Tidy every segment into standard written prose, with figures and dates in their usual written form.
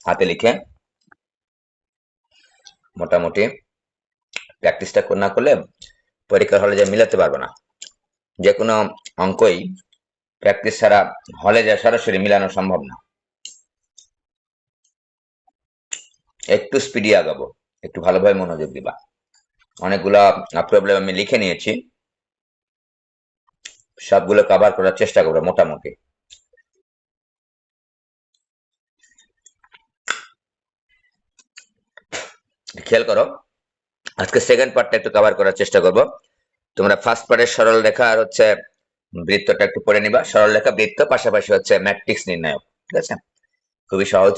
হাতে লিখে মোটামুটি প্র্যাকটিসটা না করলে পরীক্ষার হলে যে মিলাতে পারবো না। যে কোনো অঙ্কই প্র্যাকটিস ছাড়া হলে যা সরাসরি মিলানো সম্ভব না। একটু স্পিডি আগাবো, একটু ভালোভাবে মনোযোগ দিবা। অনেকগুলা প্রবলেম আমি লিখে নিয়েছি, সবগুলো কভার করার চেষ্টা করবো মোটামুটি। খেয়াল করো, আজকে সেকেন্ড পার্টটা একটু কভার করার চেষ্টা করব। তোমরা ফার্স্ট পার্টের সরল রেখা আর হচ্ছে বৃত্তটা একটু পড়ে নিবা। সরল রেখা, বৃত্ত, পাশাপাশি হচ্ছে ম্যাট্রিক্স নির্ণায়ক। ঠিক আছে, খুবই সহজ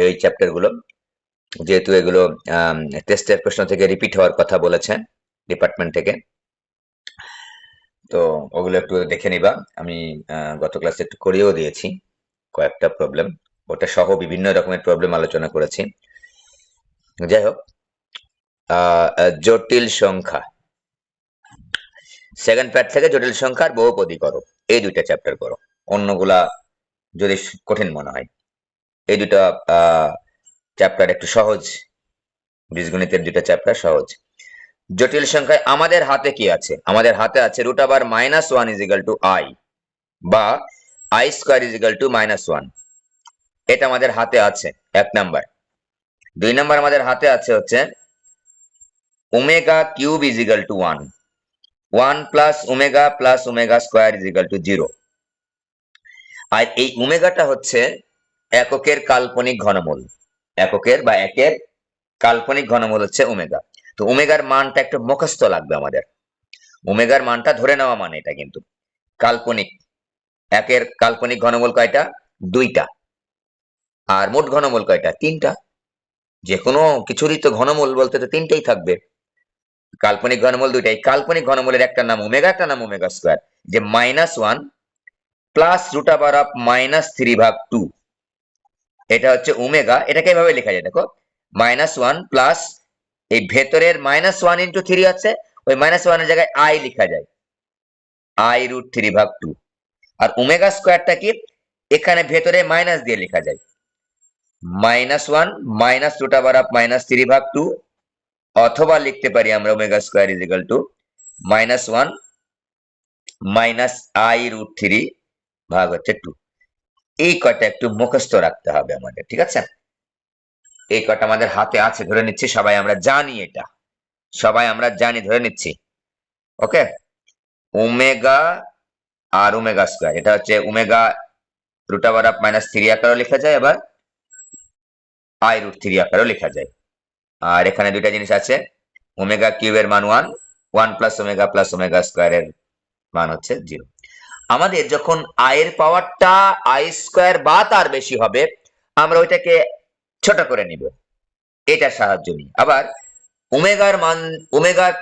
এই চ্যাপ্টার গুলো, যেহেতু এগুলো টেস্টের প্রশ্ন থেকে রিপিট হওয়ার কথা বলেছে ডিপার্টমেন্ট থেকে, তো ওগুলো একটু দেখে নিবা। আমি গত ক্লাসে একটু করিয়েও দিয়েছি কয়েকটা প্রবলেম, ওটা সহ বিভিন্ন রকমের প্রবলেম আলোচনা করেছি। যাই হোক, জটিল সংখ্যা, সেকেন্ড পার্ট থেকে জটিল সংখ্যার বহুপদী করো, এই দুইটা চ্যাপ্টার করো। অন্যগুলা যদি কঠিন মনে হয়, এই দুটা চ্যাপ্টার একটু সহজ, বীজগণিতের দুটা চ্যাপ্টার সহজ। জটিল সংখ্যায় আমাদের হাতে কি আছে? আমাদের হাতে আছে √(-1 = i বা i² = -1। এটা আমাদের হাতে আছে, এক নাম্বার। দুই নাম্বার আমাদের হাতে আছে হচ্ছে ω³ = 1, 1 + ω + ω² = 0। আর এই ওমেগাটা হচ্ছে এককের কাল্পনিক ঘনমূল। এককের বা একের কাল্পনিক ঘনমূল হচ্ছে ওমেগা। তো ওমেগার মানটা একটু মুখস্থ লাগবে আমাদের। ওমেগার মানটা ধরে নেওয়া মানে এটা কিন্তু কাল্পনিক। একের কাল্পনিক ঘনমূল কয়টা? 2টা। আর মোট ঘনমূল কয়টা? 3টা। যে কোনো কিছুরই তো ঘনমূল বলতে তো 3টাই থাকবে। কাল্পনিক ঘনমূল 2টাই। কাল্পনিক ঘনমূলের একটা নাম ওমেগা, একটা নাম ω²। যে -1 প্লাস √(-3/2), এটা হচ্ছে ওমেগা। এটাকে এভাবে লেখা যায়, দেখো, -1 প্লাস এই ভেতরের -1 × 3 আছে, ওই -1 এর জায়গায় i লেখা যায়, i√3/2। আর ω²টা কি? এখানে ভেতরে মাইনাস দিয়ে লেখা যায়, -1 মাইনাস √(-3/2, অথবা লিখতে পারি আমরা ω² = -1 মাইনাস i√3/2। এই কয়টা একটু মুখস্থ রাখতে হবে আমাদের, ঠিক আছে? এই কয়টা আমাদের হাতে আছে, ধরে নিচ্ছি সবাই আমরা জানি, এটা সবাই আমরা জানি, ধরে নিচ্ছি। ওকে, ওমেগা আর ω², এটা হচ্ছে ওমেগা √(-3) আকারেও লেখা যায়, আবার i√3 আকারেও লেখা যায়। আর এখানে দুইটা জিনিস আছে, ω³ এর মান 1, 1 + ω + ω² এর মান হচ্ছে 0। আমাদের যখন i এর পাওয়ারটা i² বা তার বেশি হবে, আমরা ওইটাকে ছোট করে নিব, এটা সাহায্য নিই। আবার ওমেগার মান, ওমেগার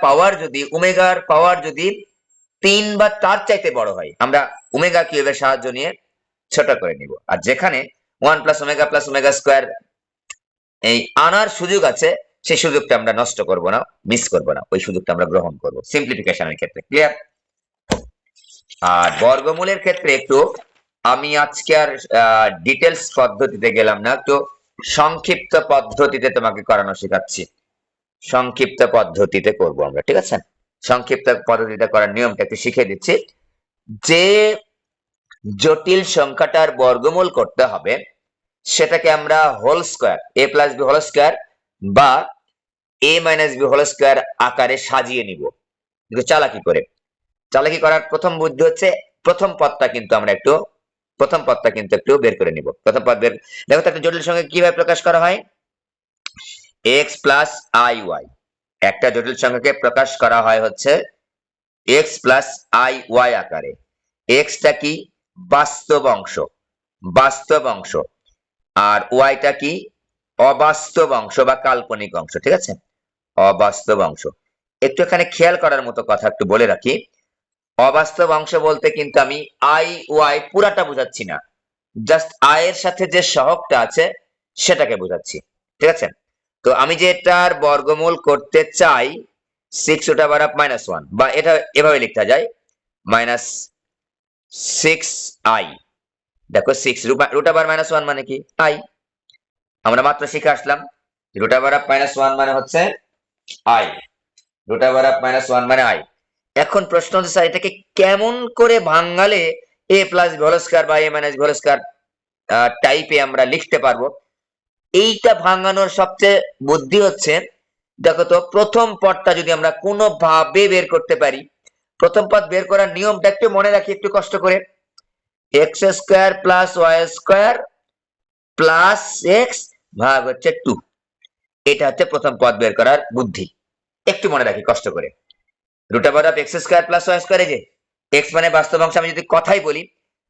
পাওয়ার যদি 3 বা তার চাইতে বড় হয়, আমরা ω³ এর সাহায্য নিয়ে ছোট করে নিব। আর যেখানে 1 + ω + ω² এই আনার সুযোগ আছে, সেই সুযোগটা আমরা নষ্ট করব না, মিস করব না, ওই সুযোগটা আমরা গ্রহণ করব সিম্পলিফিকেশনের ক্ষেত্রে। ক্লিয়ার? আর বর্গমূলের ক্ষেত্রে একটু আমি আজকে আর ডিটেলস পদ্ধতিতে গেলাম না, একটু সংক্ষিপ্ত পদ্ধতিতে তোমাকে করানো শেখাচ্ছি। সংক্ষিপ্ত পদ্ধতিতে করব আমরা, ঠিক আছে? সংক্ষিপ্ত পদ্ধতিতে করার নিয়মটা একটু শিখিয়ে দিচ্ছি। যে জটিল সংখ্যাটার বর্গমূল করতে হবে, সেটাকে আমরা whole square, a + b whole square বা a - b হোল স্কয়ার আকারে সাজিয়ে নিব। কিন্তু চালাকি করে, চালাকি করার প্রথম বুদ্ধি হচ্ছে প্রথম পদটা কিন্তু একটু বের করে নিব। প্রথম পদ বের, দেখো তো একটা জটিল সংখ্যা কিভাবে প্রকাশ করা হয়? x + iy। একটা জটিল সংখ্যাকে প্রকাশ করা হয় হচ্ছে x + iy আকারে। x টা কি? বাস্তব অংশ, বাস্তব অংশ। আর y টা কি? অবাস্তব অংশ বা কাল্পনিক অংশ, ঠিক আছে? অবাস্তব অংশ। একটু এখানে খেয়াল করার মতো কথা একটু বলে রাখি, অবাস্তব অংশ বলতে কিন্তু আমি i y পুরাটা বোঝাচ্ছি না, জাস্ট i এর সাথে যে সহগটা আছে সেটাকে বোঝাচ্ছি, ঠিক আছে? তো আমি যে এটার বর্গমূল করতে চাই 6√(-1), বা এটা এভাবে লিখতে যায় -6i। দেখো 6 √(-1) মানে কি? i। আমরা মাত্র শিখে আসলাম রুট ওভার অফ -1 মানে হচ্ছে আই, রুট ওভার অফ -1 মানে আই। এখন প্রশ্ন হচ্ছে স্যার এটাকে কেমন করে ভাঙালে এ প্লাস বি হোল স্কয়ার বা এ মাইনাস বি হোল স্কয়ার টাইপে আমরা লিখতে পারবো। এইটা ভাঙানোর সবচেয়ে বুদ্ধি হচ্ছে, দেখো তো প্রথম পদটা যদি আমরা কোনোভাবে বের করতে পারি, প্রথম পদ বের করার নিয়মটা একটু মনে রাখি একটু কষ্ট করে। X square plus y square plus x ভাগ হচ্ছে 2, এটা হচ্ছে প্রথম পদ বের করার বুদ্ধি। একটু মনে রাখি কষ্ট করে। Root over of x square plus y square, এই যে এক্স মানে বাস্তব অংশ, আমি যদি কথাই বলি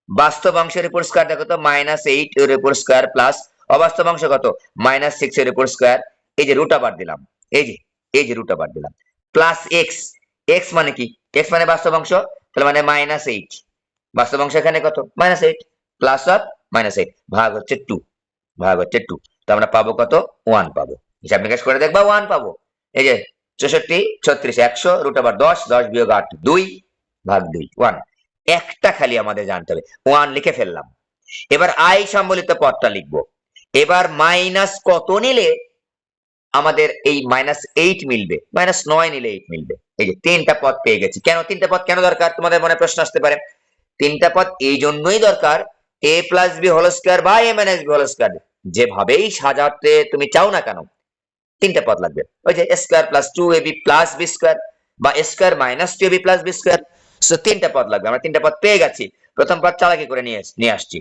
বাস্তব অংশের উপর স্কয়ার, দেখো তো -8 এর উপর স্কয়ার প্লাস অবাস্তব অংশ কত -6 এর উপর স্কয়ার, এই যে রুট ওভার দিলাম, এই যে রুট ওভার দিলাম প্লাস এক্স, এক্স মানে কি, এক্স মানে বাস্তব অংশ, তাহলে মানে -8, বাস্তব অংশ এখানে কত -8 প্লাস অফ -8 ভাগ হচ্ছে 2, ভাগ হচ্ছে 2, তো আমরা পাবো কত 1 পাবো। হিসাব নিকাশ করে দেখবা 1 পাবো। এই যে 64 36 100 রুট ওভার 10 10 বিয়োগ 8 2 ভাগ 2 1, একটা খালি আমাদের জানতে হবে 1 লিখে ফেললাম। এবার আই সম্বলিত পদটা লিখবো। এবার মাইনাস কত নিলে আমাদের এই -8 মিলবে, -9 নিলে 8 মিলবে। এই যে তিনটা পদ পেয়ে গেছি। কেন তিনটা পদ কেন দরকার তোমাদের মনে প্রশ্ন আসতে পারে। তিনটা পদ এই জন্যই দরকার, a plus b whole square বা a minus b whole square যেভাবেই সাজাতে তুমি চাও না কেন তিনটা পদ লাগবে। ওই যে square plus 2ab plus B square বা square minus 2ab plus B square, so তিনটা পদ লাগবে। আমরা তিনটা পদ পেয়ে গেছি, প্রথম পদ চালাকি করে নিয়ে আসছি।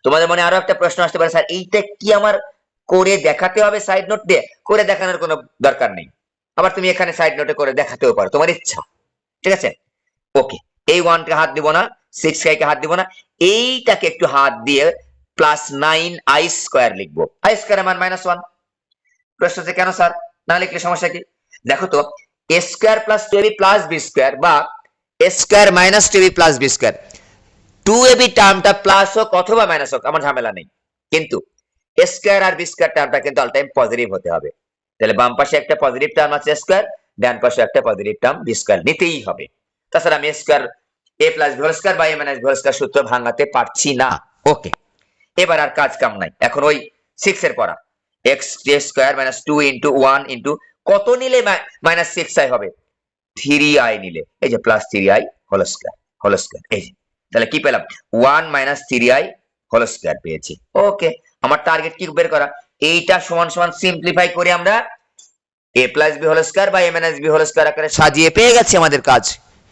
তোমাদের মনে আরো একটা প্রশ্ন আসতে পারে, স্যার এইটা কি আমার করে দেখাতে হবে সাইড নোট দিয়ে? করে দেখানোর কোনো দরকার নেই, আবার তুমি এখানে সাইড নোটে করে দেখাতেও পারো, তোমার ইচ্ছা, ঠিক আছে। ওকে, এই 1 কে হাত দিব না, 6 কে হাত দিব না, এইটাকে একটু হাত দিয়ে প্লাস 9 আই স্কয়ার লিখবো। আই স্কয়ার মান -1। প্রশ্ন হচ্ছে কেন স্যার না লিখলে সমস্যা কি? দেখো তো a square plus 2ab plus b square বা a square minus 2ab plus b square, 2ab টার্মটা প্লাস হোক অথবা মাইনাস হোক আমার ঝামেলা নেই, কিন্তু a স্কয়ার আর b স্কয়ার টার্মটা কিন্তু অল টাইম পজিটিভ হতে হবে। তাহলে বাম পাশে একটা পজিটিভ টার্ম আছে স্কয়ার, ডান পাশে একটা পজিটিভ টার্ম b স্কয়ার নিতেই হবে। তাছাড়া আমি square a plus b whole square বা a minus b whole square সূত্র ভাঙাতে পারছি না। ওকে, এবার আর কাজ কাম নাই, এখন ওই 6 এর পড়া x square minus 2 into 1 into কত নিলে -6i হবে, 3i নিলে, এই যে প্লাস 3i হোল স্কয়ার, এই যে তাহলে কি পেলাম 1 3i হোল স্কয়ার পেয়েছি। ওকে, আমার টার্গেট কি বের করা, এইটা সমান সমান সিম্পলিফাই করে আমরা a plus b whole square বা a minus b whole square আকারে সাজিয়ে পেয়ে গেছি আমাদের কাজ।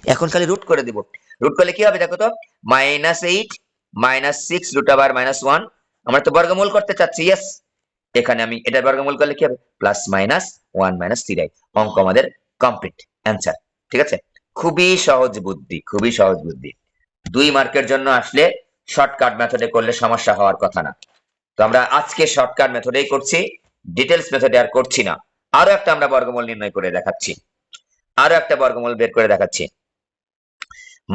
এখন খালি রুট করে দিব, রুট করলে কি হবে দেখো তো -8 -6 রুট ওভার -1, আমরা তো বর্গমূল করতে চাচ্ছি, यस, এখানে আমি এটা বর্গমূল করলে কি হবে প্লাস মাইনাস 1 3i, অঙ্ক আমাদের কমপ্লিট অ্যানসার। ঠিক আছে, খুবই সহজ বুদ্ধি, খুবই সহজ বুদ্ধি। 2 মার্কের জন্য আসলে শর্টকাট মেথডে করলে সমস্যা হওয়ার কথা না। তো আমরা আজকে শর্টকাট মেথডেই করছি, ডিটেইলস মেথডে আর করছি না। আরো একটা আমরা বর্গমূল নির্ণয় করে দেখাচ্ছি, আরো একটা বর্গমূল বের করে দেখাচ্ছি।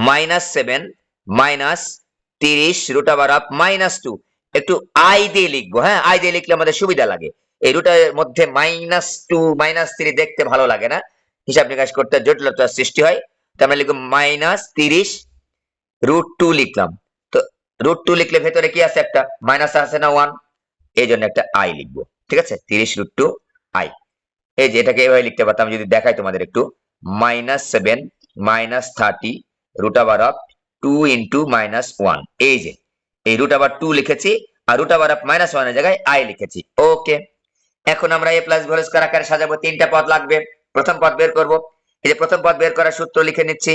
-7 -30 রুট ওভার অফ -2, একটু আই দিয়ে লিখবো, হ্যাঁ আই দিয়ে লিখলে আমাদের সুবিধা লাগে। এই রুটের মধ্যে -2 -3 দেখতে ভালো লাগে না, হিসাব নিকাশ করতে জটিলতার সৃষ্টি হয়, তো আমরা লিখবো -30 √2 লিখলাম। তো √2 লিখলে ভেতরে কি আছে একটা মাইনাস আছে না 1, এই জন্য একটা আই লিখবো। ঠিক আছে, 30 √2 আই। এই যে এটাকে এভাবে লিখতে পারতাম যদি দেখাই তোমাদের একটু, -7 -30 রুট ওভার অফ 2 ইনটু -1, এই যে এই রুট ওভার 2 লিখেছি আর রুট ওভার অফ -1 এর জায়গায় আই লিখেছি। ওকে, এখন আমরা a প্লাস হোল স্কয়ার আকারে সাজাবো, তিনটা পদ লাগবে, প্রথম পদ বের করব। এই যে প্রথম পদ বের করার সূত্র লিখে নিচ্ছি,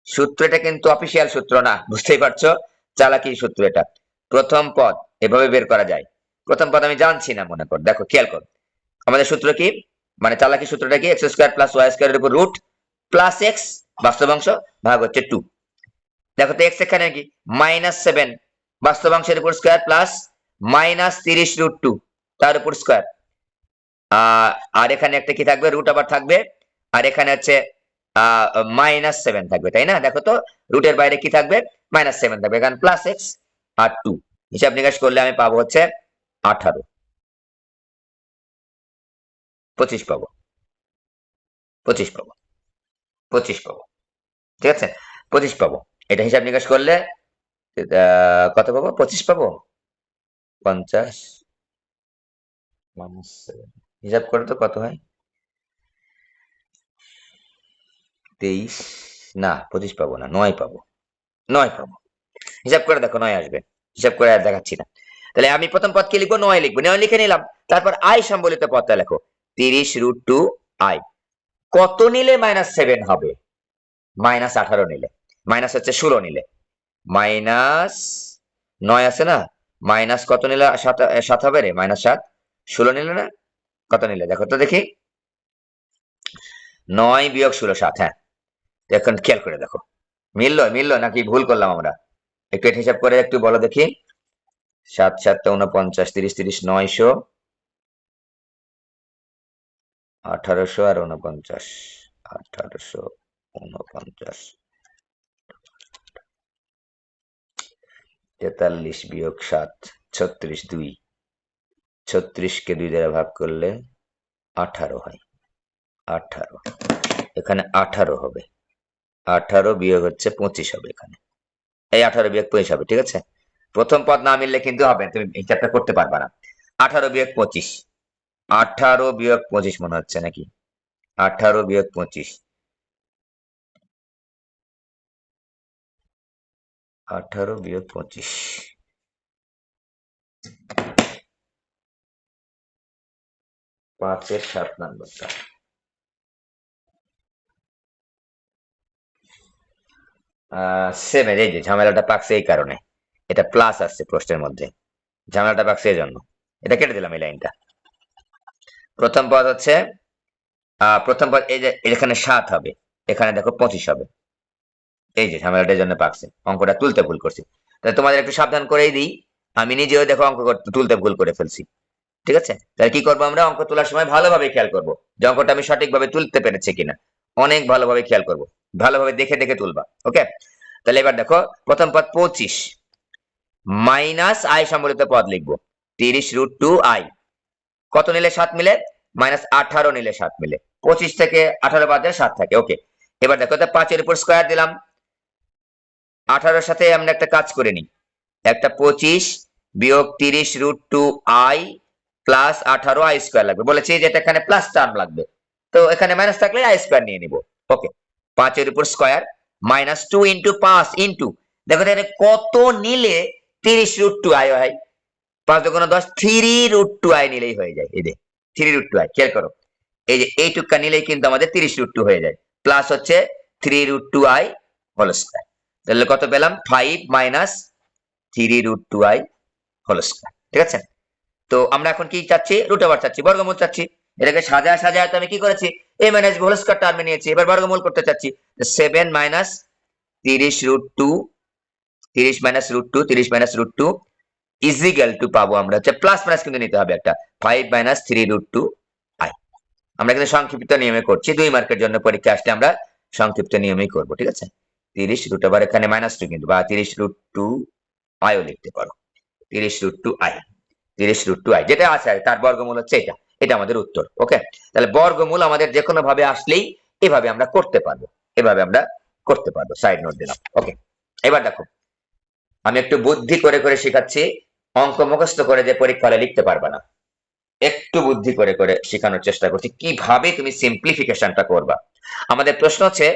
সূত্রটা কিন্তু অফিসিয়াল সূত্র না, বুঝতেই পারছো, চালাকির সূত্র এটা। প্রথম পদ এভাবে বের করা যায়, প্রথম পদ আমি জানছি না মনে কর, দেখো খেয়াল কর আমাদের সূত্র কি, মানে চালাকি সূত্রটা কি, এক্স স্কয়ার প্লাস ওয়াই স্কয়ারের উপর রুট প্লাস এক্স বাস্তব অংশ ভাগ হচ্ছে 2। দেখো তো এক্স এখানে কি -7 বাস্তব অংশের উপর স্কয়ার প্লাস -30 √2 তার উপর স্কয়ার, আর এখানে একটা কি থাকবে রুট আবার থাকবে, আর এখানে হচ্ছে -7 থাকবে, তাই না? দেখো তো রুটের বাইরে কি থাকবে -7 থাকবে, এখানে প্লাস এক্স আর 2, হিসাব নিকাশ করলে আমি পাবো হচ্ছে 18, 25 পাবো, 25 পাবো, 25 পাবো। ঠিক আছে, 25 পাবো, এটা হিসাব নিকাশ করলে কত পাবো, 25 পাবো, 50 -7 হিসাব করে তো কত হয়? 23 না 25 পাবো না, 9 পাবো, 9 পাবো। হিসাব করে দেখো 9 আসবে। হিসাব করে আর দেখাচ্ছি না। তাহলে আমি প্রথম পদ কি লিখবো? 9 লিখবো। 9 লিখে নিলাম। তারপর i সম্বলিত পদটা লেখো। 30√2 i। কত নিলে -7 হবে? -18 নিলে। মাইনাস হচ্ছে 16 নিলে। মাইনাস 9 আছে না? মাইনাস কত নিলে 7 হবে রে? -7 16 নিলে না? কত নিলে দেখো তো দেখি। 9 বিয়োগ 16 7। হ্যাঁ, এখন খেয়াল করে দেখো। মিললো নাকি ভুল করলাম আমরা? একটু এটা হিসাব করে একটু বলো দেখি। 7 7 49, 30 30 900, 1800 আর 49, 1849, 43 বিয়োগ 7 36, 2 36 কে 2 দ্বারা ভাগ করলে 18 হয়। 18 এখানে 18 হবে। 18 বিয়োগ হচ্ছে 25 হবে এখানে। এই 18 বিয়োগ 25 হবে, ঠিক আছে? প্রথম পদ না মিললে কিন্তু হবে, তুমি হিসাবটা করতে পারবা না। 18 বিয়োগ 25, 18 বিয়োগ 25 মনে হচ্ছে নাকি? 18 বিয়োগ 25, 18 বিয়োগ 25, 5 এর 7 নম্বরটা। 7 এই যে ঝামেলাটা পাকছে এই কারণে। এটা প্লাস আসছে প্রশ্নের মধ্যে। ঝামেলাটা পাকছে এই জন্য। এটা কেটে দিলাম এই লাইনটা। প্রথম পদ হচ্ছে প্রথম পদ এই যে এখানে 7 হবে, এখানে দেখো 25 হবে। এই যে ঝামেলাটার জন্য পাকছে। অঙ্কটা তুলতে ভুল করছি। তাহলে তোমাদের একটু সাবধান করেই দিই, আমি নিজেও দেখো অঙ্ক তুলতে ভুল করে ফেলছি। ঠিক আছে? তাহলে কি করবো আমরা? অঙ্ক তোলার সময় ভালোভাবে খেয়াল করব যে অঙ্কটা আমি সঠিকভাবে তুলতে পেরেছি কিনা। অনেক ভালোভাবে খেয়াল করব, ভালোভাবে দেখে দেখে তুলবা। ওকে, তাহলে এবার দেখো প্রথম পদ 25 মাইনাস i সম্বলিত পদ লিখবো। 30√2 i। কত নিলে 7 মিলে? -18 নিলে 7 মিলে। 25 থেকে 18 বাদ দিলে 7 থাকে। ওকে, এবার দেখো 5 এর উপর স্কয়ার দিলাম। 18 সাথে আমরা একটা কাজ করে নিই। একটা 25 বিয়োগ 30√2 i প্লাস 18 i স্কয়ার লাগবে। বলেছি যে এখানে প্লাস টার্ম লাগবে, তো এখানে মাইনাস থাকলে i স্কয়ার নিয়ে নিব। ওকে, 5 এর উপর স্কয়ার -2 ইনটু 5 ইনটু, দেখো এখানে কত নিলে 30√2 i হয়? 5 দুগুণ 10, 3√2 i নিলেই হয়ে যায়। এই যে 3√2 i, খেয়াল করো। এই যে এইটুকা নিলেই কিন্তু আমাদের 30√2 হয়ে যায়। প্লাস হচ্ছে 3√2 i হোল স্কয়ার। তাহলে কত পেলাম? 5 মাইনাস 3√2 i হোল স্কয়ার। ঠিক আছে? তো আমরা এখন কি চাচ্ছি? রুট ওভার চাচ্ছি, বর্গমূল চাচ্ছি। এটাকে সাজায় সাজায় তো আমি কি করেছি? a মাইনাস হোল স্কয়ার টার্মে নিয়েছি। এবার বর্গমূল করতে চাচ্ছি। 7 minus 30√2, 30 minus √2, 30 minus √2 is equal two পাবো আমরা হচ্ছে প্লাস মাইনাস কিন্তু নিতে হবে একটা, 5 মাইনাস 3√2 i। আমরা কিন্তু সংক্ষিপ্ত নিয়মে করছি, 2 মার্কের জন্য পরীক্ষা আসলে আমরা সংক্ষিপ্ত নিয়মেই করব। ঠিক আছে? 30 রুট ওভার এখানে -2 কিন্তু, বা 30√2 i ও লিখতে পারো। 30√2 i, 30√2 i যেটা আছে তার বর্গমূল হচ্ছে এটা। এটা আমাদের উত্তর। ওকে, তাহলে বর্গমূল আমাদের যে কোনো ভাবে আসলেই এভাবে আমরা করতে পারবো। এভাবে আমরা করতে পারবো। সাইড নোট দিলাম। ওকে, এবার দেখো আমি একটু বুদ্ধি করে করে শেখাচ্ছি। অঙ্ক মুখস্থ করে যে পরীক্ষা হলে লিখতে পারবে না, একটু বুদ্ধি করে করে শেখানোর চেষ্টা করছি কিভাবে তুমি সিম্পলিফিকেশনটা করবা। আমাদের প্রশ্ন হচ্ছে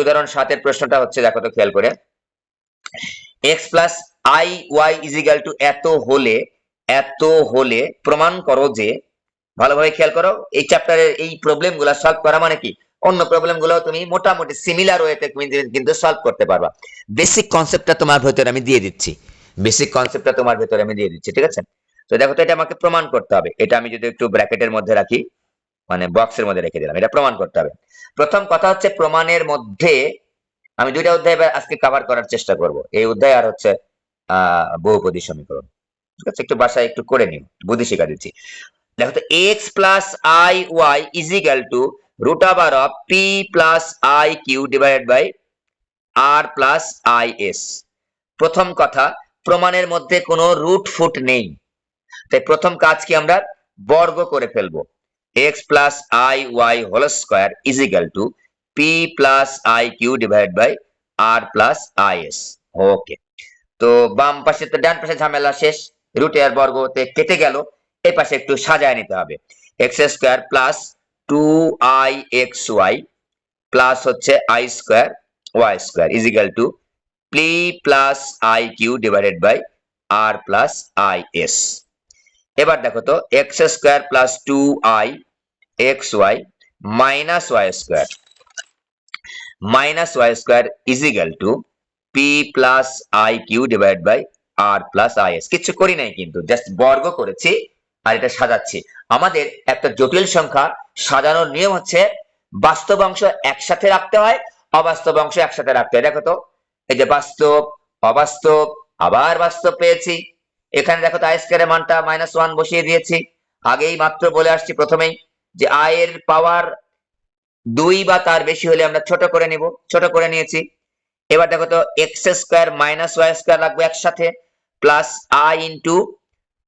উদাহরণ 7 এর প্রশ্নটা হচ্ছে, দেখো তো খেয়াল করে, x plus i y is equal two এত হলে প্রমাণ করো যে। ভালোভাবে খেয়াল করো, এই চ্যাপ্টারের এই প্রবলেম গুলা সলভ করা মানে কি, অন্য প্রবলেম গুলো তুমি মোটামুটি সিমিলার ওয়েতে কিন্তু সলভ করতে পারবা। বেসিক কনসেপ্টটা তোমার ভেতরে আমি দিয়ে দিচ্ছি। ঠিক আছে? তো দেখো তো এটা আমাকে প্রমাণ করতে হবে। এটা আমি যদি একটু ব্র্যাকেটের মধ্যে রাখি, মানে বক্সের মধ্যে রেখে দিলাম, এটা প্রমাণ করতে হবে। প্রথম কথা হচ্ছে প্রমাণের মধ্যে আমি 2টা অধ্যায় আজকে কভার করার চেষ্টা করব। এই অধ্যায় আর হচ্ছে বহুপদী সমীকরণ। ঠিক আছে? একটু বাসায় একটু করে নিন, বুদ্ধি শিখা দিচ্ছি। দেখো তো x plus I y is equal to root over of p plus I Q divided by R plus I s. প্রথম কথা, প্রমাণের মধ্যে কোনো রুট ফুট নেই, তাই প্রথম কাজ কি, আমরা বর্গ করে ফেলবো। X plus I Y whole square is equal to P plus I Q divided by R plus I S. Okay, তো বাম পাশে তো ডান পাশে ঝামেলা শেষ, রুটে আর বর্গতে কেটে গেল। এই পাশে একটু সাজায় নিতে হবে। X square plus 2ixy plus হচ্ছে I square Y square is equal to P plus I Q divided by R plus I S. এবার দেখো তো X square plus 2ixy minus Y square is equal to P plus I Q divide by R plus I S. কিছু করি নাই, কিন্তু just বর্গ করেছি আর এটা সাজাচ্ছি। আমাদের একটা জটিল সংখ্যা সাজানোর নিয়ম হচ্ছে বাস্তব অংশ একসাথে রাখতে হয়, অবাস্তব অংশ একসাথে রাখতে হয়। দেখো তো এই যে বাস্তব, অবাস্তব, আবার বাস্তব পেয়েছি। এখানে দেখো তো আই স্কয়ারের মানটা -1 বসিয়ে দিয়েছি। আগেই মাত্র বলে আসছি প্রথমেই যে আই এর পাওয়ার 2 বা তার বেশি হলে আমরা ছোট করে নিব, ছোট করে নিয়েছি। এবার দেখো তো x square minus Y square রাখবো একসাথে, প্লাস আই ইন্টু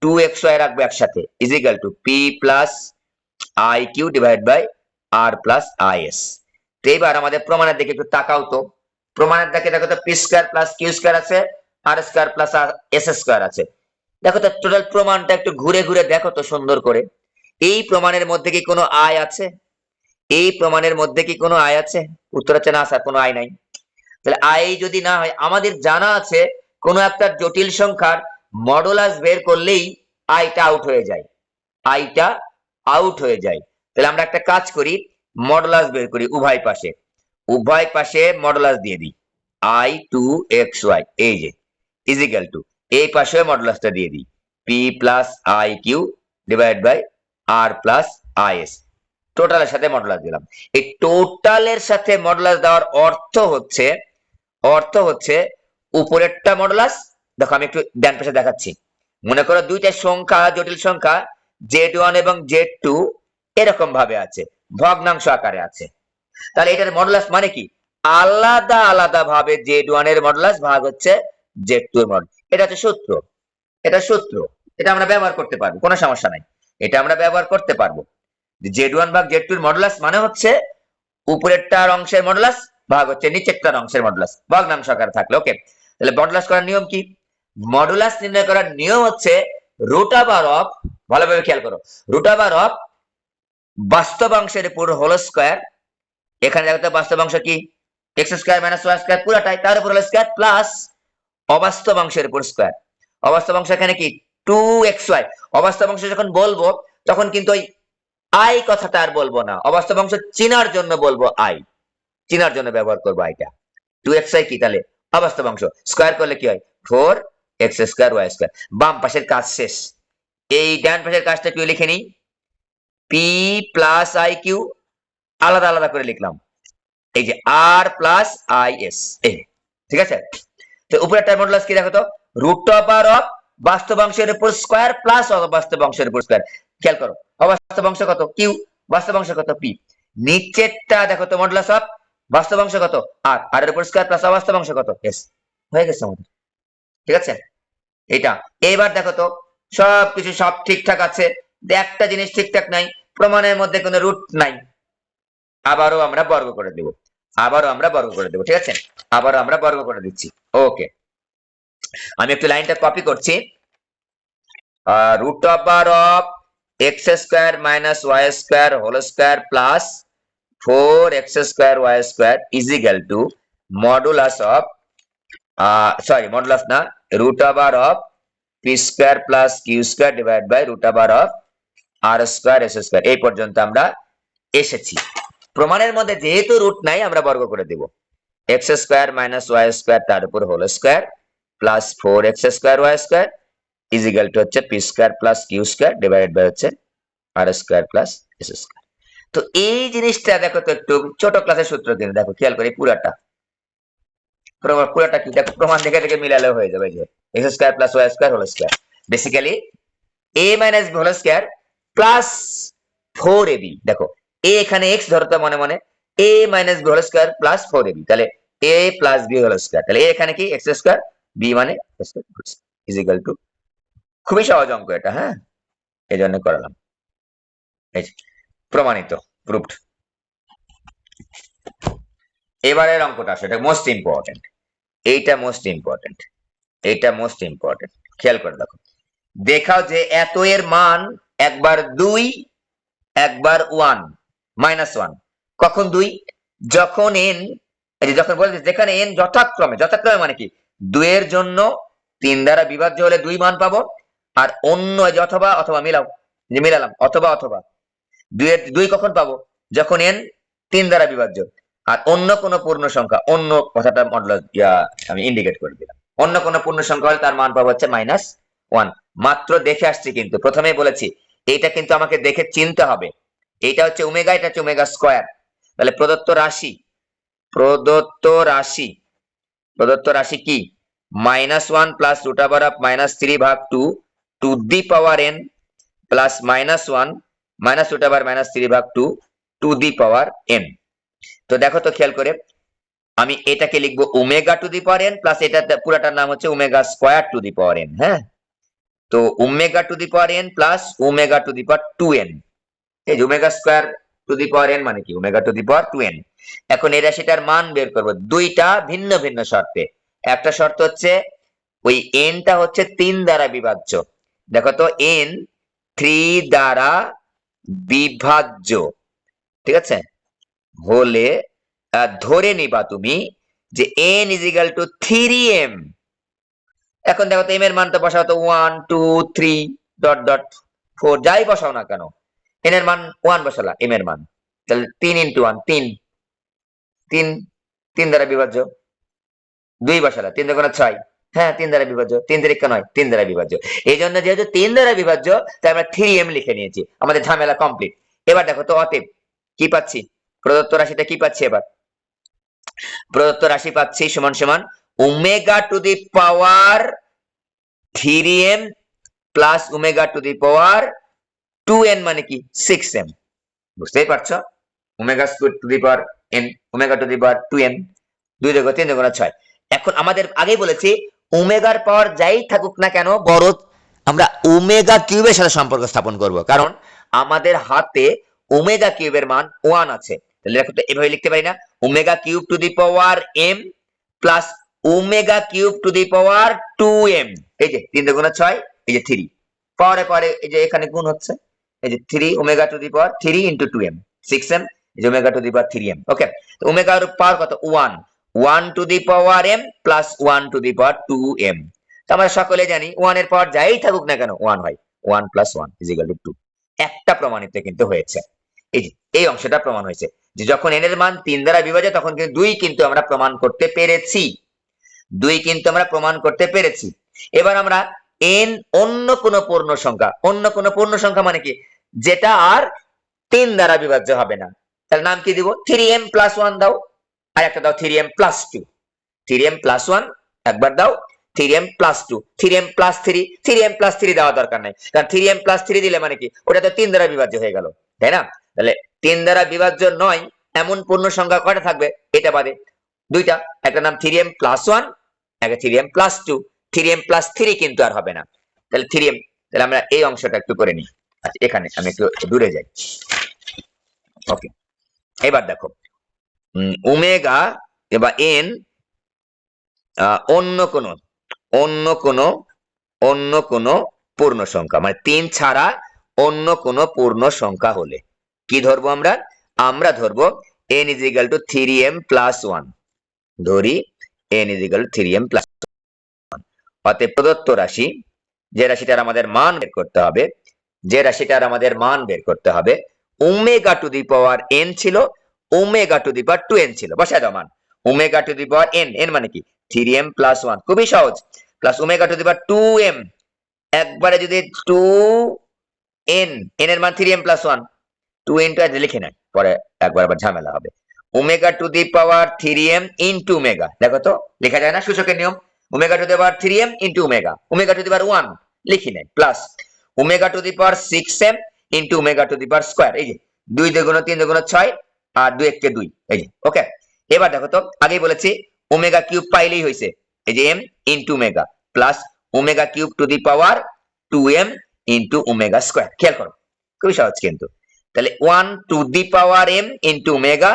2xy রাখবো একসাথে is equal to P plus I Q divide by R plus I s. তো এবার আমাদের প্রমাণের দিকে একটু তাকাও তো। প্রমাণের দিকে দেখো তো p square plus Q square আছে, r square plus S square আছে। দেখো তো টোটাল প্রমাণটা একটু ঘুরে ঘুরে দেখো তো সুন্দর করে। এই প্রমাণের মধ্যে কি কোনো আয় আছে? এই প্রমাণের মধ্যে কি কোনো আয় আছে? উত্তর হচ্ছে না স্যার, কোনো আয় নাই। তাহলে আয় যদি না হয়, আমাদের জানা আছে কোনো একটা জটিল সংখ্যার মডুলাস বের করলেই আয়টা আউট হয়ে যায়, আয়টা আউট হয়ে যায়। তাহলে আমরা একটা কাজ করি, মডুলাস বের করি উভয় পাশে মডুলাস দিয়ে দিই আই টু এক্স ওয়াই, এই যে ইজ ইকাল টু এই পাশে মডুলাসটা দিয়ে দিই P plus I Q divide by R plus I S. টোটালের সাথে মডুলাস দিলাম। এই টোটালের সাথে মডুলাস দেওয়ার অর্থ হচ্ছে উপরেরটা মডুলাস। দেখো আমি একটু ডান পাশে দেখাচ্ছি। মনে করো দুইটা সংখ্যা, জটিল সংখ্যা z1 এবং z2 এরকম ভাবে আছে, ভগ্নাংশ আকারে আছে। তাহলে এটার মডুলাস মানে কি? আলাদা আলাদা ভাবে z1 এর মডুলাস ভাগ হচ্ছে z2 এর মডুলাস। এটা হচ্ছে সূত্র, এটা আমরা ব্যবহার করতে পারবো, কোনো সমস্যা নাই। এটা আমরা ব্যবহার করতে পারবো। z1 ভাগ z2 এর মডুলাস মানে হচ্ছে উপরেরটার অংশের মডুলাস ভাগ হচ্ছে নিচেরটার অংশের মডুলাস, ভগ্নাংশ আকারে থাকলে। ওকে, তাহলে মডুলাস করার নিয়ম কি? মডুলাস নির্ণয় করার নিয়ম হচ্ছে রুট ওভার অফ, ভালোভাবে খেয়াল করো, রুট ওভার অফ বাস্তব অংশের উপর হোল স্কয়ার। এখানে দেখো বাস্তব অংশ কি x square minus Y square পুরাটাই, তার উপর হোল স্কয়ার প্লাস অবাস্তব অংশের উপর স্কয়ার। অবাস্তব অংশ এখানে কি 2xy। অবাস্তব অংশ যখন বলবো তখন কিন্তু ওই আই কথাটা আর বলবো না, অবাস্তব অংশ চিনার জন্য বলবো আই, চিনার জন্য ব্যবহার করবো আইটা। 2xy কি তাহলে অবাস্তব অংশ, স্কয়ার করলে কি হয় 4x স্কয়ার ওয়াই স্কয়ার। বাম পাশের কাজ শেষ। এই ডান পাশের কাজটা একটু লিখে নিই, পি প্লাস আই কিউ আলাদা আলাদা করে লিখলাম, এই যে আর প্লাস আই এস। ঠিক আছে, তো উপরেরটা মডুলাস কি দেখো তো, রুট ওভার অফ বাস্তব অংশের উপর স্কয়ার প্লাস অবাস্তব অংশের উপর স্কয়ার। খেয়াল করো অবাস্তব অংশ কত কিউ, বাস্তব অংশ কত পি। নিচেরটা দেখো তো মডুলাস অফ বাস্তব অংশ কত আর, আর এর উপর স্কয়ার প্লাস অবাস্তব অংশ কত এস। হয়ে গেছে আমাদের, ঠিক আছে এটা। এবার দেখো তো সবকিছু সব ঠিকঠাক আছে, একটা জিনিস ঠিকঠাক নাই, প্রমাণের মধ্যে কোনো রুট নাই। আবারও আমরা বর্গ করে দেব, ঠিক আছে, আবারও আমরা বর্গ করে দিচ্ছি। ওকে, আমি একটু লাইনটা কপি করছি। Root over of x square minus Y square whole square plus 4x square Y square is equal to modulus of, sorry modulus না, root over of P square plus Q square divide by root over of R square S square. এই পর্যন্ত আমরা এসেছি। প্রমাণের মধ্যে যেহেতু root নাই আমরা বর্গ করে দেব। X square minus Y square তার উপর whole square plus 4x square Y square is equal to হচ্ছে P square plus Q square divided by হচ্ছে R square plus S square. তো এই জিনিসটা দেখো তো একটু ছোট ক্লাসের সূত্র দিয়ে দেখো, খেয়াল করে পুরাটা কি দেখো, প্রমাণ দেখে দেখে মিলালে হয়ে যাবে। যে x square plus y square whole square, basically a minus b whole square plus 4ab। দেখো a এখানে x ধরতে মনে মনে, a minus b whole square plus 4ab, তাহলে a plus b whole square, তাহলে a এখানে কি x স্কয়ার, b মানে ইজ ইকুয়াল টু, খুবই সহজ অঙ্ক এটা, হ্যাঁ এই জন্য করালাম। এই প্রমাণিত, প্রুভড। এবারের অঙ্কটা আসলে এটা মোস্ট ইম্পর্টেন্ট, এইটা মোস্ট ইম্পর্টেন্ট, খেয়াল করে দেখো। দেখাও যে এত এর মান একবার 2, একবার 1, -1। কখন 2? যখন n, এই যে যখন বলছি যেখানে n যথাক্রমে মানে কি 2 এর জন্য 3 দ্বারা বিভাজ্য হলে 2 মান পাবো, আর অন্য যে অথবা অথবা মিলালাম অথবা 2 এর 2 কখন পাবো? যখন n 3 দ্বারা বিভাজ্য। আর অন্য কোন পূর্ণ সংখ্যা, অন্য কথাটা আমি ইন্ডিকেট করে দিলাম, অন্য কোন পূর্ণ সংখ্যা হলে তার মান পাবো হচ্ছে -1। মাত্র দেখে আসছি, কিন্তু প্রথমেই বলেছি এইটা কিন্তু আমাকে দেখে চিনতে হবে। এইটা হচ্ছে ওমেগা, এটা হচ্ছে ওমেগা স্কয়ার। তাহলে প্রদত্ত রাশি কি? -1 প্লাস রুট ওভার অফ -3 ভাগ 2 to the power n plus -1 minus root over -3 ভাগ 2 টু দি পাওয়ার n। তো দেখো তো খেয়াল করে, আমি এটাকে লিখবো omega to the power n plus এটা পুরাটার নাম হচ্ছে omega square to the power n। হ্যাঁ, তো omega to the power n plus omega to the power 2n। এই যে omega square to the power n মানে কি omega to the power 2n। এখন এই রাশিটার মান বের করব দুইটা ভিন্ন ভিন্ন শর্তে। একটা শর্ত হচ্ছে ওই n টা হচ্ছে 3 দ্বারা বিভাজ্য। দেখো তো n 3 দ্বারা বিভাজ্য, ঠিক আছে, হলে ধরে নিবা তুমি যে n is equal two 3m। এখন দেখো তো m এর মান তো বসাও তো 1 2 3 ডট ডট 4 যাই বসাও না কেন, n এর মান 1 বসালা, m এর মান, তাহলে 3 ইনটু 1 3, 3 3 দ্বারা বিভাজ্য। 2 বসালা, 3 দুগুণে 6, হ্যাঁ 3 দ্বারা বিভাজ্য। 3 তিরিকা 9, 3 দ্বারা বিভাজ্য। এই জন্য যেহেতু 3 দ্বারা বিভাজ্য তাই আমরা 3m লিখে নিয়েছি, আমাদের ঝামেলা কমপ্লিট। এবার দেখো তো অতএব কি পাচ্ছি, প্রদত্ত রাশিটা কি পাচ্ছি? এবার প্রদত্ত রাশি পাচ্ছি সমান সমান omega to the power 3m plus omega to the power 2n মানে কি 6m। বুঝতেই পারছো, omega square to the power n, omega to the power 2n, 2 দুগুণ 3 দুগুণ 6। এখন আমাদের আগেই বলেছি ওমেগার পাওয়ার যাই থাকুক না কেন বড় আমরা ওমেগা কিউবের সাথে সম্পর্ক স্থাপন করব, কারণ আমাদের হাতে ওমেগা কিউবের মান 1 আছে। তাহলে দেখো তো এভাবে লিখতে পারি না, omega cube two the power m plus omega cube two the power 2m। এই যে 3 দুগুণ 6, এই যে 3 পাওয়ারে পাওয়ারে এই যে এখানে গুণ হচ্ছে, এই যে 3 omega to the power 3 into 2m 6m, এই যে omega to the power 3m। ওকে, তো ওমেগার পাওয়ার কত? 1 two the power m plus 1 two the power 2m। তো আমরা সকলে জানি 1 এর পাওয়ার যাই থাকুক না কেন 1 হয়, 1 প্লাস 1 ইজ ইকুয়াল টু 2। একটা প্রমাণিত কিন্তু হয়েছে, এই যে এই অংশটা প্রমাণ হয়েছে যে যখন n এর মান 3 দ্বারা বিভাজ্য তখন কিন্তু 2 কিন্তু আমরা প্রমাণ করতে পেরেছি, 2 কিন্তু আমরা প্রমাণ করতে পেরেছি। এবার আমরা n অন্য কোন পূর্ণ সংখ্যা মানে কি যেটা আর 3 দ্বারা বিভাজ্য হবে না, তার নাম কি দিব? 3m প্লাস 1 দাও, আর একটা দাও 3m প্লাস 2। 3m প্লাস 1 একবার দাও, 3m plus 2, 3m plus 3, 3m plus 3 দেওয়া দরকার নাই, কারণ 3m প্লাস 3 দিলে মানে কি ওটা তো 3 দ্বারা বিভাজ্য হয়ে গেল, তাই না? তাহলে 3 দ্বারা বিভাজ্য নয় এমন পূর্ণ সংখ্যা কয়টা থাকবে? এটা বাদে দুইটা, একটা নাম 3m প্লাস 1, একটা 3m প্লাস 2। 3m প্লাস 3 কিন্তু আর হবে না, তাহলে 3m। তাহলে আমরা এই অংশটা একটু করে নিই। আচ্ছা, এখানে আমি একটু দূরে যাই। ওকে, এবার দেখো ওমেগা এবার n অন্য কোন পূর্ণ সংখ্যা মানে 3 ছাড়া অন্য কোন পূর্ণ সংখ্যা হলে কি ধরবো আমরা? আমরা ধরবো n is equal two 3m plus 1। ধরি n is equal two 3m plus 1। অতএব প্রদত্ত রাশি, যে রাশিটার আমাদের মান বের করতে হবে, omega to the power n ছিল, omega to the power 2n ছিল। বসায় দাও মান, omega to the power n, n মানে কি 3m প্লাস 1, খুবই সহজ, plus omega to the power 2m, একবারে যদি 2n, n এর মান 3m প্লাস 1, 2 ইনটু লিখে নেয়, পরে একবার আবার ঝামেলা হবে। Omega to the power 3m into omega, দেখো তো লেখা যায় না সূচকের নিয়ম, omega to the power 3m into omega, omega to the power 1 লিখি নেয়, plus omega to the power 6m into omega to the power square. এই যে 2 দুগুণ 3 দুগুণ 6 আর 2 একে 2, এই যে। ওকে, এবার দেখো তো আগেই বলেছি ওমেগা কিউব পাইলেই হয়েছে, এই যে m into omega plus omega cube two the power 2m into omega square. খেয়াল করো খুবই সহজ কিন্তু। তাহলে 1 two the power m into omega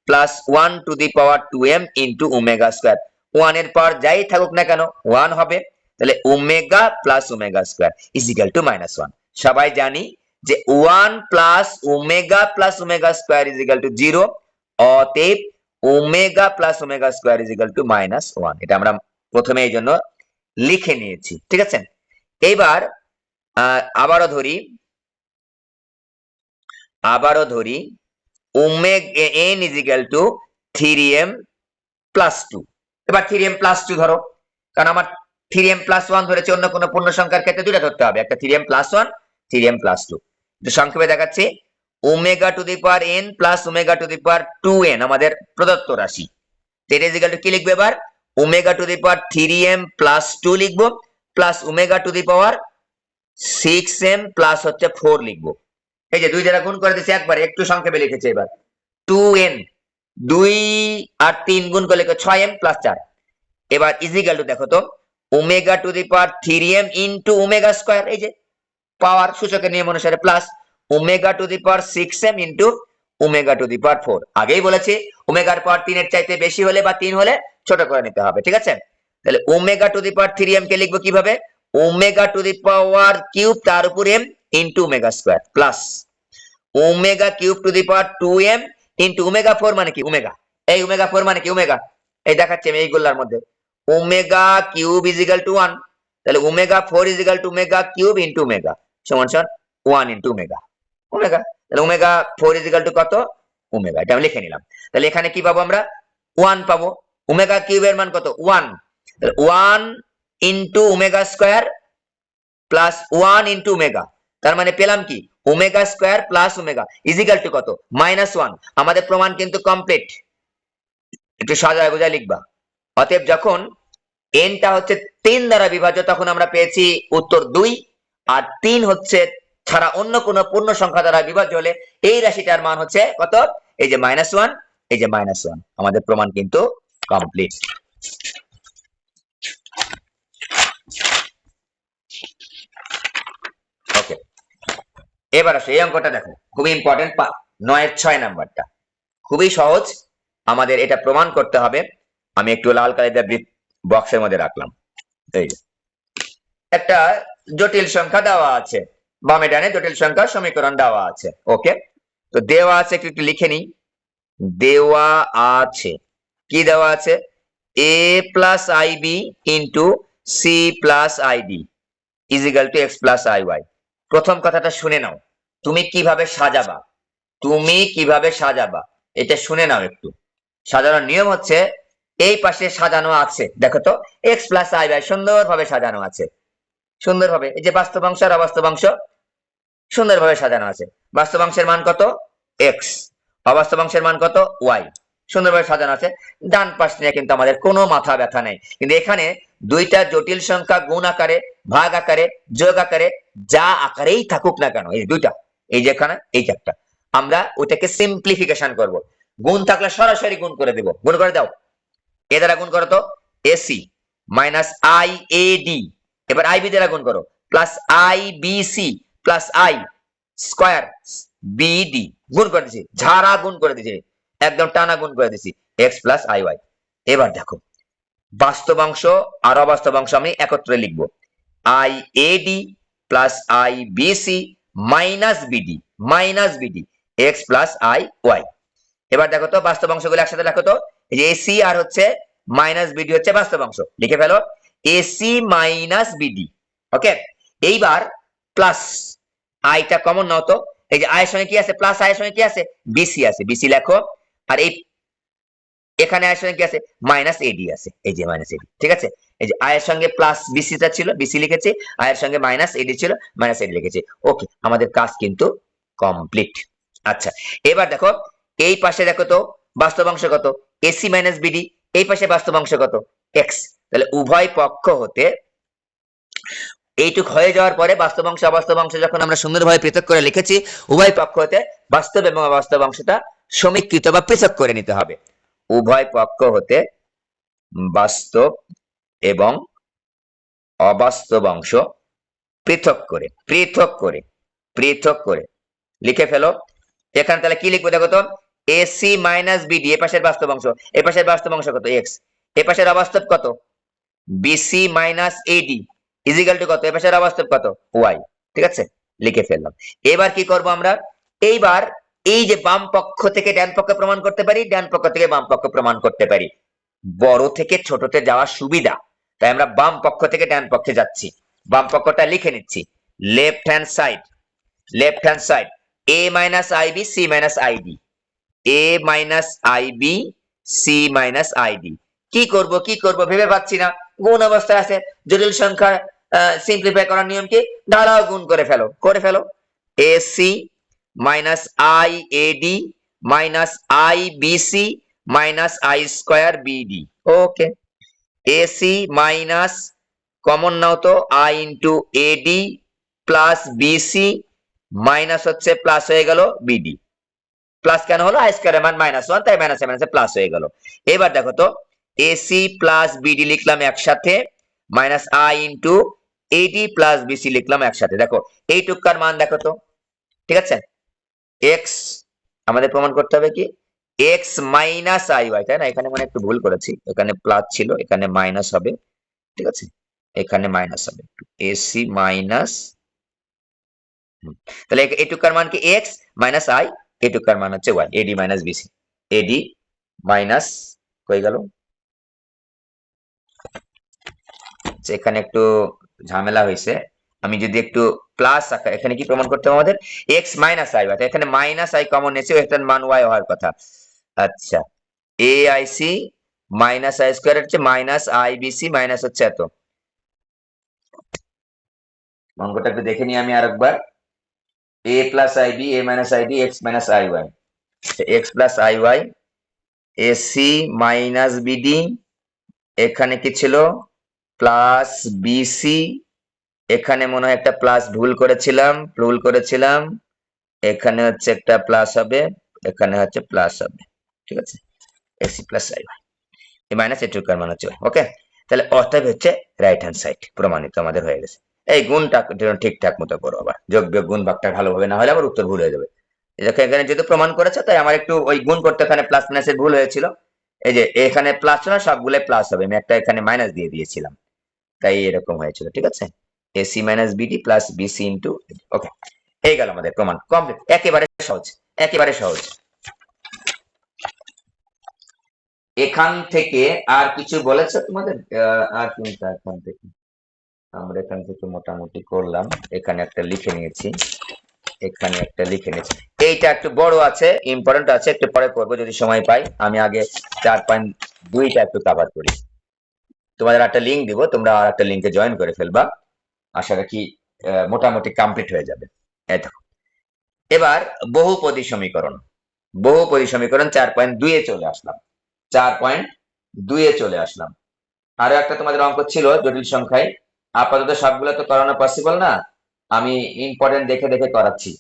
plus 1 two the power 2m into omega square. 1 এর পাওয়ার যাই থাকুক না কেন 1 হবে, তাহলে omega plus omega square is equal two -1। সবাই জানি যে 1 plus omega square is equal to 0, অতএব omega plus omega square is equal two -1। এটা আমরা প্রথমে এই জন্য লিখে নিয়েছি, ঠিক আছে। এইবার আবারও ধরি omega n is equal two 3m plus 2। এবার 3m প্লাস 2 ধরো, কারণ আমার 3m প্লাস 1 ধরেছে, অন্য কোনো পূর্ণ সংখ্যার ক্ষেত্রে দুইটা ধরতে হবে, একটা 3m প্লাস 1, 3m প্লাস 2। তো সংক্ষেপে দেখাচ্ছি, omega to the power n plus omega to the power 2n আমাদের প্রদত্ত রাশি। এটা ইজ ইকুয়াল টু কি লিখবে এবার, omega to the power 3m plus 2 লিখবো, plus omega to the power 6m plus হচ্ছে 4 লিখবো। এই যে দুই দ্বারা গুণ করে দিচ্ছি একবারে, একটু সংক্ষেপে লিখেছি এবার। 2n 2 আর 3 গুণ করলে 6m প্লাস 4। এবার ইজিক্যাল টু দেখো তো, omega to the power 3m into omega square, এই যে পাওয়ার সূচকের নিয়ম অনুসারে, plus omega to the power 6m into omega to the power 4। আগেই বলেছি ওমেগার পাওয়ার 3 এর চাইতে বেশি হলে বা 3 হলে ছোট করে নিতে হবে, ঠিক আছে। তাহলে omega to the power 3m কে লিখবো কিভাবে, omega to the power cube তার উপর m into omega square, plus omega cube two the power 2m into omega 4 মানে কি ওমেগা, এই ওমেগা 4 মানে কি ওমেগা, এই দেখাচ্ছি আমি এইগুলোর মধ্যে, omega cube is equal two 1, তাহলে omega 4 is equal two omega cube into omega সমান 1 ইনটু ওমেগা, তাহলে ওমেগা 4 ইজ ইকুয়াল টু কত, ওমেগা। এটা আমি লিখে নিলাম। তাহলে এখানে কি পাবো আমরা, 1 পাবো। ওমেগা কিউবের মান কত, 1, তাহলে 1 into omega square plus 1 into omega, তার মানে পেলাম কি omega square plus omega is equal to কত, -1। আমাদের প্রমাণ কিন্তু কমপ্লিট, একটু সাজায় গোজায় লিখবা। অতএব যখন n টা হচ্ছে 3 দ্বারা বিভাজ্য, তখন আমরা পেয়েছি উত্তর 2, আর 3 হচ্ছে ছাড়া অন্য কোন পূর্ণ সংখ্যা দ্বারা বিভাজ্য হলে এই রাশিটার মান হচ্ছে কত, এই যে -1, এই যে -1। আমাদের প্রমাণ কিন্তু কমপ্লিট। ওকে, এবার আসো এই অঙ্কটা দেখো, খুবই ইম্পর্টেন্ট, 9-6 নাম্বারটা খুবই সহজ। আমাদের এটা প্রমাণ করতে হবে। আমি একটু লাল কালি দিয়ে বক্সের মধ্যে রাখলাম। এই যে একটা জটিল সংখ্যা দেওয়া আছে, বামে ডানে জটিল সংখ্যা সমীকরণ দেওয়া আছে। ওকে, তো দেওয়া আছে, একটু লিখে নিই। দেওয়া আছে, কি দেওয়া আছে, a plus ib into c plus id is equal two x plus iy। প্রথম কথাটা শুনে নাও, তুমি কিভাবে সাজাবা, এটা শুনে নাও একটু। সাজানোর নিয়ম হচ্ছে, এই পাশে সাজানো আছে দেখো তো, x প্লাস iy সুন্দরভাবে সাজানো আছে, সুন্দরভাবে। এই যে বাস্তব অংশ আর অবাস্তব অংশ সুন্দরভাবে সাজানো আছে। বাস্তব অংশের মান কত, x, অবাস্তব অংশের মান কত, y, সুন্দরভাবে সাজানো আছে। ডান পাশ নিয়ে কিন্তু আমাদের কোনো মাথা ব্যথা নেই, কিন্তু এখানে দুইটা জটিল সংখ্যা গুণ আকারে, ভাগ আকারে, যোগ আকারে, যা আকারেই থাকুক না কেন, এই দুইটা, এই যেখানে এই একটা, আমরা ওটাকে সিম্পলিফিকেশন করব। গুণ থাকলে সরাসরি গুণ করে দেব, গুণ করে দাও, এ দ্বারা গুণ করো তো, a c minus i a d, এবার আইবি দ্বারা গুণ করো, plus I b c plus i square b d, গুণ করে দিছি, ঝাড়া গুণ করে দিছি, একদম টানা গুণ করে দিছি, এক্স প্লাস আই ওয়াই। এবার দেখো বাস্তব অংশ আর অবাস্তব অংশ আমি একত্রে লিখবো, i a d plus I b c minus b d x plus I y. এবার দেখো তো বাস্তব অংশগুলো একসাথে লেখো তো, এই যে এসি আর হচ্ছে মাইনাস বিডি হচ্ছে বাস্তব অংশ, লিখে ফেলো এসি মাইনাস বিডি। ওকে, এইবার প্লাস আইটা কমন নাও তো, এই যে আয়ের সঙ্গে কি আছে, প্লাস আয়ের সঙ্গে কি আছে, বিসি আছে, বিসি লেখো। আর এই এখানে আয়ের সঙ্গে কি আছে, মাইনাস এডি আছে, এই যে মাইনাস এডি, ঠিক আছে। এই যে আয়ের সঙ্গে প্লাস বিসিটা ছিল, বিসি লিখেছি, আয়ের সঙ্গে মাইনাস এডি ছিল, মাইনাস এডি লিখেছি। ওকে, আমাদের কাজ কিন্তু কমপ্লিট। আচ্ছা, এবার দেখো এই পাশে দেখো তো বাস্তব অংশ কত, এসি মাইনাস বিডি, এই পাশে বাস্তব অংশ কত, এক্স। তাহলে উভয় পক্ষ হতে এইটুক হয়ে যাওয়ার পরে বাস্তব অংশ অবাস্তব অংশ যখন আমরা সুন্দরভাবে পৃথক করে লিখেছি, উভয় পক্ষ হতে বাস্তব এবং অবাস্তব অংশটা সমীকৃত বা পৃথক করে নিতে হবে। উভয় পক্ষ হতে বাস্তব এবং অবাস্তব অংশ পৃথক করে লিখে ফেলো। এখানে তাহলে কি লিখবো দেখো তো, এসি মাইনাস বিডি, এ পাশের বাস্তব অংশ, এ পাশের বাস্তব অংশ কত, এক্স, এ পাশের অবাস্তব কত, b c minus a d equal to কত, এ পাশের অবাস্তব কত, ওয়াই, ঠিক আছে। লিখে ফেললাম। এবার কি করব আমরা, এইবার এই যে বাম পক্ষ থেকে ডান পক্ষে প্রমাণ করতে পারি, ডান পক্ষ থেকে বাম পক্ষ প্রমাণ করতে পারি। বড় থেকে ছোটতে যাওয়ার সুবিধা, তাই আমরা বাম পক্ষ থেকে ডান পক্ষে যাচ্ছি। বাম পক্ষটা লিখে নিচ্ছি, left hand side, left hand side a minus i b c minus i d, a minus i b c minus i d. কি করব ভেবে পাচ্ছি না, গুণ অবস্থায় আছে। জটিল সংখ্যা সিম্পলিফাই করার নিয়ম কি, ঢালাও গুণ করে ফেলো। AC minus I AD minus I BC minus I square BD. Okay, AC minus common নাও তো I into eddy plus BC minus হচ্ছে প্লাস হয়ে গেল বিডি। প্লাস কেন হলো, আই স্কয়ারের মান -1, তাই মাইনাসে মাইনাসে প্লাস হয়ে গেল। এবার দেখো তো, এসি প্লাস বিডি লিখলাম একসাথে, minus i into eddy plus b c লিখলাম একসাথে। দেখো এইটুকার মান দেখো তো, ঠিক আছে। এক্স আমাদের প্রমাণ করতে হবে কি, এক্স মাইনাস আই ওয়াই, তাই না? এখানে মানে একটু ভুল করেছি, এখানে প্লাস ছিল, এখানে মাইনাস হবে, ঠিক আছে, এখানে মাইনাস হবে। এসি মাইনাস, তাহলে এইটুকার মান কি এক্স মাইনাস আই, এইটুকার মান হচ্ছে y, a d minus b c. A d minus হয়ে গেল, এখানে একটু ঝামেলা হয়েছে। আমি যদি একটু প্লাস আঁকা, এখানে কি প্রমাণ করতে হবে আমাদের, এক্স মাইনাস আই ওয়াই, এখানে মাইনাস আই কমন নিয়েছে, এটার মান ওয়াই হওয়ার কথা। আচ্ছা, A I C minus I square হচ্ছে মাইনাস আই বিসি মাইনাস হচ্ছে এত। অঙ্কটা একটু দেখে নিই আমি আরেকবার। A plus I B, A minus I B, X minus I Y, X plus I Y, AC minus BD, এখানে কি ছিল প্লাস বিসি, এখানে মনে হয় একটা প্লাস ভুল করেছিলাম, এখানে হচ্ছে একটা প্লাস হবে, এখানে হচ্ছে প্লাস হবে, ঠিক আছে। এসি প্লাস আই ওয়াই, এই মাইনাস এটুকার মান হচ্ছে, ওকে। তাহলে অতএব হচ্ছে রাইট হ্যান্ড সাইড প্রমাণিত আমাদের হয়ে গেছে। এই গুণটা ঠিকঠাক মতো করো, আবার যোগ বিয়োগ গুণ ভাগটা ভালোভাবে, না হলে আবার উত্তর ভুল হয়ে যাবে। এখানে যেহেতু প্রমাণ করেছে, তাই আমার একটু ওই গুণ করতে এখানে প্লাস মাইনাসের ভুল হয়েছিল। এই যে এখানে প্লাস না, সবগুলো প্লাস হবে, আমি একটা এখানে মাইনাস দিয়ে দিয়েছিলাম, তাই এরকম হয়েছিল, ঠিক আছে। AC minus BD plus BC into, okay, এই গেল আমাদের প্রমাণ কমপ্লিট। একেবারে সহজ, একেবারে সহজ। এখান থেকে আর কিছু বলেছে তোমাদের, আর চিন্তা, এখান থেকে আমরা এখান থেকে মোটামুটি করলাম, এখানে একটা লিখে নিয়েছি, এখানে একটা লিখে নিয়েছি। এইটা একটু বড় আছে, ইম্পর্টেন্ট আছে, একটু পরে করবো যদি সময় পাই। আমি আগে 4.2টা একটু কভার করি। তোমাদের একটা লিঙ্ক দিব, তোমরা আর একটা লিঙ্কে জয়েন করে ফেলবা, আশা রাখি মোটামুটি কমপ্লিট হয়ে যাবে। এই দেখো, এবার বহুপদী সমীকরণ, 4.2 চলে আসলাম, 4.2 চলে আসলাম। আরো একটা তোমাদের অঙ্ক ছিল জটিল সংখ্যায়, আপাতত সবগুলো তো করানো পসিবল না, আমি ইম্পর্টেন্ট দেখে দেখে করাচ্ছি।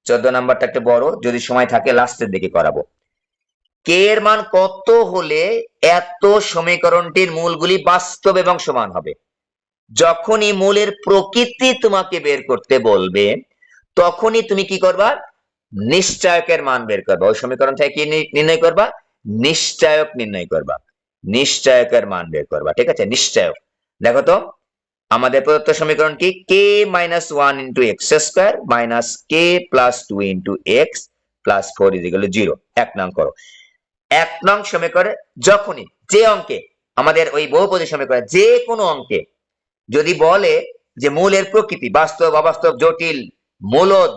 14 নাম্বারটা একটু বড়, যদি সময় থাকে লাস্টের দিকে করাবো। কে এর মান কত হলে এত সমীকরণটির মূলগুলি বাস্তব এবং সমান হবে? যখনই মূলের প্রকৃতি তোমাকে বের করতে বলবে, তখনই তুমি কি করবা, নিশ্চয়কের মান বের করবা। ওই সমীকরণ থেকে কি নির্ণয় করবা, নিশ্চয়ক নির্ণয় করবা, নিশ্চয়কের মান বের করবা, ঠিক আছে। নিশ্চয়ক দেখো তো, আমাদের প্রদত্ত সমীকরণ কি, K minus 1 into x square minus K plus 2 into X plus 4 is equal to 0। 1 নং করো। 1 নং সমীকরণে যখনই যে অঙ্কে আমাদের ওই বহুপদী সমীকরণ যে কোনো অঙ্কে যদি বলে যে মূলের প্রকৃতি বাস্তব, অবাস্তব, জটিল, মূলদ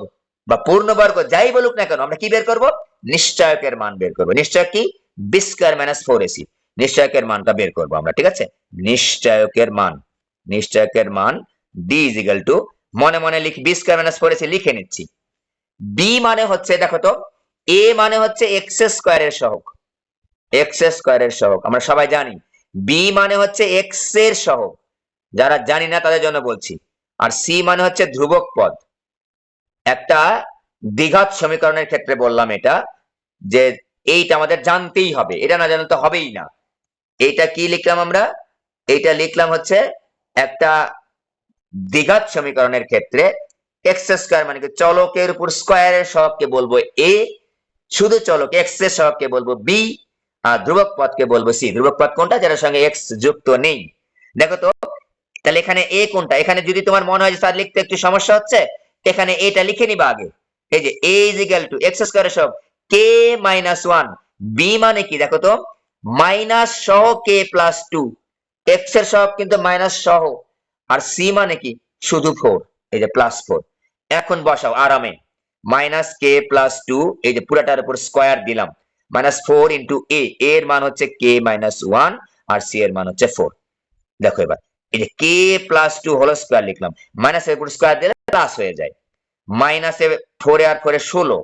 বা পূর্ণবর্গ যাই বলুক না কেন, আমরা কি বের করব, নিশ্চয়কের মান বের করব। নিশ্চয়ক কি, বি স্কয়ার মাইনাস 4ac, নিশ্চয়কের মানটা বের করব আমরা, ঠিক আছে। নিশ্চয়কের মান, নিশ্চয়কের মান d ইজ ইকুয়াল টু, মনে মনে লিখি, বি স্কয়ার মাইনাস 4ac লিখে নিচ্ছি। বি মানে হচ্ছে, দেখো তো, এ মানে হচ্ছে এক্স স্কয়ারের সহগ, এক্স স্কয়ারের সহগ আমরা সবাই জানি। বি মানে হচ্ছে এক্স এর সহগ, যারা জানি না তাদের জন্য বলছি। আর সি মানে হচ্ছে ধ্রুবক পদ। একটা দ্বিঘাত সমীকরণের ক্ষেত্রে বললাম এটা, যে এইটা আমাদের জানতেই হবে, এটা না জানলে তো হবেই না। এইটা কি লিখলাম আমরা, এইটা লিখলাম হচ্ছে একটা দ্বিঘাত সমীকরণের ক্ষেত্রে এক্স স্কয়ার মানে কি, চলকের উপর স্কয়ারের সহগকে বলবো এ, শুধু চলক এক্স এর সহগকে বলবো বি, আর ধ্রুবক পদকে বলবো সি। ধ্রুবক পদ কোনটা, যার সঙ্গে এক্স যুক্ত নেই। দেখো তো, তাহলে এখানে এ কোনটা, এখানে যদি তোমার মনে হয় যে স্যার লিখতে একটু সমস্যা হচ্ছে, এখানে এটা লিখে নিবা আগে, এই যে a is equal to X স্কয়ারের সব কে মাইনাস ওয়ান, বি মানে কি দেখো তো মাইনাস সহ কে প্লাস টু, এক্স এর সব কিন্তু মাইনাস সহ, আর সি মানে কি শুধু ফোর, এই যে প্লাস ফোর। এখন বসাও আরামে, মাইনাস কে প্লাস টু, এই যে পুরাটার উপর স্কোয়ার দিলাম, মাইনাস ফোর ইন্টু এ, এর মান হচ্ছে কে মাইনাস ওয়ান, আর সি এর মান হচ্ছে ফোর। দেখো এবার এই যে k plus two whole square লিখলাম, মাইনাস এর উপর স্কোয়ার দিলে প্লাস হয়ে যায়, মাইনাস এ ফোরে আর ফোরে 16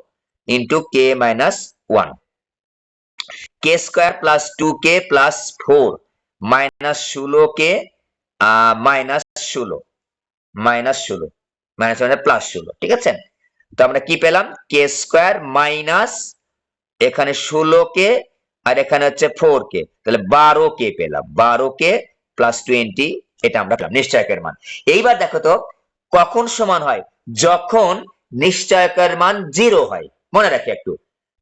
ইন্টু কে মাইনাস ওয়ান, কে square plus two k plus four minus 16 কে মাইনাস 16 মাইনাস 16 মাইনাস মানে প্লাস 16, ঠিক আছে। তো আমরা কি পেলাম, কে স্কোয়ার মাইনাস এখানে 16 কে আর এখানে হচ্ছে 4 কে, তাহলে 12 কে পেলাম, 12 কে প্লাস 20, এটা আমরা পেলাম নিশ্চয়কের মান। এইবার দেখো তো কখন সমান হয়, যখন নিশ্চয়কের মান 0 হয়, মনে রাখি একটু,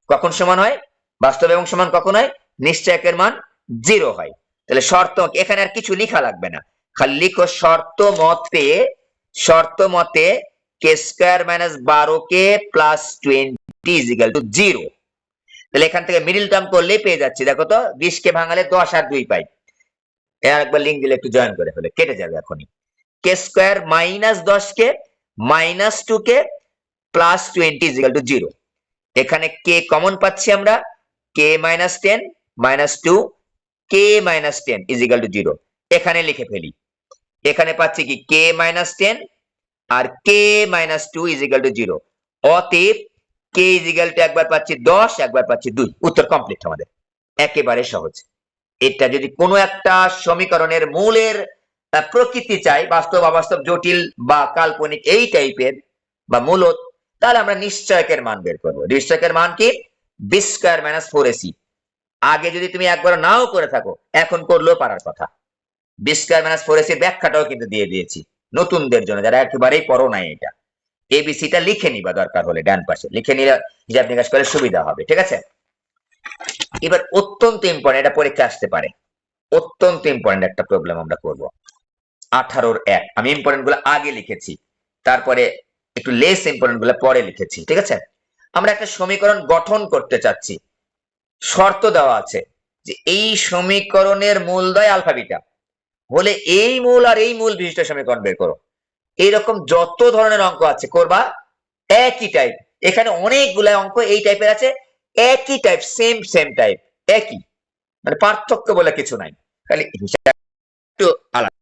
কখন সমান হয়, বাস্তব এবং সমান কখন হয়, নিশ্চয়কের মান 0 হয়। তাহলে শর্ত এখানে আর কিছু লেখা লাগবে না, খালি লিখো শর্ত মতে K square minus 12 K plus 20 is equal to 0। তাহলে এখান থেকে মিডল টার্ম করলেই পেয়ে যাচ্ছি, দেখো তো 20 কে ভাঙালে 10 আর 2 পাই, এর একবার লিংক দিলে একটু জয়েন করে ফেলে কেটে যাবে এখনই। K square minus 10 K minus 2 K plus 20 is equal to 0। এখানে কে কমন পাচ্ছি আমরা, K minus 10 minus 2 K minus 10 is equal to 0, এখানে লিখে ফেলি। এখানে পাচ্ছি কি কে মাইনাস 10 আর K minus 2 is equal to 0, অতএব কে ইজ ইকুয়াল টু একবার পাচ্ছি 10, একবার পাচ্ছি 2, উত্তর কমপ্লিট আমাদের, একেবারে সহজ। এটা যদি কোনো একটা সমীকরণের মূলের প্রকৃতি চাই, বাস্তব অবাস্তব জটিল বা কাল্পনিক এই টাইপের বা মূলত, তাহলে আমরা নিশ্চয়কের মান বের করবো। নিশ্চয়কের মান কি বি স্কয়ার মাইনাস 4ac, আগে যদি তুমি একবার নাও করে থাকো এখন করলেও পারার কথা। বি স্কয়ার মাইনাস 4ac ব্যাখ্যাটাও কিন্তু দিয়ে দিয়েছি নতুনদের জন্য, যারা একেবারেই পড়ো নাই এটা, এবিসিটা লিখে নিবা দরকার হলে ডান পাশে, লিখে নিলে হিসাব নিকাশ করে সুবিধা হবে, ঠিক আছে। এবার অত্যন্ত ইম্পর্টেন্ট, এটা পরীক্ষা আসতে পারে, অত্যন্ত ইম্পর্টেন্ট একটা প্রবলেম আমরা করব 18-1, আমি ইম্পর্টেন্ট গুলো আগে লিখেছি, তারপরে একটু লেস ইম্পর্টেন্ট গুলো পরে লিখেছি, ঠিক আছে। আমরা একটা সমীকরণ গঠন করতে চাচ্ছি, শর্ত দেওয়া আছে যে এই সমীকরণের মূলদ্বয় আলফা বিটা হলে এই মূল আর এই মূল বিশিষ্ট সমীকরণ বের করো। এইরকম যত ধরনের অঙ্ক আছে করবা একই টাইপ, এখানে অনেকগুলা অঙ্ক এই টাইপের আছে, একই টাইপ, সেম সেম টাইপ, একই, মানে পার্থক্য বলে কিছু নাই, খালি হিসাব একটু আলাদা।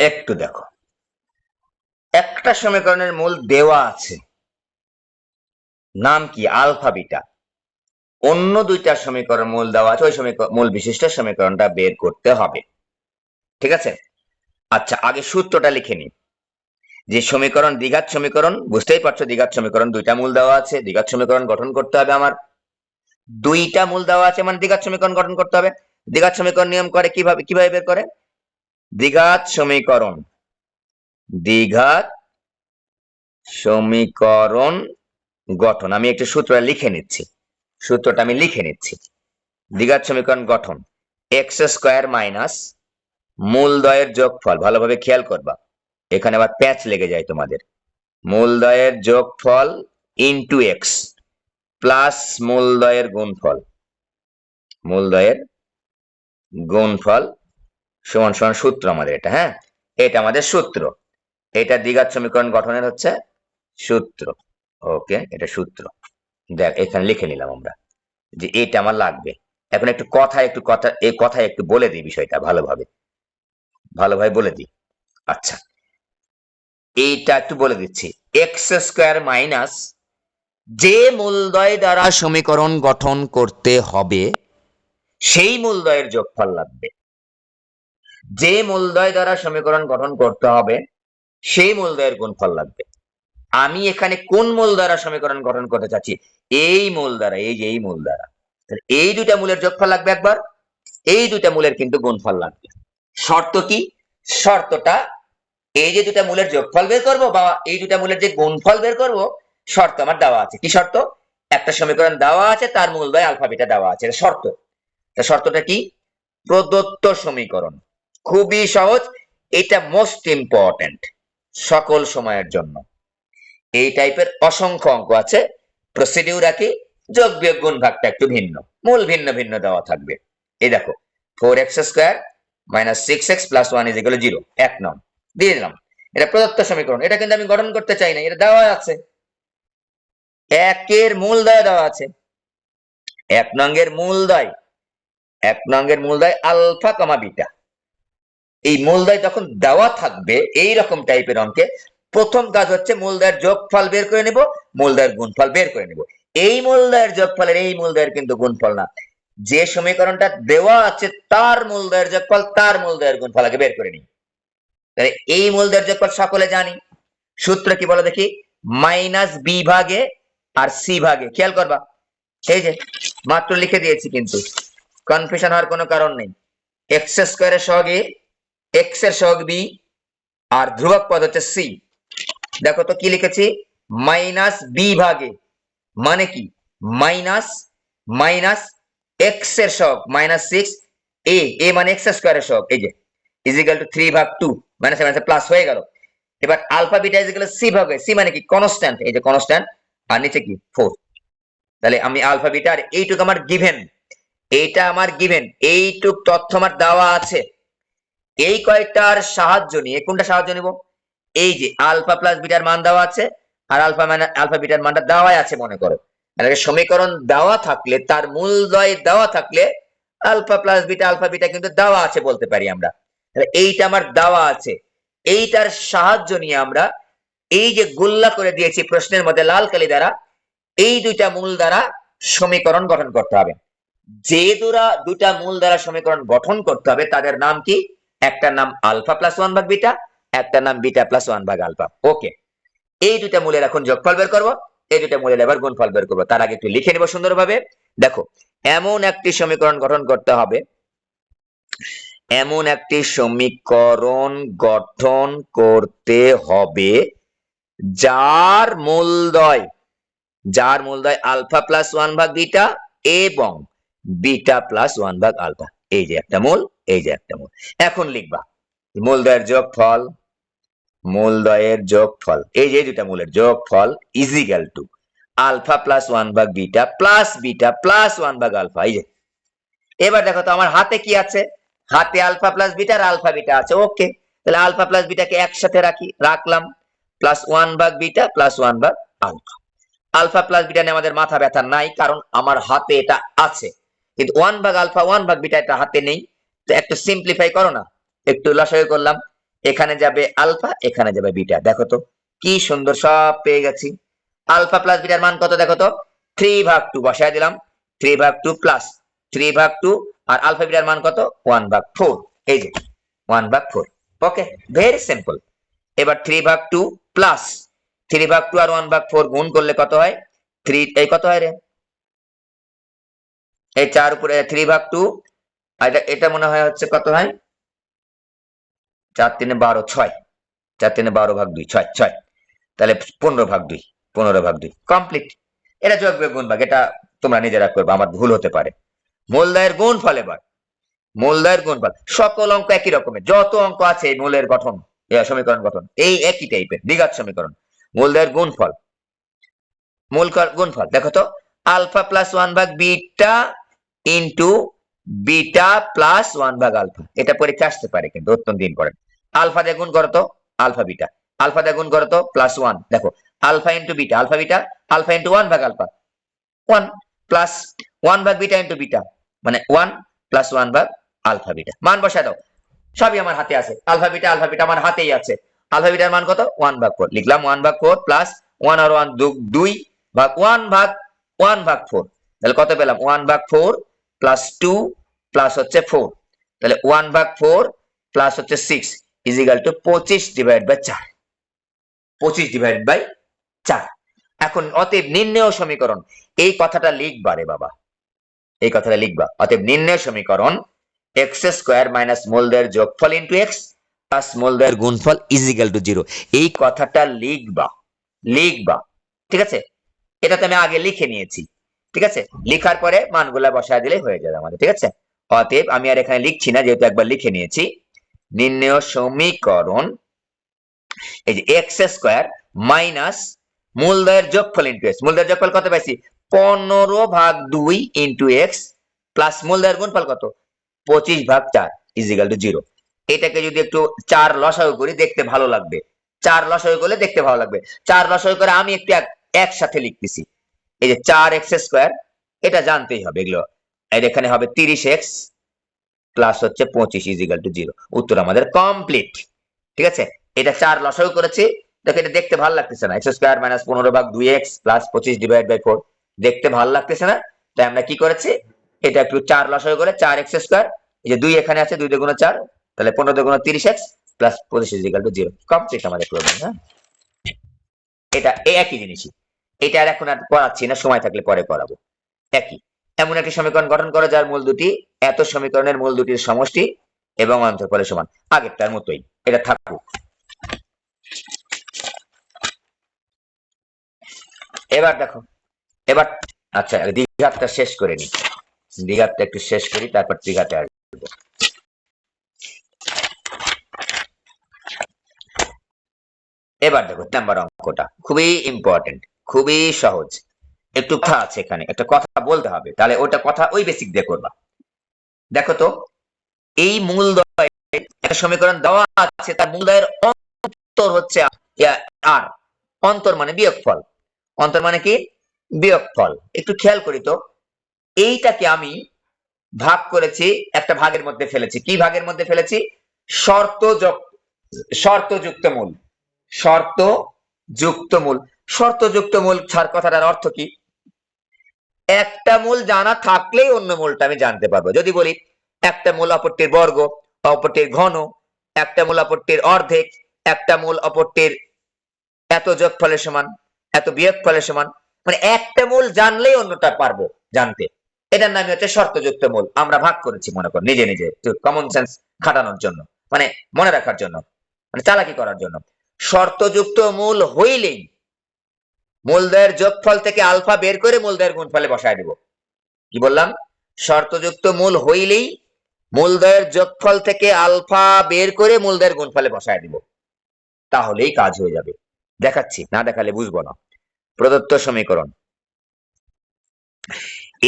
একটু দেখো, একটা সমীকরণের মূল দেওয়া আছে, নাম কি আলফা বিটা, অন্য দুইটা সমীকরণ মূল দেওয়া আছে, ওই মূল বিশিষ্ট সমীকরণটা বের করতে হবে। ঠিক আছে, আচ্ছা আগে সূত্রটা লিখে নি। যে সমীকরণ দ্বিঘাত সমীকরণ, বুঝতেই পারছো দ্বিঘাত সমীকরণ দুইটা মূল দেওয়া আছে, দ্বিঘাত সমীকরণ গঠন করতে হবে আমার, দুইটা মূল দেওয়া আছে মানে দ্বিঘাত সমীকরণ গঠন করতে হবে। দ্বিঘাত সমীকরণ নিয়ম করে কিভাবে কিভাবে বের করে? দ্বিঘাত সমীকরণ, দ্বিঘাত সমীকরণ গঠন, আমি একটু সূত্রটা লিখে নিচ্ছি, সূত্রটা আমি লিখে নিচ্ছি। দ্বিঘাত সমীকরণ গঠন, এক্স স্কোয়ার মাইনাস মূলদ্বয়ের যোগফল, ভালোভাবে খেয়াল করবা, এখানে আবার প্যাচ লেগে যায় তোমাদের, মূলদ্বয়ের যোগফল ইন্টু এক্স প্লাস মূলদ্বয়ের গুণফল, মূলদ্বয়ের গুণফল সমান সমান সূত্র আমাদের এটা। হ্যাঁ, এটা আমাদের সূত্র, এটা দ্বিঘাত সমীকরণ গঠনের হচ্ছে সূত্র। ওকে, এটা সূত্র, দেখ এখানে লিখে নিলাম আমরা যে এটা আমার লাগবে। এখন একটু কথা এই কথায় একটু বলে দিই বিষয়টা ভালোভাবে, ভালোভাবে বলে দিই। আচ্ছা, এইটা একটু বলে দিচ্ছি, এক্স স্কোয়ার মাইনাস যে মূলদ্বয় দ্বারা সমীকরণ গঠন করতে হবে সেই মূলদ্বয়ের যোগফল লাগবে, যে মূলদ্বয় দ্বারা সমীকরণ গঠন করতে হবে সেই মূলদ্বয়ের গুণফল লাগবে। আমি এখানে কোন মূল দ্বারা সমীকরণ গঠন করতে চাচ্ছি? এই মূল দ্বারা, এই যে এই মূল দ্বারা, এই দুইটা মূলের যোগফল লাগবে একবার, এই দুইটা মূলের কিন্তু গুণফল লাগবে। শর্ত কি? শর্তটা এই যে দুটা মূলের যোগফল বের করব বা এই দুটা মূলের যে গুণফল বের করব, শর্ত আমার দেওয়া আছে। কি শর্ত? একটা সমীকরণ দেওয়া আছে, তার মূলদ্বয় আলফা বিটা দেওয়া আছে, এটা শর্ত। শর্তটা কি? প্রদত্ত সমীকরণ, খুবই সহজ, এটা মোস্ট ইম্পর্টেন্ট সকল সময়ের জন্য। এই টাইপের অসংখ্য অঙ্ক আছে, প্রসিডিউর একই, যোগ বিয়োগ গুণ ভাগটা একটু ভিন্ন, মূল ভিন্ন ভিন্ন দেওয়া থাকবে। এই দেখো, 4x square minus 6x plus 1 is equal 0, 1 নং দিয়ে দিলাম। এটা প্রদত্ত সমীকরণ, এটা কিন্তু আমি গঠন করতে চাই না, এটা দেওয়া আছে, একের মূলদ্বয় দেওয়া আছে, 1 নংয়ের মূলদ্বয়, 1 নংয়ের মূলদ্বয় আলফা কমা বিটা। এই মূলদ্বয় যখন দেওয়া থাকবে এই রকম টাইপের অঙ্কে, প্রথম কাজ হচ্ছে মূলদ্বয়ের যোগফল বের করে নেব, মূলদ্বয়ের গুণফল বের করে নেব। এই মূলদ্বয়ের যোগফলের এই মূলদ্বয়ের কিন্তু গুণফল না, যে সমীকরণটা দেওয়া আছে তার মূলদ্বয়ের যোগফল তার মূলদ্বয়ের গুণফল আগে বের করে নিই। তাহলে এই মূলদ্বয়ের যোগফল সকলে জানি, সূত্র কি বলো দেখি? মাইনাস বি ভাগে আর সি ভাগে, খেয়াল করবা, এই যে মাত্র লিখে দিয়েছি, কিন্তু কনফিউশন হওয়ার কোনো কারণ নেই। এক্স স্কোয়ারের সহগে এক্স এর সহগ বি আর ধ্রুবক পদ হচ্ছে সি। দেখো তো কি লিখেছি? মাইনাস বি ভাগে, মানে কি মাইনাস মাইনাস এক্স এর সহগ মাইনাস 6 এ মানে এক্স স্কোয়ারের সহগ, এই যে ইজ ইকুয়াল টু 3 ভাগ 2 মাইনাস মাইনাস প্লাস হয়ে গেল। এবার alpha beta is equal C ভাগে, সি মানে কি কনস্ট্যান্ট, এই যে কনস্ট্যান্ট, আর নিচে কি 4। তাহলে আমি আলফা বিটা আর এইটুক আমার গিভেন, এইটা আমার গিভেন, এইটুক তথ্য আমার দেওয়া আছে। এই কয়েকটার সাহায্য নিয়ে, কোনটা সাহায্য নিব? এই যে আলফা প্লাস বিটার মান দেওয়া আছে, আর আলফা বিটার মানটা দেওয়াই আছে মনে করো, সমীকরণ দেওয়া থাকলে তার মূলদ্বয় দেওয়া থাকলে আলফা বিটা কিন্তু দেওয়া আছে বলতে পারি আমরা। এইটা আমার দেওয়া আছে, এইটার সাহায্য নিয়ে আমরা এই যে গোল্লা করে দিয়েছি প্রশ্নের মধ্যে লাল কালি দ্বারা, এই দুইটা মূল দ্বারা সমীকরণ গঠন করতে হবে। যে দুটা মূল দ্বারা সমীকরণ গঠন করতে হবে তাদের নাম কি? একটার নাম আলফা প্লাস 1 ভাগ বিটা, একটার নাম বিটা প্লাস 1 ভাগ আলফা। ওকে, এই দুটা মূলের এখন যোগফল বের করব, এই দুটা মূলের এবার গুণফল বের করব। তার আগে একটু লিখে নেব সুন্দরভাবে। দেখো, এমন একটি সমীকরণ গঠন করতে হবে, এমন একটি সমীকরণ গঠন করতে হবে যার মূলদ্বয় আলফা প্লাস 1 ভাগ বিটা এবং বিটা প্লাস 1 ভাগ আলফা। এই যে একটা মূল, এই যে একটা মূল। এখন লিখবা মূলদ্বয়ের যোগফল, এই যে দুটা মূলের যোগফল is equal to alpha plus 1 ভাগ বিটা প্লাস 1 ভাগ আলফা। এই যে এবার দেখো তো আমার হাতে কি আছে? হাতে আলফা প্লাস বিটা আর আলফা বিটা আছে। ওকে, তাহলে আলফা প্লাস বিটাকে একসাথে রাখলাম, প্লাস 1 ভাগ বিটা প্লাস 1 ভাগ আলফা। আলফা প্লাস বিটা নিয়ে আমাদের মাথা ব্যথা নাই, কারণ আমার হাতে এটা আছে, কিন্তু 1 ভাগ আলফা 1 ভাগ বিটা এটা হাতে নেই। তো একটু সিম্পলিফাই করো না, একটু লসাগু করলাম, এখানে যাবে আলফা, এখানে যাবে বিটা। দেখো তো কি সুন্দর, সব পেয়ে গেছি। আলফা প্লাস বিটার মান কত দেখো তো, 3/2 বসায় দিলাম, 3/2 প্লাস 3/2 আর আলফা বিটার মান কত, 1/4। এই যে 1/4। ওকে, ভেরি সিম্পল। এবার 3/2 প্লাস 3/2 আর 1/4 গুণ করলে কত হয়, 3 এই কত হয় রে, এই 4 উপরে 3/2 আর এটা মনে হয় হচ্ছে কত হয়, 4 3 12 6, 4 3 12/2 6 6, তাহলে 15/2, 15/2 কমপ্লিট। এটা যোগ বিয়োগ গুণ ভাগ, এটা তোমরা নিজেরা করবে, আমার ভুল হতে পারে। মূলদয়ের গুণফল, এবার মূলদয়ের গুণফল, সকল অঙ্ক একই রকমের, যত অঙ্ক আছে এই মূলের গঠন, সমীকরণ গঠন এই একই টাইপের দ্বিঘাত সমীকরণ। মূলদয়ের গুণফল, মূল গুণফল দেখো তো, আলফা প্লাস 1/বিটা ইন্টু বিটা প্লাস 1/আলফা। এটা পরীক্ষা আসতে পারে কিন্তু অত্যন্ত ইম্পর্টেন্ট। আলফা দিয়ে গুণ করো তো, আলফা বিটা, আলফা দিয়ে গুণ করো তো প্লাস 1, দেখো alpha into beta, alpha beta, alpha into 1/আলফা 1 প্লাস 1/বিটা ইন্টু বিটা, মানে 1 প্লাস 1/আলফা বিটা। মান বসায় দাও, সবই আমার হাতে আছে, আলফা বিটা আমার হাতেই আছে। আলফা বিটার মান কত, 1/4 লিখলাম, 1/4 প্লাস 1 আর 1 2 ভাগ 1/4, তাহলে কত পেলাম, 1/4 প্লাস 2 প্লাস হচ্ছে 4, তাহলে 1/4 প্লাস হচ্ছে 6 ইজ ইকুয়াল টু 25/4, 25/4। এখন অতএব নির্ণেয় সমীকরণ, এই কথাটা লিখবা রে বাবা, এই কথাটা লিখবা। অতএব নির্ণেয় সমীকরণ x² মাইনাস মূলদয়ের যোগফল ইন্টু এক্স প্লাস মূলদয়ের গুণফল ইজ ইকুয়াল টু 0, এই কথাটা লিখবা, লিখবা, ঠিক আছে। এটা তো আমি আগে লিখে নিয়েছি, ঠিক আছে, লিখার পরে মানগুলা বসায় দিলে হয়ে যাবে আমাদের, ঠিক আছে। অতএব আমি আর এখানে লিখছি না, যেহেতু একবার লিখে নিয়েছি। নির্ণেয় সমীকরণ, এই যে x² মাইনাস মূলদয়ের যোগফল ইন্টু এক্স, মূলদয়ের যোগফল কত পাইছি, 15/2 ইন্টু এক্স প্লাস মূলদয়ের গুণফল কত, 25/4 ইজ ইকুয়াল টু 0। এটাকে যদি একটু 4 লসাগু করি দেখতে ভালো লাগবে, 4 লসাগু করলে দেখতে ভালো লাগবে। 4 লসাগু করে আমি একটু একসাথে লিখতেছি, এই যে 4x², এটা জানতেই হবে এগুলো। এর এখানে হবে 30x প্লাস হচ্ছে 25 ইজ ইকুয়াল টু 0। উত্তর আমাদের কমপ্লিট, ঠিক আছে। এটা 4 লসাগু করেছি, দেখো এটা দেখতে ভালো লাগতেছে না, x² মাইনাস 15/2x প্লাস 25/4 দেখতে ভালো লাগতেছে না, তাই আমরা কি করেছি, এটা একটু 4 লসাগু করে 4x², এই যে 2 এখানে আছে, 2 × 4, তাহলে 15 × 30x plus 25 is equal to 0 complete আমাদের প্রবলেম। হ্যাঁ, এটা একই জিনিসই, এটা আর এখন আর পড়াচ্ছি না, সময় থাকলে পরে পড়াবো। একই, এমন একটি সমীকরণ গঠন করো যার মূল দুটি এত সমীকরণের মূল দুটির সমষ্টি এবং অন্তরফলের সমান, আগেরটার মতোই এটা থাকুক। এবার দেখো, এবার আচ্ছা দ্বিঘাতটা শেষ করে নি, দ্বিঘাতটা একটু শেষ করি, তারপর ত্রিঘাতে আসবো। এবার দেখো নাম্বার অঙ্কটা খুবই ইম্পর্টেন্ট, খুবই সহজ, একটু কথা আছে এখানে, একটা কথা বলতে হবে, তাহলে ওটা কথা ওই বেসিক দিয়ে করবা। দেখো তো, এই মূলদয় একটা সমীকরণ দেওয়া আছে, তার মূলদয়ের অন্তর হচ্ছে আর, অন্তর মানে বিয়োগফল, অন্তর মানে কি, বিয়োগফল। একটু খেয়াল করি তো, এইটাকে আমি ভাগ করেছি, একটা ভাগের মধ্যে ফেলেছি, কি ভাগের মধ্যে ফেলেছি, শর্তযুক্ত মূল, শর্তযুক্ত মূল। শর্তযুক্ত মূল ছাড় কথাটার অর্থ কি, একটা মূল জানা থাকলেই অন্য মূলটা আমি জানতে পারবো। যদি বলি একটা মূল অপরটির বর্গ, অপরটির ঘন, একটা মূল অপরটির অর্ধেক, একটা মূল অপরটির এত যোগফলের সমান, এত বিয়োগফলের সমান, মানে একটা মূল জানলেই অন্যটা পারবো জানতে, এটার নামই হচ্ছে শর্তযুক্ত মূল। আমরা ভাগ করেছি মনে কর নিজে নিজে, কমন সেন্স খাটানোর জন্য, মানে মনে রাখার জন্য, মানে চালাকি করার জন্য। শর্তযুক্ত মূল হইলেই মূলদয়ের যোগফল থেকে আলফা বের করে মূলদয়ের গুণফলে বসায় দিব। কি বললাম, শর্তযুক্ত মূল হইলেই মূলদয়ের যোগফল থেকে আলফা বের করে মূলদয়ের গুণফলে বসায় দিব, তাহলেই কাজ হয়ে যাবে। দেখাচ্ছি, না দেখালে বুঝবো না। প্রদত্ত সমীকরণ,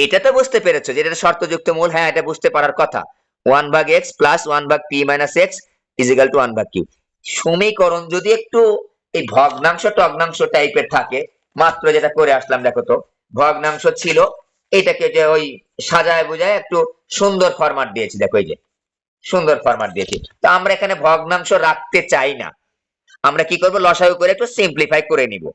এটা তো বুঝতে পেরেছো যে এটা শর্তযুক্ত মূল, হ্যাঁ এটা বুঝতে পারার কথা। 1/x plus 1/p minus x is equal two 1/q। সমীকরণ যদি একটু এই ভগ্নাংশ টগ্নাংশ টাইপের থাকে, মাত্র যেটা করে আসলাম দেখো তো, ভগ্নাংশ ছিল, এটাকে যে ওই সাজায় বুঝায় একটু সুন্দর ফরম্যাট দিয়েছি, দেখো এই যে সুন্দর ফরম্যাট দিয়েছি। তো আমরা এখানে ভগ্নাংশ রাখতে চাই না, আমরা কি করব, লসাগু করে একটু সিম্পলিফাই করে নিব।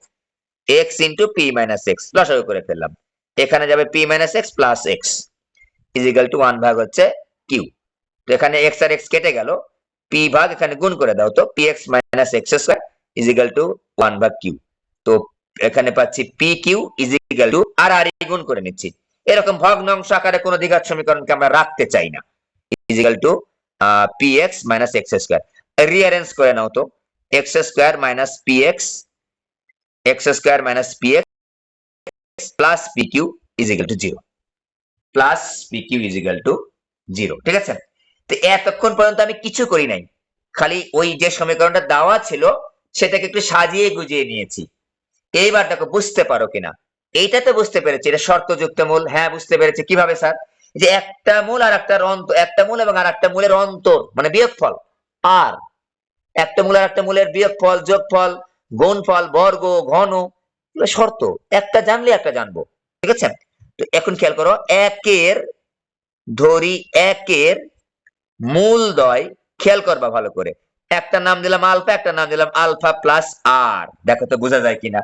x into p minus x লসাগু করে ফেললাম, এখানে যাবে p minus x plus x equal to 1 ভাগ হচ্ছে কিউ। তো এখানে x আর x কেটে গেল, p ভাগ এখানে গুণ করে দাও, তো px minus x square equal to 1 ভাগ কিউ। তো এখানে পাচ্ছি p q equal to r আর গুণ করে নিচ্ছি। এরকম ভগ্নাংশ আকারে কোনো দ্বিঘাত সমীকরণকে আমরা রাখতে চাই না, equal to px minus x square. Rearrange করে নাও তো, x square minus p x, x square minus p x plus p q equal to 0, plus p q equal to 0। ঠিক আছে, তো এতক্ষণ পর্যন্ত আমি কিছু করি নাই, খালি ওই যে সমীকরণটা দেওয়া ছিল সেটাকে একটু সাজিয়ে গুজিয়ে নিয়েছি। এইবার দেখো বুঝতে পারো কিনা। এইটা তো বুঝতে পেরেছি, এটা শর্তযুক্ত মূল। হ্যাঁ বুঝতে পেরেছি। কিভাবে স্যার? যে একটা মূল আর একটা অন্তর, একটা মূল এবং আর একটা মূলের অন্তর মানে বিয়োগফল, আর একটা মূল আর একটা মূলের বিয়োগফল, যোগফল, গুণফল, বর্গ, ঘন, এগুলো শর্ত। একটা জানলে একটা জানবো। ঠিক আছে, তো এখন খেয়াল করো, একের ধরি একের মূলদ্বয়, খেয়াল করবা ভালো করে, একটা নাম দিলাম আলফা, একটা নাম দিলাম আলফা প্লাস আর। দেখো তো বোঝা যায় কিনা।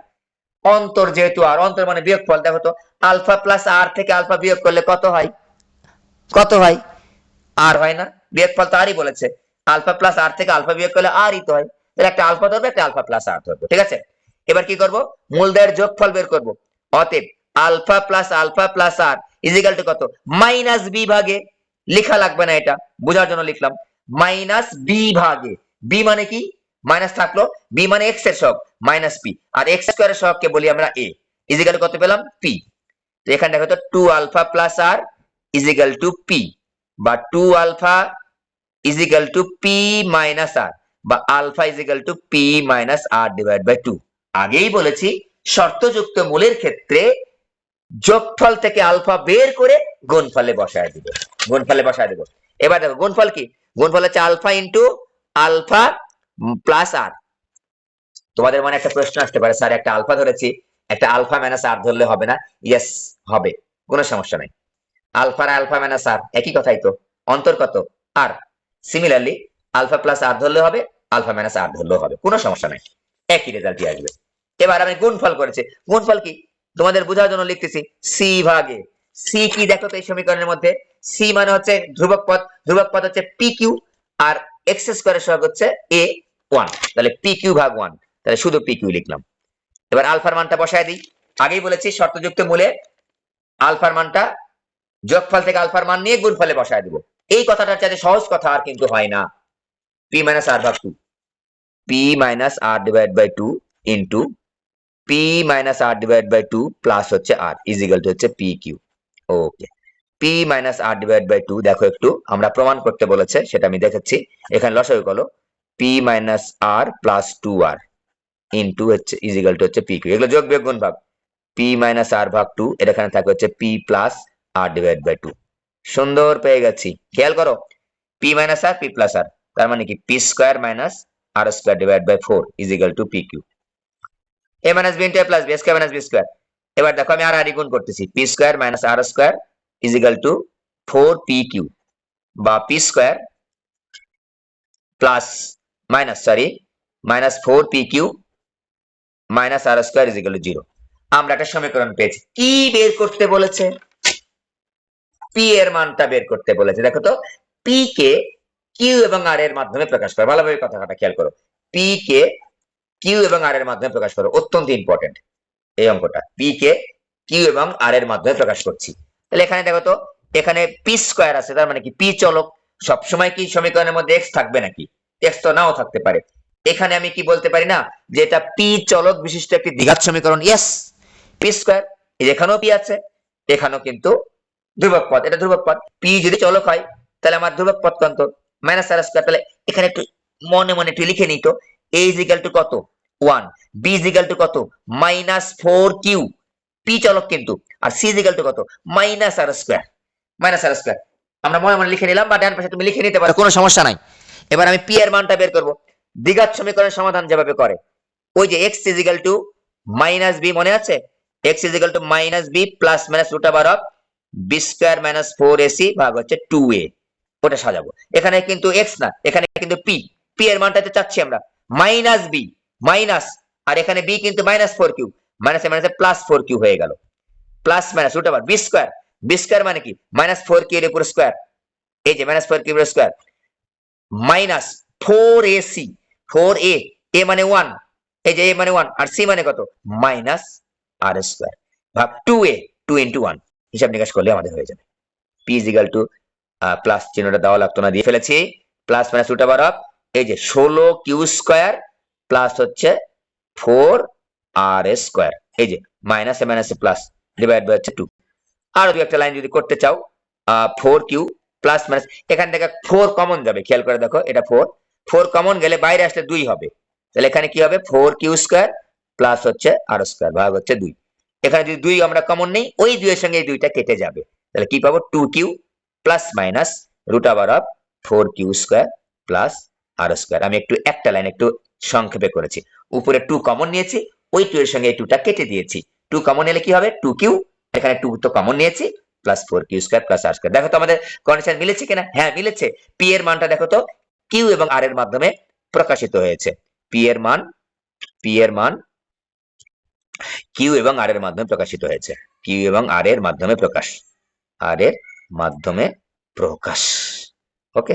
অন্তর যেহেতু আর, অন্তর মানে বিয়োগফল, দেখো তো আলফা প্লাস আর থেকে আলফা বিয়োগ করলে কত হয়? কত হয়? আর হয় না? বিয়োগফল তো আরই বলেছে, আলফা প্লাস আর থেকে আলফা বিয়োগ করলে আরই তো হয়। তাহলে একটা আলফা ধরবো, একটা আলফা প্লাস আর ধরবো। ঠিক আছে, এবার কি করব, মূলদ্বয়ের যোগফল বের করব। অতএব alpha plus R is equal to কত? মাইনাস বি ভাগে। লেখা লাগবে না, এটা বোঝার জন্য লিখলাম, মাইনাস বি ভাগে। বি মানে কি? মাইনাস থাকলো, বি মানে এক্স এর সহগ মাইনাস পি, আর এক্স স্কয়ারের সহগকে বলি আমরা এ। ইজিক্যাল টু কত পেলাম? পি। তো এখানে দেখো তো 2 alpha plus R is equal to P, বা 2 alpha is equal to P minus R, বা alpha is equal to P minus R divide by 2। আগেই বলেছি শর্তযুক্ত মূলের ক্ষেত্রে যোগফল থেকে আলফা বের করে গুণফলে বসায় দিব, গুণফলে বসায় দেব। এবার দেখো গুণফল কি? গুণফল হচ্ছে আলফা ইন্টু আলফা প্লাস আর। তোমাদের মনে একটা প্রশ্ন আসতে পারে, স্যার একটা আলফা ধরেছি, একটা আলফা মাইনাস আর ধরলে হবে না? ইয়েস হবে, কোনো সমস্যা নাই। আলফা আর আলফা মাইনাস আর একই কথাই তো, অন্তর কত? আর। সিমিলারলি আলফা প্লাস আর ধরলে হবে, আলফা মাইনাস আর ধরলেও হবে, কোনো সমস্যা নাই, একই রেজাল্টই আসবে। এবার আমি গুণফল করেছি। গুণফল কি তোমাদের বোঝার জন্য লিখতেছি, সি ভাগে। সি কি দেখো তো এই সমীকরণের মধ্যে? সি মানে হচ্ছে ধ্রুবক পদ, ধ্রুবক পদ হচ্ছে পি কিউ, আর এক্স স্কয়ারের সহগ হচ্ছে এ 1, তাহলে পি কিউ ভাগ 1, তাহলে শুধু পি কিউ লিখলাম। এবার আলফার মানটা বসায় দিই। আগেই বলেছি শর্তযুক্ত মূলে আলফার মানটা যোগফল থেকে আলফার মান নিয়ে গুণফলে বসায় দিব। এই কথাটার চাইতে সহজ কথা আর কিন্তু হয় না। পি মাইনাস আর ভাগ 2, p minus R divide by 2 into p minus R divide by 2 plus হচ্ছে আর ইজিক্যাল টু হচ্ছে p q. Okay, p minus R divide by 2 দেখো একটু আমরা প্রমাণ করতে বলেছে, সেটা আমি দেখাচ্ছি। এখানে লসাগু করো, পি মাইনাস আর প্লাস 2 আর ইন্টু হচ্ছে ইজিক্যাল টু হচ্ছে পি কিউ। এগুলো যোগ বিয়োগ গুণ ভাগ, পি মাইনাস আর ভাগ 2, এটা এখানে থাকবে হচ্ছে P plus R divide by 2। সুন্দর পেয়ে গেছি। খেয়াল করো, P minus R P plus R, তার মানে কি P square minus R square divide by 4 equal to P Q. A minus B into A plus B square minus B square. এবার দেখো আমি আর আর গুণ করতেছি, P square minus R square equal to 4 P Q, বা P square plus minus minus 4 P Q minus R square equal to 0। আমরা একটা সমীকরণ পেয়েছি। কি বের করতে বলেছে? পি এর মানটা বের করতে বলেছে। দেখো তো, পি কে কিউ এবং আর এর মাধ্যমে প্রকাশ করো। ভালোভাবে কথাটা খেয়াল করো, পি কে কিউ এবং আর এর মাধ্যমে প্রকাশ করো, অত্যন্ত ইম্পর্টেন্ট এই অঙ্কটা। পি কে কিউ এবং আর এর মাধ্যমে প্রকাশ করছি। তাহলে এখানে দেখো তো, এখানে পি স্কয়ার আছে, তার মানে কি পি চলক। সবসময় কি সমীকরণের মধ্যে এক্স থাকবে নাকি? এক্স তো নাও থাকতে পারে। এখানে আমি কি বলতে পারি না যে এটা পি চলক বিশিষ্ট একটি দ্বিঘাত সমীকরণ? Yes, P square. এখানেও পি আছে, এখানেও কিন্তু ধ্রুবক পদ, এটা ধ্রুবক পদ। পি যদি চলক হয় তাহলে আমার ধ্রুবক পদ কত? Minus R square. তাহলে এখানে একটু মনে মনে একটু লিখে নিত, এ ইজ ইকুয়াল টু কত? 1, বি ইজ ইকুয়াল টু কত? মাইনাস 4 কিউ, পি চলক কিন্তু, আর সি ইজ ইকুয়াল টু কত? Minus R square, minus R square. আমরা মনে মনে লিখে নিলাম, বা ডান পাশে তুমি লিখে নিতে পারো, কোনো সমস্যা নাই। এবার আমি পি এর মানটা বের করব। দ্বিঘাত সমীকরণের সমাধান যেভাবে করে, ওই যে x is equal to minus b, মনে আছে? X is equal to minus b plus minus root over of b square minus 4ac ভাগ হচ্ছে 2a। ওটা সাজাবো। এখানে কিন্তু এক্স না, এখানে কিন্তু পি। পি এর মানটাতে চাচ্ছি আমরা মাইনাস বি, মাইনাস, আর এখানে বি কিন্তু -4q, মাইনাসে মাইনাসে +4q হয়ে গেল। Plus minus root over b square. B square মানে কি -4q এর উপর স্কয়ার, এই যে -4q এর square, minus 4ac, 4a, a মানে 1, এই যে a মানে 1 আর c মানে কত মাইনাস আর স্কয়ার ভাগ 2a, 2 ইনটু 1, হিসাব নিকাশ করলে আমাদের হয়ে যাবে p is equal to plus চিহ্নটা দেওয়া লাগতো না, দিয়ে ফেলেছি, plus minus root over of এই যে 16q স্কয়ার প্লাস হচ্ছে 4r স্কয়ার, এই যে মাইনাসে মাইনাসে প্লাস, ডিভাইড বাই হচ্ছে 2। আরো দুই একটা লাইন যদি করতে চাও 4q প্লাস মাইনাস, এখান থেকে 4 কমন যাবে, খেয়াল করে দেখো এটা 4, 4 কমন গেলে বাইরে আসলে 2 হবে, তাহলে এখানে কি হবে 4q স্কয়ার প্লাস হচ্ছে আর স্কয়ার ভাগ হচ্ছে 2। এখানে যদি 2 আমরা কমন নেই, ওই 2 এর সঙ্গে এই 2টা কেটে যাবে, তাহলে কি পাবো 2q plus minus root over of 4q square plus r square. আমি একটু একটা লাইন একটু সংক্ষেপে করেছি, উপরে 2 কমন নিয়েছি, ওই 2 এর সঙ্গে এই 2টা কেটে দিয়েছি, 2 কমন নিলে কি হবে 2q, এখানে 2 তো কমন নিয়েছি, plus 4q square plus r square. দেখো তো আমাদের কন্ডিশন মিলেছে কিনা? হ্যাঁ মিলেছে। পি এর মানটা দেখো তো q এবং r এর মাধ্যমে প্রকাশিত হয়েছে, পি এর মান, পি এর মান q এবং r এর মাধ্যমে প্রকাশিত হয়েছে, q এবং r এর মাধ্যমে প্রকাশ, r এর মাধ্যমে প্রকাশ। ওকে,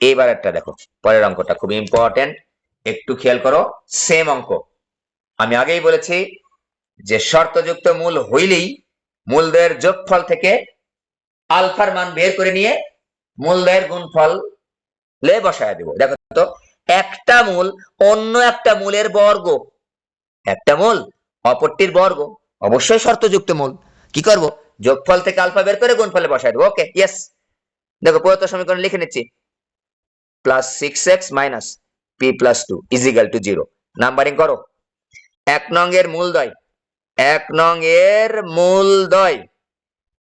এইবার একটা দেখো পরের অঙ্কটা খুব ইম্পর্টেন্ট, একটু খেয়াল করো, সেম অঙ্ক। আমি আগেই বলেছি যে শর্তযুক্ত মূল হইলেই মূলদ্বয়ের যোগফল থেকে আলফার মান বের করে নিয়ে মূলদ্বয়ের গুণফল লে বসায় দেব। দেখো তো একটা মূল অন্য একটা মূলের বর্গ, একটা মূল অপরটির বর্গ, অবশ্যই শর্তযুক্ত মূল, কি করব যোগফল থেকে আলফা বের করে গুণফলে বসায় দেবো। ওকে ইয়েস, দেখো প্রদত্ত সমীকরণ লিখে নিচ্ছি, plus 6x minus p plus 2 is equal to 0। Numbering করো, 1 নং এর মূলদ্বয়, 1 নং এর মূলদ্বয়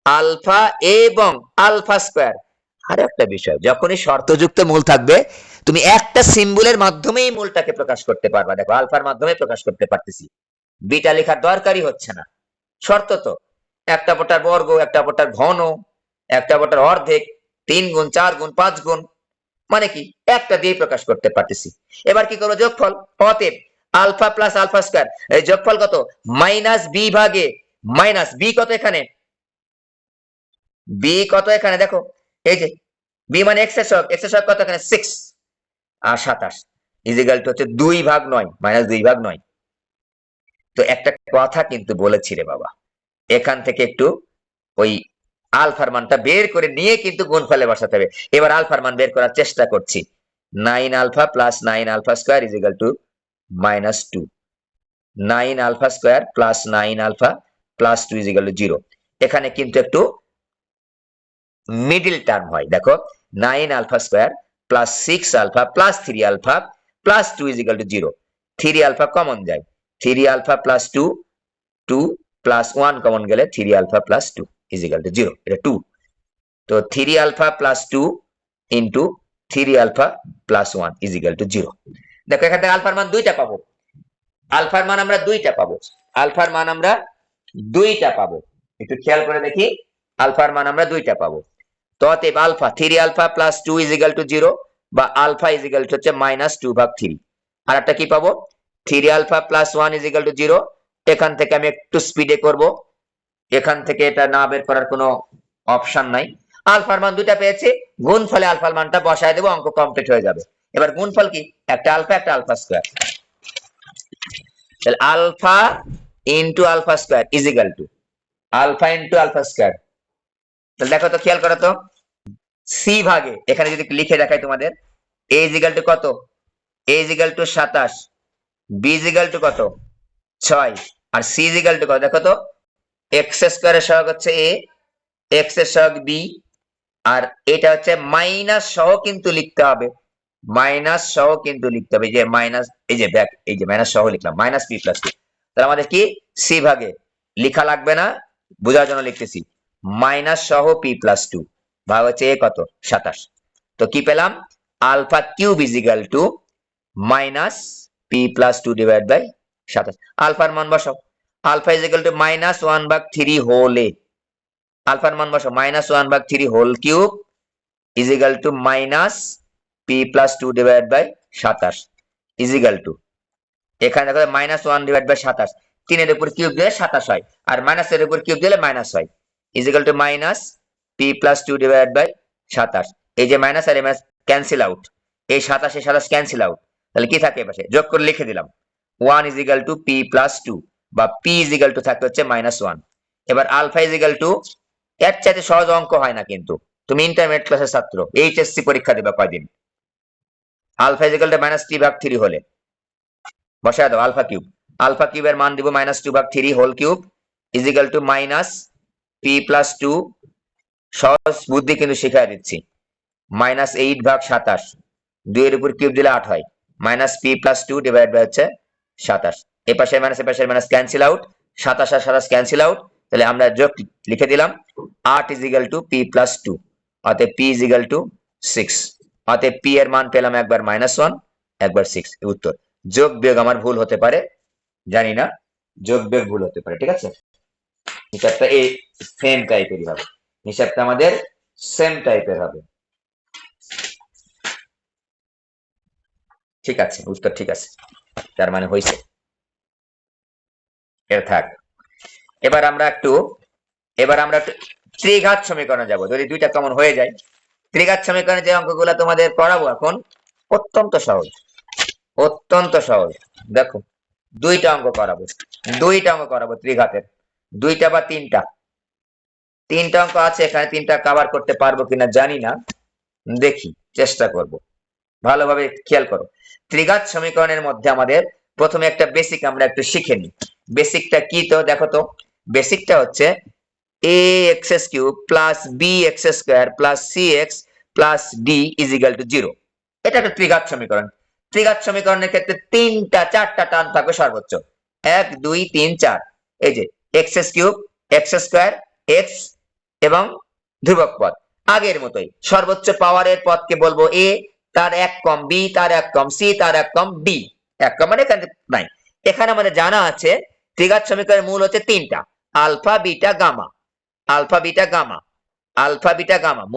আলফা এবং আলফা স্কয়ার। আর একটা বিষয়, যখনই শর্তযুক্ত মূল থাকবে তুমি একটা সিম্বলের মাধ্যমেই মূলটাকে প্রকাশ করতে পারবা। দেখো আলফার মাধ্যমে প্রকাশ করতে পারতেছি, বিটা লেখার দরকারই হচ্ছে না, শর্ত তো, একটা পটার বর্গ, একটা পটার ঘন, একটা পটার অর্ধেক, 3 গুণ 4 গুণ 5 গুণ, মানে কি একটা দিয়ে প্রকাশ করতে পারতেছি। এবার কি করবো যোগফল, অতএব আলফা প্লাস আলফা স্কয়ার, এই যোগফল কত মাইনাস বি ভাগে মাইনাস বি, কত এখানে বি, কত এখানে দেখো এই যে বি মানে এক্স এর সহগ, এক্স এর সহগ কত এখানে 6 আর 27 ইজ ইকুয়াল টু হচ্ছে 2/9, -2/9। তো একটা কথা কিন্তু বলেছি রে বাবা, এখান থেকে একটু ওই আলফার মানটা বের করে নিয়ে কিন্তু গুণফলে বসাতে হবে। এবার আলফার মান বের করার চেষ্টা করছি, 9 alpha plus 9 alpha square is equal to -2, 9 alpha square plus 9 alpha plus 2 is equal to 0। এখানে কিন্তু একটু মিডল টার্ম হয়, দেখো 9 alpha square plus 6 alpha plus 3 alpha plus 2 is equal to 0। 3 alpha common যায়, 3 আলফা প্লাস 2, 2 প্লাস 1 কমন গেলে 3 alpha plus 2 is equal to 0, এটা 2। তো 3 alpha plus 2 into 3 alpha plus 1 is equal to 0। দেখো এখান থেকে আলফার মান দুইটা পাবো, আলফার মান আমরা দুইটা পাবো, আলফার মান আমরা দুইটা পাবো, একটু খেয়াল করে দেখি, আলফার মান আমরা দুইটা পাবো। তো অতএব alpha 3 alpha plus 2 is equal to 0 বা আলফা ইজ ইকুয়াল টু হচ্ছে -2/3। আর একটা কি পাবো 3 alpha plus 1 is equal to 0। এখান থেকে আমি একটু স্পিডে করব, এখান থেকে এটা না বের করার কোনো অপশন নাই। আলফার মান দুইটা পেয়েছি, গুণফলে আলফার মানটা বসায় দেবো, অঙ্ক কমপ্লিট হয়ে যাবে। এবার গুণফল কি, একটা আলফা একটা আলফা স্কয়ার, তাহলে alpha into alpha square is equal to alpha into alpha square. তাহলে দেখো তো খেয়াল করো তো, সি ভাগে এখানে যদি লিখে দেখাই তোমাদের, এ ইজ ইকুয়াল টু কত, A is equal to 27, B is equal to কত 6, আর সি ইজ ইকুয়াল টু কত দেখো তো, এক্স স্কয়ারের সহগ হচ্ছে এ, এক্স এর সহগ বি, আর এটা হচ্ছে মাইনাস সহ কিন্তু লিখতে হবে, মাইনাস সহ কিন্তু লিখতে হবে, এই যে মাইনাস, এই যে দেখ এই যে মাইনাস সহ লিখলাম মাইনাস পি প্লাস 2। তাহলে আমাদের কি সি ভাগে লেখা লাগবে না, বোঝার জন্য লিখতেছি, মাইনাস সহ পি প্লাস 2 ভাগ হচ্ছে এ কত 27। তো কি পেলাম alpha cube is equal to minus P plus 2 divide by 27। আলফার মান বসাও, alpha is equal to -1/3 whole এ, আলফার মান বসাও -1/3 whole cube is equal to minus P plus 2 divide by 27 is equal to, এখানে দেখো মাইনাস 1 ডিভাইড বাই 27, 3 এর উপর কিউব দিলে 27 হয়, আর মাইনাস এর উপর কিউব দিলে মাইনাস হয়, is equal to minus P plus 2 divide by 27। এই যে মাইনাস আর মাইনাস ক্যান্সেল আউট, এই 27 এর 27 ক্যান্সেল আউট, তাহলে কি থাকে পাশে যোগ করে লিখে দিলাম 1 is equal to P plus 2, বা পি ইজ ইকাল টু থাকে হচ্ছে -1। এবার আলফা ইজ ইকাল টু, এর চাইতে সহজ অঙ্ক হয় না কিন্তু, তুমি ইন্টারমিডিয়েট ক্লাসের ছাত্র, এইচএসসি পরীক্ষা দিবা কয়দিন, আলফা ইজ ইকাল টু -3/3 হলে বসায় দাও আলফা কিউবের মান দিব -2/3 whole cube is equal to minus P plus 2, সহজ বুদ্ধি কিন্তু শিখাই দিচ্ছি, -8/27, 2 এর উপর কিউব দিলে 8 হয়, minus P plus 2 divide by হচ্ছে 27, এ পাশে মাইনাস ক্যান্সেল আউট, 27 আর 27 ক্যান্সেল আউট, তাহলে আমরা যোগ লিখে দিলাম 8 is equal to P plus 2, অতএব পি ইজ ইকাল টু 6, অতএব পি এর মান পেলাম একবার -1 একবার 6, উত্তর। যোগ বিয়োগ আমার ভুল হতে পারে, জানি না, যোগ বিয়োগ ভুল হতে পারে, ঠিক আছে, হিসাবটা এই সেম টাইপেরই হবে, হিসাবটা আমাদের সেম টাইপের হবে, ঠিক আছে, উত্তর ঠিক আছে, তার মানে হয়েছে, এর থাক। এবার আমরা একটু ত্রিঘাত সমীকরণে যাব, যদি দুইটা কমন হয়ে যায়। ত্রিঘাত সমীকরণে যে অঙ্কগুলো তোমাদের করাবো এখন অত্যন্ত সহজ, দেখো দুইটা অঙ্ক করাবো ত্রিঘাতের, দুইটা বা তিনটা অঙ্ক আছে এখানে, তিনটা কভার করতে পারবো কিনা জানি না, দেখি চেষ্টা করব, ভালোভাবে খেয়াল করো। ত্রিঘাত সমীকরণের মধ্যে আমাদের প্রথমে একটা বেসিক আমরা একটু শিখে নিই, বেসিকটা কি তো দেখো তো, বেসিকটা হচ্ছে ax³ plus bx² plus cx plus d is equal to 0, এটা একটা ত্রিঘাত সমীকরণ। ত্রিঘাত সমীকরণের ক্ষেত্রে চারটা টার্ম থাকবে সর্বোচ্চ, 1 2 3 4, এই যে x³ x² x এবং ধ্রুবক পদ, আগের মতোই সর্বোচ্চ পাওয়ারের পদকে বলবো a, তার 1 কম b, তার 1 কম c, তার 1 কম d, 1 কম মানে এখানে নাই। এখানে আমাদের জানা আছে ত্রিঘাত সমীকরণের মূল হচ্ছে তিনটা, আলফা বিটা গামা,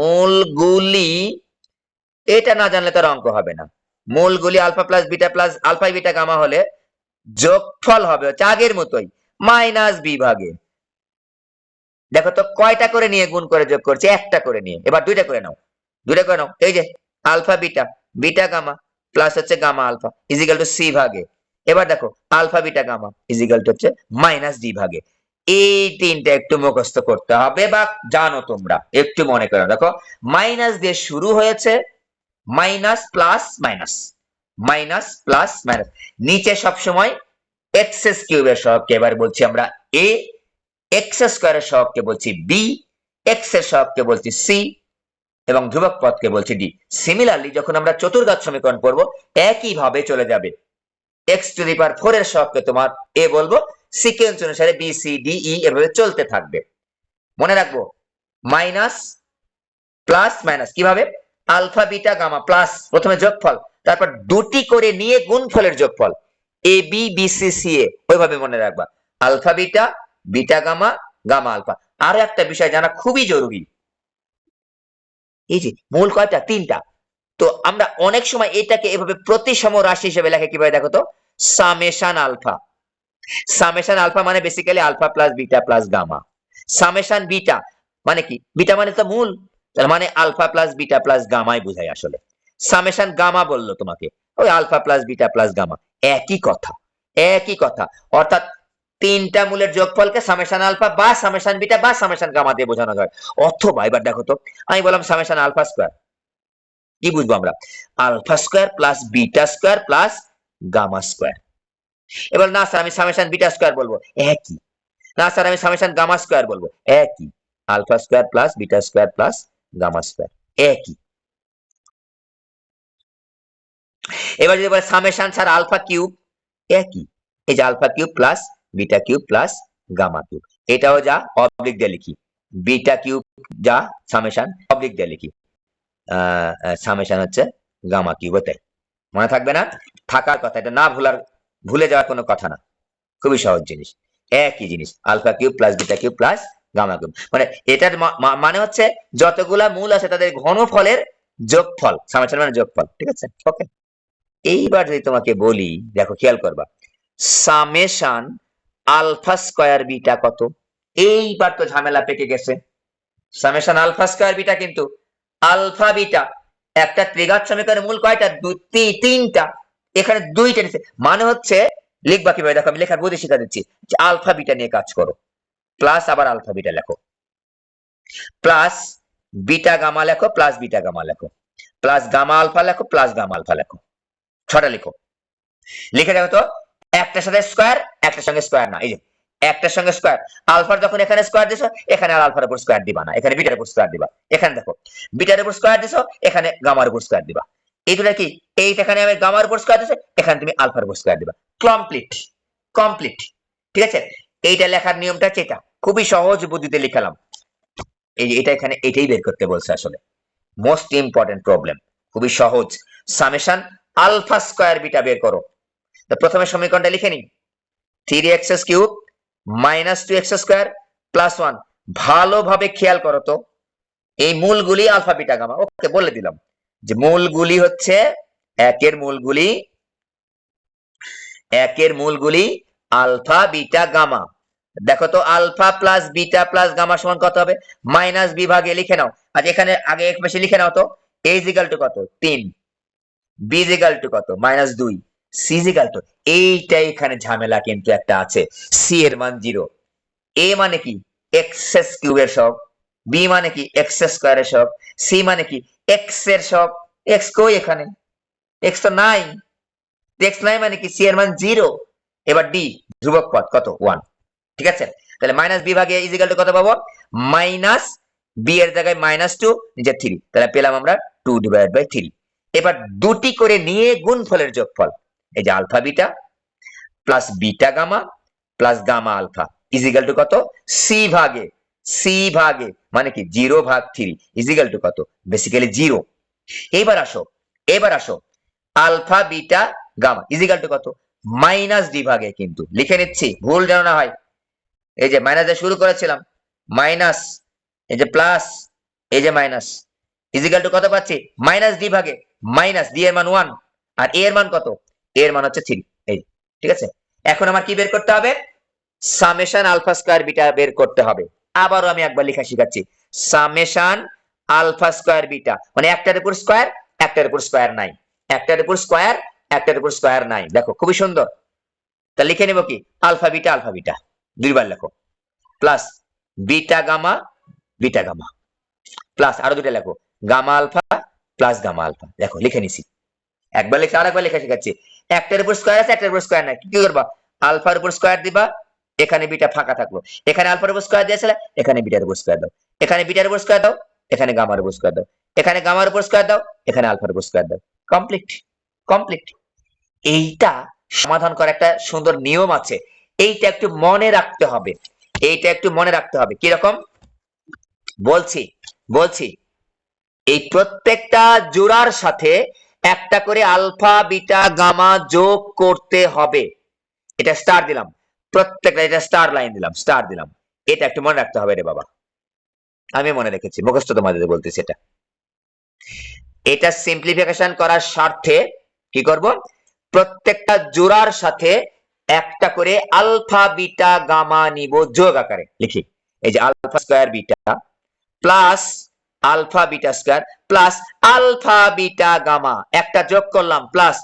মূলগুলি, এটা না জানলে তার অঙ্ক হবে না, মূলগুলি alpha plus beta plus alpha beta gamma হলে যোগফল হবে হচ্ছে আগের মতোই -b ভাগে, দেখো তো কয়টা করে নিয়ে গুণ করে যোগ করছে, একটা করে নিয়ে, এবার দুইটা করে নাও, এই যে আলফা বিটা গামা প্লাস হচ্ছে gamma alpha is equal to c ভাগে, এবার দেখো alpha beta gamma is equal to হচ্ছে -d ভাগে। এই তিনটা একটু মুখস্থ করতে হবে বা জানো তোমরা, একটু মনে করো, দেখো মাইনাস দিয়ে শুরু হয়েছে, মাইনাস প্লাস মাইনাস, নিচে সবসময় x³ এর সহগকে এবার বলছি আমরা a, x² এর সহগকে বলছি b, x এর সহগকে বলছি c এবং ধ্রুবক পদকে বলছি d। সিমিলারলি যখন আমরা চতুর্ঘাত সমীকরণ পড়ব একই ভাবে চলে যাবে, x⁴ এর সহগকে তোমার a বলবো, সিকোয়েন্স অনুসারে b c d e এভাবে চলতে থাকবে, মনে রাখবো মাইনাস প্লাস মাইনাস কিভাবে, আলফা বিটা গামা প্লাস প্রথমে যোগফল, তারপর দুটি করে নিয়ে গুণফলের যোগফল a b b c c a, ওইভাবে মনে রাখবা alpha beta gamma gamma alpha. আরো একটা বিষয় জানা খুবই জরুরি, এই যে মূল কয়টা, তিনটা, তো আমরা অনেক সময় এটাকে এভাবে প্রতিসম রাশি হিসেবে লেখে, কিভাবে দেখো তো, সামেশন আলফা মানে basically alpha plus beta plus gamma, summation beta মানে কি, বিটা মানে তো মূল, তার মানে আলফা প্লাস বিটা প্লাস গামাই বোঝায় আসলে, সামেশন গামা বললো তোমাকে ওই alpha plus beta plus gamma, একই কথা, অর্থাৎ তিনটা মূলের যোগফলকে সামেশন আলফা বা সামেশন বিটা বা সামেশন গামা দিয়ে বোঝানো হয়। অথবা এবার দেখো তো, আমি বললাম সামেশন আলফা স্কয়ার, কি বুঝবো আমরা, alpha square plus beta square plus gamma square. এবার না স্যার আমি সামেশন বিটা স্কয়ার বলবো, একই। না স্যার আমি সামেশন গামা স্কয়ার বলবো, একই, alpha square plus beta square plus gamma square, একই। এবার যদি বলে সামেশন স্যার আলফা কিউব, একই, এই যে alpha cube plus beta cube plus gamma cube, এটাও যা অবলিক দিয়ে লিখি, বিটা কিউব যা সামেশন অবলিক দিয়ে লিখি, সামেশন হচ্ছে গামা কিউব, তাই মনে থাকবে না, থাকার কথা, এটা না ভুলে যাওয়ার কোনো কথা না, খুবই সহজ জিনিস, একই জিনিস, alpha cube plus beta cube plus gamma cube, মানে এটার মানে হচ্ছে যতগুলা মূল আছে তাদের ঘনফলের যোগফল, সামেশন মানে যোগফল, ঠিক আছে। ওকে, এইবার যদি তোমাকে বলি, দেখো খেয়াল করবা, সামেশন আলফা স্কয়ার বিটা কত? এইবার তো ঝামেলা পেকে গেছে। সামেশন আলফা স্কয়ার বিটা, কিন্তু আলফা বিটা একটা ত্রিঘাত সমীকরণের মূল কয়টা? তিনটা, এখানে দুইটা নিচে, মানে হচ্ছে লিখবা কিভাবে দেখো, আমি লেখার বুদ্ধি শিখা দিচ্ছি, যে আলফা বিটা নিয়ে কাজ করো, প্লাস আবার আলফা বিটা লেখো, প্লাস বিটা গামা লেখো, প্লাস বিটা গামা লেখো, প্লাস গামা আলফা লেখো, প্লাস গামা আলফা লেখো, ছটা লিখো। লিখে দেখো তো, একটার সাথে স্কয়ার, একটার সঙ্গে স্কয়ার না, এই যে একটার সঙ্গে স্কয়ার, আলফার যখন এখানে স্কয়ার দিছো, এখানে আর আলফার উপর স্কয়ার দিবা না, এখানে বিটার উপর স্কয়ার দিবা। এখানে দেখো, বিটার উপর স্কয়ার দিছো, এখানে গামার উপর স্কয়ার দিবা। এই দুটা কি, এইটা এখানে আমি গামার উপর স্কয়ার দিছো, এখানে তুমি আলফার উপর স্কয়ার দিবা। কমপ্লিট, কমপ্লিট, ঠিক আছে। এইটা লেখার নিয়মটা হচ্ছে এটা, খুবই সহজ বুদ্ধিতে লিখালাম। এই যে এটা এখানে এটাই বের করতে বলছে, আসলে মোস্ট ইম্পর্টেন্ট প্রবলেম, খুবই সহজ। সামেশন আলফা স্কয়ার বিটা বের করো। তো প্রথমে সমীকরণটা লিখে নিই, 3x cube minus 2x square plus 1। ভালোভাবে খেয়াল করো তো, এই মূলগুলি আলফা বিটা গামা, ওকে বলে দিলাম যে মূলগুলি হচ্ছে একের মূলগুলি আলফা বিটা গামা। দেখো তো, alpha plus beta plus gamma সমান কত হবে? মাইনাস বিভাগে লিখে নাও। আচ্ছা, এখানে আগে এক পাশে লিখে নাও তো, a ইজিক্যাল টু কত? 3, b ইজিক্যাল টু কত? -2, c ইজিক্যাল টু, এইটাই এখানে ঝামেলা কিন্তু একটা আছে। c এর মান 0, a মানে কি? x কিউবের সহগ, b মানে কি? x স্কয়ারের সহগ, c মানে কি? x এর সহগ। x কই এখানে? x তো নাই, x নাই মানে কি? c এর মান 0। এবার d ধ্রুবক পদ কত? 1, ঠিক আছে। তাহলে মাইনাস বি ভাগে ইজিক্যাল টু কত পাবো? মাইনাস বি এর জায়গায় -2, নিচে 3, তাহলে পেলাম আমরা 2/3। এবার দুটি করে নিয়ে গুণফলের যোগফল, এই যে alpha beta plus beta gamma plus gamma alpha is equal to কত? সি ভাগে মানে কি 0/3 ইজিক্যাল টু কত? বেসিক্যালি 0। এবার আসো alpha beta gamma is equal to কত? -d ভাগে, কিন্তু লিখে নিচ্ছি ভুল যেন না হয়। এই যে মাইনাস দিয়ে শুরু করেছিলাম, মাইনাস, এই যে প্লাস, এই যে মাইনাস, ইজিক্যাল টু কত পাচ্ছি? -d ভাগে, মাইনাস d এর মান 1, আর a এর মান কত? a এর মান হচ্ছে 3। এই, ঠিক আছে। এখন আমার কি বের করতে হবে? সামেশন আলফা স্কয়ার বিটা বের করতে হবে। আবারও আমি একবার লেখা শিখাচ্ছি, সামেশন আলফা স্কয়ার বিটা, মানে একটার উপর স্কয়ার, একটার উপর স্কয়ার নাই, একটার উপর স্কয়ার, একটার উপর স্কয়ার নাই। দেখো খুবই সুন্দর। তা লিখে নেব কি? আলফা বিটা দুইবার লেখো, প্লাস বিটা গামা প্লাস আরো দুটা লেখো, gamma alpha plus gamma alpha. দেখো লিখে নিছি, একবার লিখে আরেকবার লেখা শেখাচ্ছি। একটার উপর স্কয়ার আছে, একটার উপর স্কয়ার নাই, কি করবা? আলফার উপর স্কয়ার দিবা, এখানে বিটা ফাঁকা থাকলো। এখানে আলফার উপর স্কয়ার দিয়েছিলে, এখানে বিটার উপর স্কয়ার দাও। এখানে বিটার উপর স্কয়ার দাও, এখানে গামার উপর স্কয়ার দাও। এখানে গামার উপর স্কয়ার দাও, এখানে আলফার উপর স্কয়ার দাও। Complete, complete. এইটা সমাধান করার একটা সুন্দর নিয়ম আছে, এইটা একটু মনে রাখতে হবে, এইটা একটু মনে রাখতে হবে। কিরকম বলছি বলছি এই প্রত্যেকটা জোড়ার সাথে একটা করে আলফা বিটা গামা যোগ করতে হবে। এটা স্টার দিলাম, প্রত্যেকটা, এটা স্টার লাইন দিলাম, স্টার দিলাম। এটা একটু মনে রাখতে হবে রে বাবা, আমি মনে রেখেছি, মুখস্থ তোমাদের বলতেছি। এটা সিম্পলিফিকেশন করার স্বার্থে কি করব? প্রত্যেকটা জোড়ার সাথে একটা করে আলফা বিটা গামা নিব যোগ আকারে। লিখি, এই যে alpha square beta plus alpha beta square plus alpha beta gamma, একটা যোগ করলাম, প্লাস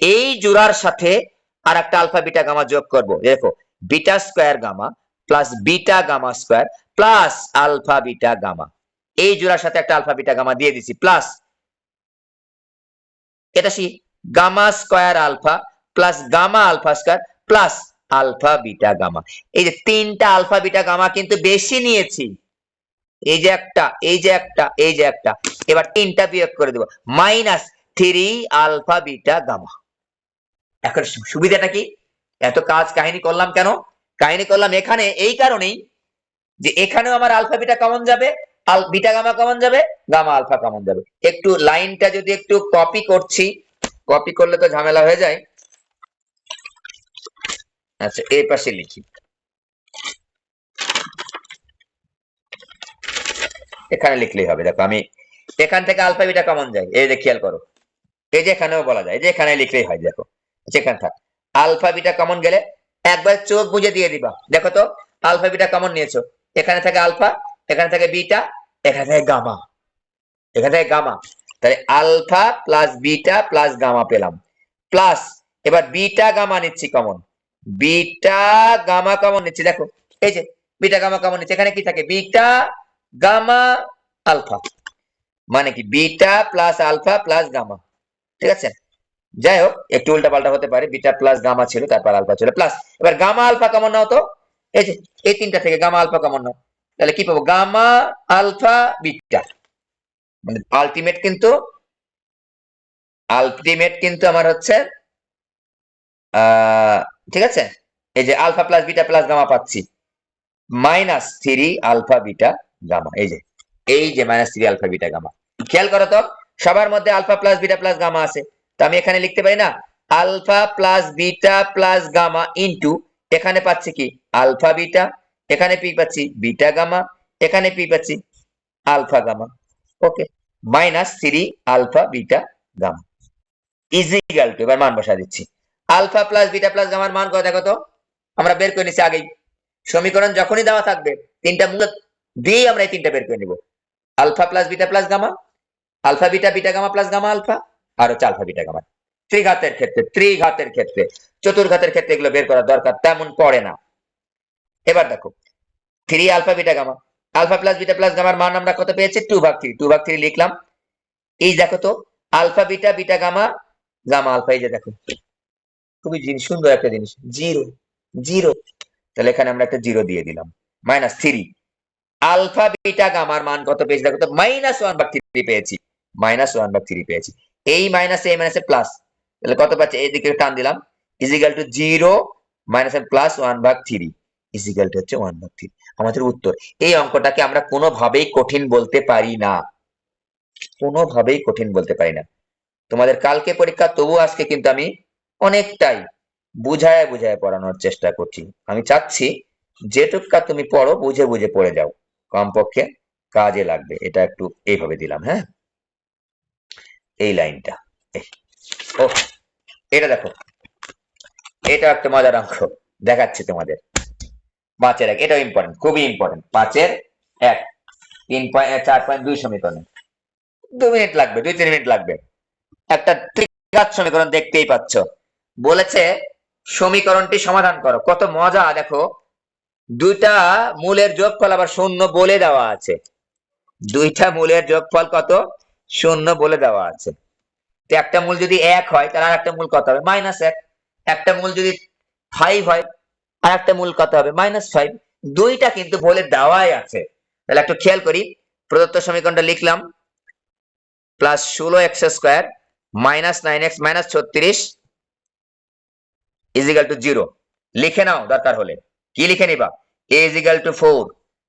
এই জোড়ার সাথে আর একটা আলফা বিটা গামা যোগ করব। দেখো, beta square gamma plus beta gamma square plus alpha beta gamma, এই জোড়ার সাথে একটা আলফা বিটা গামা দিয়ে দিছি, প্লাস এটা কি? Gamma square alpha plus gamma alpha square plus alpha beta gamma. এই যে তিনটা আলফা বিটা গামা কিন্তু বেশি নিয়েছি, এই যে একটা, এই যে একটা, এই যে একটা, এবার তিনটা বিয়োগ করে দেব, -3 আলফা বিটা গামা। এখন সুবিধাটা কি? এত কাজ কাহিনী করলাম কেন? কাহিনী করলাম এখানে এই কারণেই যে এখানেও আমার আলফা বিটা কমন যাবে, বিটা গামা কমন যাবে, গামা আলফা কমন যাবে। একটু লাইনটা যদি একটু কপি করছি, কপি করলে তো ঝামেলা হয়ে যায়। আচ্ছা, এই পাশে লিখি, এখানে লিখলেই হবে। দেখো আমি এখান থেকে আলফা বিটা কমন যায়, এই যে খেয়াল করো, এই যে এখানেও বলা যায়, যে এখানে লিখলেই হয়। দেখো যেখানে থাক আলফা বিটা কমন গেলে একবার চোখ বুঝে দিয়ে দিবা। দেখো তো আলফা বিটা কমন নিয়েছো, এখানে থেকে আলফা, এখানে থেকে বিটা, এখানে থেকে গামা, এখানে থেকে গামা। তাহলে alpha plus beta plus gamma পেলাম, প্লাস এবার বিটা গামা নিচ্ছি কমন, বিটা গামা কমন নিচ্ছি। দেখো এই যে বিটা গামা কমন নিচ্ছি, এখানে কি থাকে বিটা গামা আলফা, মানে কি beta plus alpha plus gamma. ঠিক আছে, যাই হোক একটু উল্টা পাল্টা হতে পারে, বিটা প্লাস গামা ছিল তারপর আলফা ছিল প্লাস, এবার গামা আলফা কমন নাও তো, এই যে এই তিনটা থেকে গামা আলফা কমন নাও, তাহলে কি পাবো গামা আলফা বিটা। মানে আলটিমেট কিন্তু আমার হচ্ছে ঠিক আছে, এই যে alpha plus beta plus gamma পাচ্ছি -3 আলফা বিটা গামা, এই যে -3 আলফা বিটা গামা। খেয়াল করো তো সবার মধ্যে alpha plus beta plus gamma আছে, তো আমি এখানে লিখতে পারি না alpha plus beta plus gamma into, এখানে পাচ্ছি কি আলফা বিটা, এখানে পি পাচ্ছি বিটা গামা, এখানে পি পাচ্ছি alpha gamma. Okay, -3 alpha beta gamma is equal to, এবার মান বসা দিচ্ছি আলফা প্লাস বিটা প্লাস গামার মান কত দেখো তো, আমরা বের করে নিচ্ছি আগেই, সমীকরণ যখনই দেওয়া থাকবে তিনটা মূল দিয়ে আমরা এই তিনটা বের করে নিব, alpha plus beta plus gamma, alpha beta beta gamma plus gamma alpha, আর হচ্ছে আলফা বিটা গামা। ত্রিঘাতের ক্ষেত্রে চতুর্ঘাতের ক্ষেত্রে এগুলো বের করার দরকার তেমন পড়ে না। এবার দেখো 3 alpha beta gamma, alpha plus beta plus গামার মান আমরা কত পেয়েছি 2/3, 2/3 লিখলাম। এই দেখো তো alpha beta beta gamma gamma alpha, এই যে দেখো খুবই সুন্দর একটা জিনিস, জিরো জিরো, তাহলে এখানে আমরা একটা জিরো দিয়ে দিলাম। -3 আলফা বিটা গামার মান কত পেয়েছি দেখো তো -1/3 পেয়েছি, -1/3 পেয়েছি। এই মাইনাসে এই মাইনাসে প্লাস, তাহলে কত পাচ্ছি এইদিকে টান দিলাম is equal to 0 plus 1/3 is equal to হচ্ছে 1/3 আমাদের উত্তর। এই অঙ্কটাকে আমরা কোনোভাবেই কঠিন বলতে পারি না, কোনোভাবেই কঠিন বলতে পারি না। তোমাদের কালকে পরীক্ষা, তবু আজকে কিন্তু আমি অনেকটাই বুঝায় বুঝায় পড়ানোর চেষ্টা করছি। আমি চাচ্ছি যেটুকু তুমি পড়ো বুঝে বুঝে পড়ে যাও, কমপক্ষে কাজে লাগবে। এটা একটু এইভাবে দিলাম, হ্যাঁ এই লাইনটা, ও এটা দেখো, এটা একটা মজার অঙ্ক দেখাচ্ছি তোমাদের। 5-এর 1, এটাও ইম্পর্টেন্ট, খুবই ইম্পর্টেন্ট। 5-এর 1 3.4.2 সমীকরণ, 2 মিনিট লাগবে, 2-3 মিনিট লাগবে। একটা ত্রিঘাত সমীকরণ দেখতেই পাচ্ছ, বলেছে সমীকরণটি সমাধান করো। কত মজা দেখো, দুইটা মূলের যোগফল আবার শূন্য বলে দেওয়া আছে, দুইটা মূলের যোগফল কত শূন্য বলে দেওয়া আছে। তো একটা মূল যদি 1 হয় তাহলে আর একটা মূল কত হবে -1, একটা মূল যদি 5 হয় আর একটা মূল কত হবে -5, দুইটা কিন্তু বলে দেওয়াই আছে। তাহলে একটু খেয়াল করি, প্রদত্ত সমীকরণটা লিখলাম +16x² -9x -36 ইজিক্যাল টু 0। লিখে নাও দরকার হলে, কি লিখে নিবা a is equal to 4,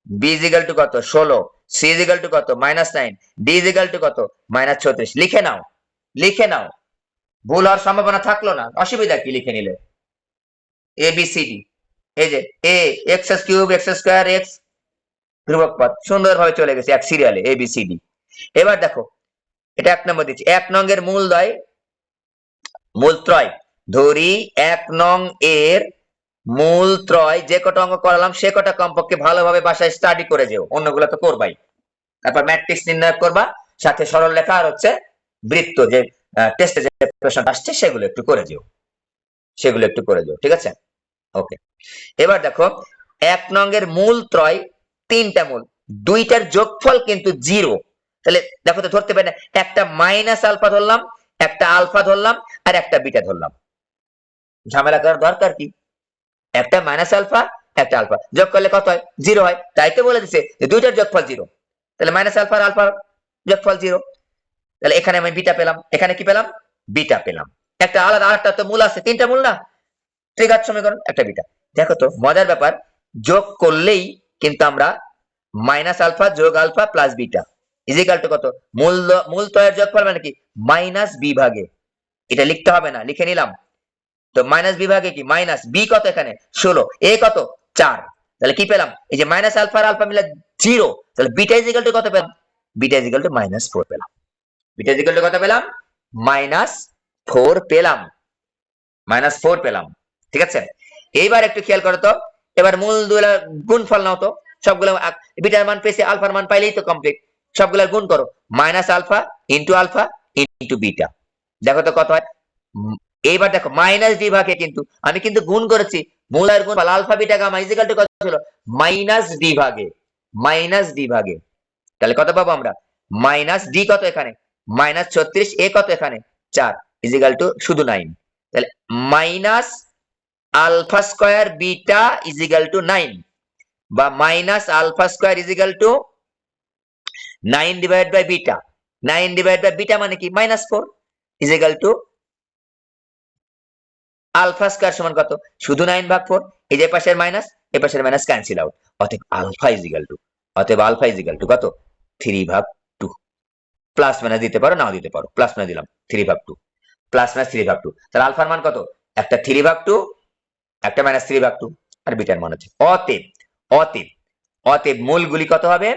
b is equal to কত 16, c ইজিক্যাল টু কত -9, d ইজিক্যাল টু কত -36। লিখে নাও, লিখে নাও, ভুল হওয়ার সম্ভাবনা থাকলো না, অসুবিধা কি লিখে নিলে। a b c d, এই যে a x³ x² x ধ্রুবক পদ সুন্দরভাবে চলে গেছে এক সিরিয়ালে a b c d। এবার দেখো এটা 1 নম্বর দিচ্ছি, 1 নং এর মূলত্রয় ধরি 1 নং এর মূলত্রয় যে কটা অঙ্ক করালাম সে কটা কমপক্ষে ভালোভাবে বাসায় স্টাডি করে যেও, অন্যগুলো তো করবাই। তারপর ম্যাট্রিক্স নির্ণয় করবা, সাথে সরল লেখা আর হচ্ছে বৃত্ত, যে টেস্টে যে প্রশ্ন আসছে সেগুলো একটু করে যেও, সেগুলো একটু করে যেও, ঠিক আছে। ওকে, এবার দেখো 1 নং এর মূলত্রয় 3টা মূল, দুইটার যোগফল কিন্তু 0। তাহলে দেখো তো ধরতে পারি না, একটা মাইনাস আলফা ধরলাম, একটা আলফা ধরলাম আর একটা বিটা ধরলাম, ঝামেলা করার দরকার কি, একটা মাইনাস আলফা একটা আলফা যোগ করলে কত হয় 0 হয়, তাই তো বলে দিছে যে দুইটার যোগফল 0, তাহলে মাইনাস আলফা আর আলফার যোগফল 0। তাহলে এখানে আমি বিটা পেলাম, এখানে কি পেলাম বিটা পেলাম, একটা আলাদা আরেকটা তো মূল আছে, 3টা মূল না, ত্রিঘাত সমীকরণ একটা বিটা। দেখো তো মজার ব্যাপার, যোগ করলেই কিন্তু আমরা মাইনাস আলফা যোগ alpha plus beta is equal to কত মূলত্রয়ের যোগফল মানে কি -b ভাগে, এটা লিখতে হবে না, লিখে নিলাম। তো -b ভাগে কি মাইনাস b কত এখানে 16, a কত 4, তাহলে কি পেলাম এই যে মাইনাস আলফা আর আলফা মিলে 0, তাহলে বিটা ইজ ইকুয়াল টু কত পেলাম? বিটা ইজ ইকুয়াল টু -4 পেলাম। বিটা ইজ ইকুয়াল টু কত পেলাম? -4 পেলাম, -4 পেলাম। ঠিক আছে, এইবার একটু খেয়াল করো তো, এবার মূল দুইটার গুণফল নাও তো, সবগুলো বিটার মান পেয়েছি, আলফার মান পাইলেই তো কমপ্লিট। সবগুলোর গুণ করো, আলফা ইন্টু বিটা, দেখো তো কত হয়। এইবার দেখো মাইনাস ডি ভাগে কিন্তু আমি কিন্তু গুণ করেছি, মূল আর গুণফল alpha beta gamma is equal to কত ছিল? -d ভাগে। তাহলে কত পাবো আমরা? মাইনাস ডি কত এখানে? -36, এ কত এখানে? 4 ইজ ইকুয়াল টু শুধু 9। তাহলে minus alpha square beta is equal to 9, বা minus alpha square is equal to 9 divide by beta. 9 divide by beta মানে কি? -4 is equal to alpha square সমান কত? শুধু 9 ভাগ 4, এই যে পাশের মাইনাস, এই পাশের মাইনাস ক্যান্সেল আউট। অতএব আলফা ইজ ইকুয়াল টু, কত? 3 ভাগ 2। প্লাস মাইনাস দিতে পারো, নাও দিতে পারো, প্লাস মাইনাস দিলাম, 3 ভাগ 2, প্লাস মাইনাস 3 ভাগ 2। তাহলে আলফার মান কত? একটা 3 ভাগ 2, একটা -3 ভাগ 2, আর বিটার মান হচ্ছে। অতএব অতএব অতএব মূলগুলি কত হবে?